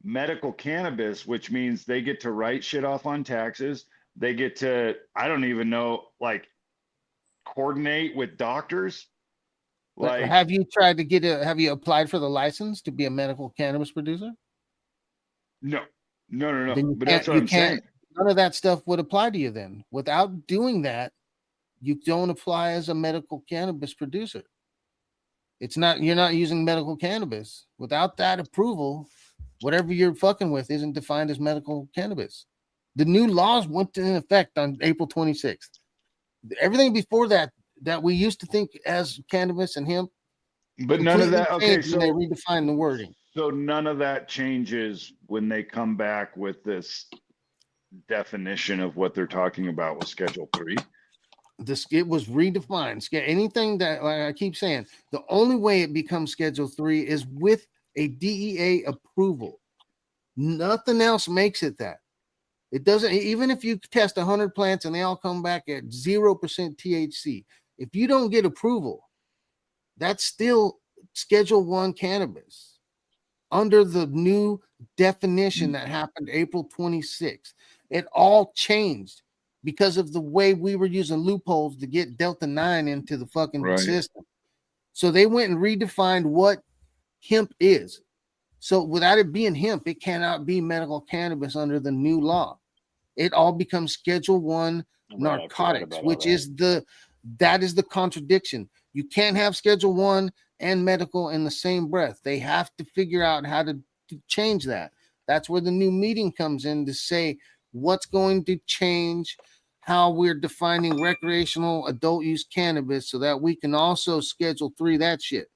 medical cannabis, which means they get to write shit off on taxes. They get to, I don't even know, like coordinate with doctors. Like, have you tried to have you applied for the license to be a medical cannabis producer? No. But that's what I'm saying. None of that stuff would apply to you then. Without doing that, you don't apply as a medical cannabis producer. You're not using medical cannabis. Without that approval, whatever you're fucking with isn't defined as medical cannabis. The new laws went into effect on April 26th. Everything before that we used to think as cannabis and hemp, but none of that. Okay, so they redefined the wording. So none of that changes when they come back with this definition of what they're talking about with Schedule 3. It was redefined. Anything that, like I keep saying, the only way it becomes Schedule 3 is with a DEA approval. Nothing else makes it that. It doesn't, even if you test 100 plants and they all come back at 0% THC, if you don't get approval, that's still Schedule 1 cannabis under the new definition that happened April 26th. It all changed because of the way we were using loopholes to get Delta 9 into the fucking system. So they went and redefined what hemp is. So without it being hemp, it cannot be medical cannabis under the new law. It all becomes Schedule 1 narcotics, which is that is the contradiction. You can't have Schedule 1 and medical in the same breath. They have to figure out how to change that. That's where the new meeting comes in to say what's going to change, how we're defining recreational adult use cannabis so that we can also Schedule 3 that shit.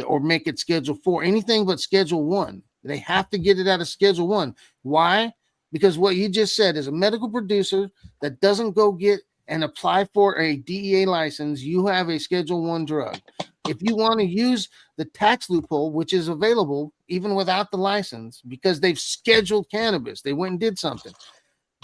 Or make it Schedule 4, anything but Schedule 1. They have to get it out of Schedule 1. Why? because what you just said is a medical producer that doesn't go get and apply for a DEA license, you have a Schedule 1 drug. If you want to use the tax loophole, which is available even without the license, because they've scheduled cannabis, they went and did something.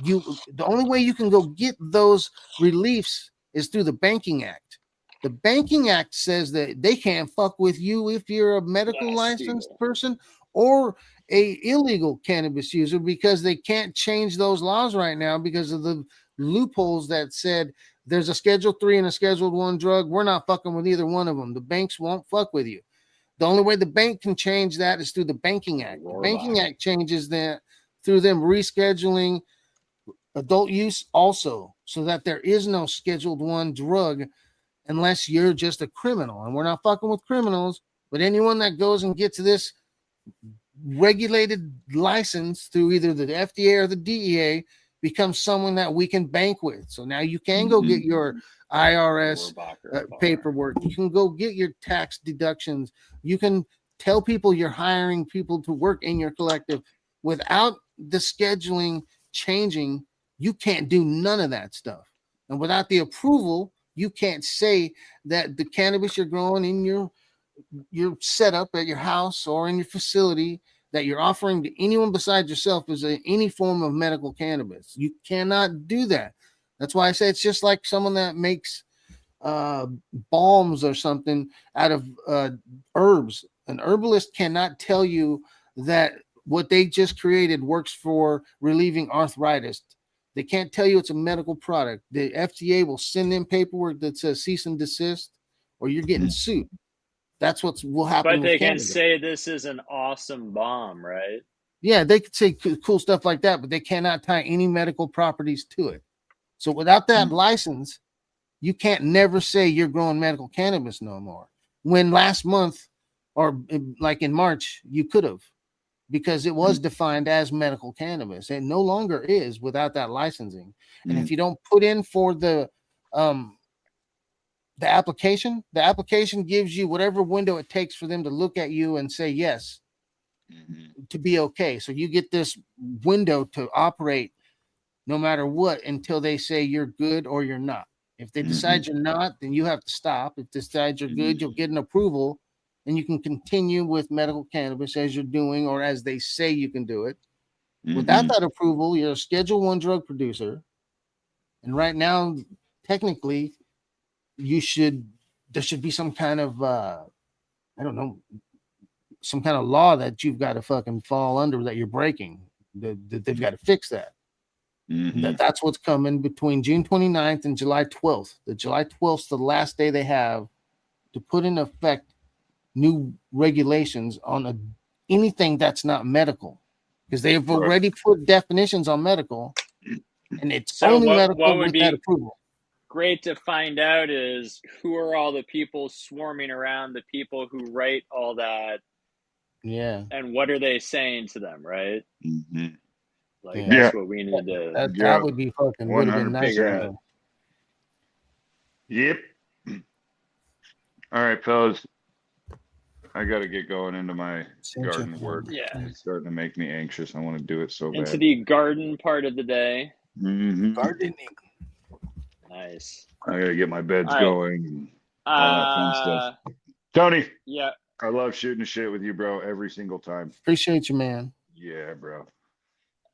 The only way you can go get those reliefs is through the Banking Act. The Banking Act says that they can't fuck with you if you're a medical licensed person or a illegal cannabis user, because they can't change those laws right now because of the loopholes that said there's a Schedule 3 and a Schedule 1 drug. We're not fucking with either one of them. The banks won't fuck with you. The only way the bank can change that is through the Banking Act. The Banking Act changes that through them rescheduling adult use also, so that there is no Scheduled 1 drug unless you're just a criminal. And we're not fucking with criminals, but anyone that goes and gets this regulated license through either the FDA or the DEA becomes someone that we can bank with. So now you can go get your IRS paperwork. You can go get your tax deductions. You can tell people you're hiring people to work in your collective. Without the scheduling changing, you can't do none of that stuff. And without the approval, you can't say that the cannabis you're growing in your setup at your house or in your facility that you're offering to anyone besides yourself is any form of medical cannabis. You cannot do that. That's why I say it's just like someone that makes balms or something out of herbs. An herbalist cannot tell you that what they just created works for relieving arthritis. They can't tell you it's a medical product. The FDA will send them paperwork that says cease and desist, or you're getting sued. That's what will happen. But they can cannabis. say this is an awesome bomb, right? Yeah, they could say cool stuff like that, but they cannot tie any medical properties to it. So without that license, you can't never say you're growing medical cannabis no more. When last month, or like in March, you could have, because it was defined as medical cannabis. It no longer is without that licensing. And if you don't put in for the application gives you whatever window it takes for them to look at you and say yes to be okay. So you get this window to operate no matter what until they say you're good or you're not. If they decide you're not, then you have to stop. If they decide you're good, you'll get an approval and you can continue with medical cannabis as you're doing or as they say you can do it. Without that approval, you're a Schedule 1 drug producer. And right now, technically, there should be some kind of some kind of law that you've got to fucking fall under that you're breaking. That they've got to fix that. That's what's coming between June 29th and July 12th. The July 12th is the last day they have to put in effect new regulations on anything that's not medical, because they've already put definitions on medical, and it's only medical with that approval. Great to find out is who are all the people swarming around the people who write all that. Yeah. And what are they saying to them, right? Like that's what we need to. That would be fucking would have been nice. Yep. All right, fellas. I got to get going into my garden work. Yeah. It's starting to make me anxious. I want to do it so bad. Into the garden part of the day. Gardening. Nice. I gotta get my beds going and all that fun stuff. Tony. Yeah. I love shooting shit with you, bro, every single time. Appreciate you, man. Yeah, bro.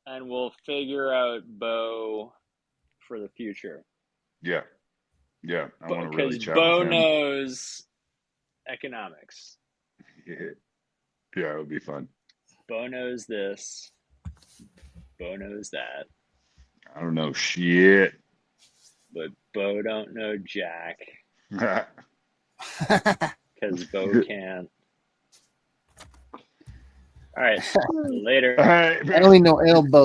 And we'll figure out Beau for the future. Yeah. Yeah. I want to really chat Beau with him. knows economics. Yeah, it would be fun. Beau knows this. Beau knows that. I don't know shit. But Beau don't know jack. Because Beau can't. All right. Later. All right. I only know elbow.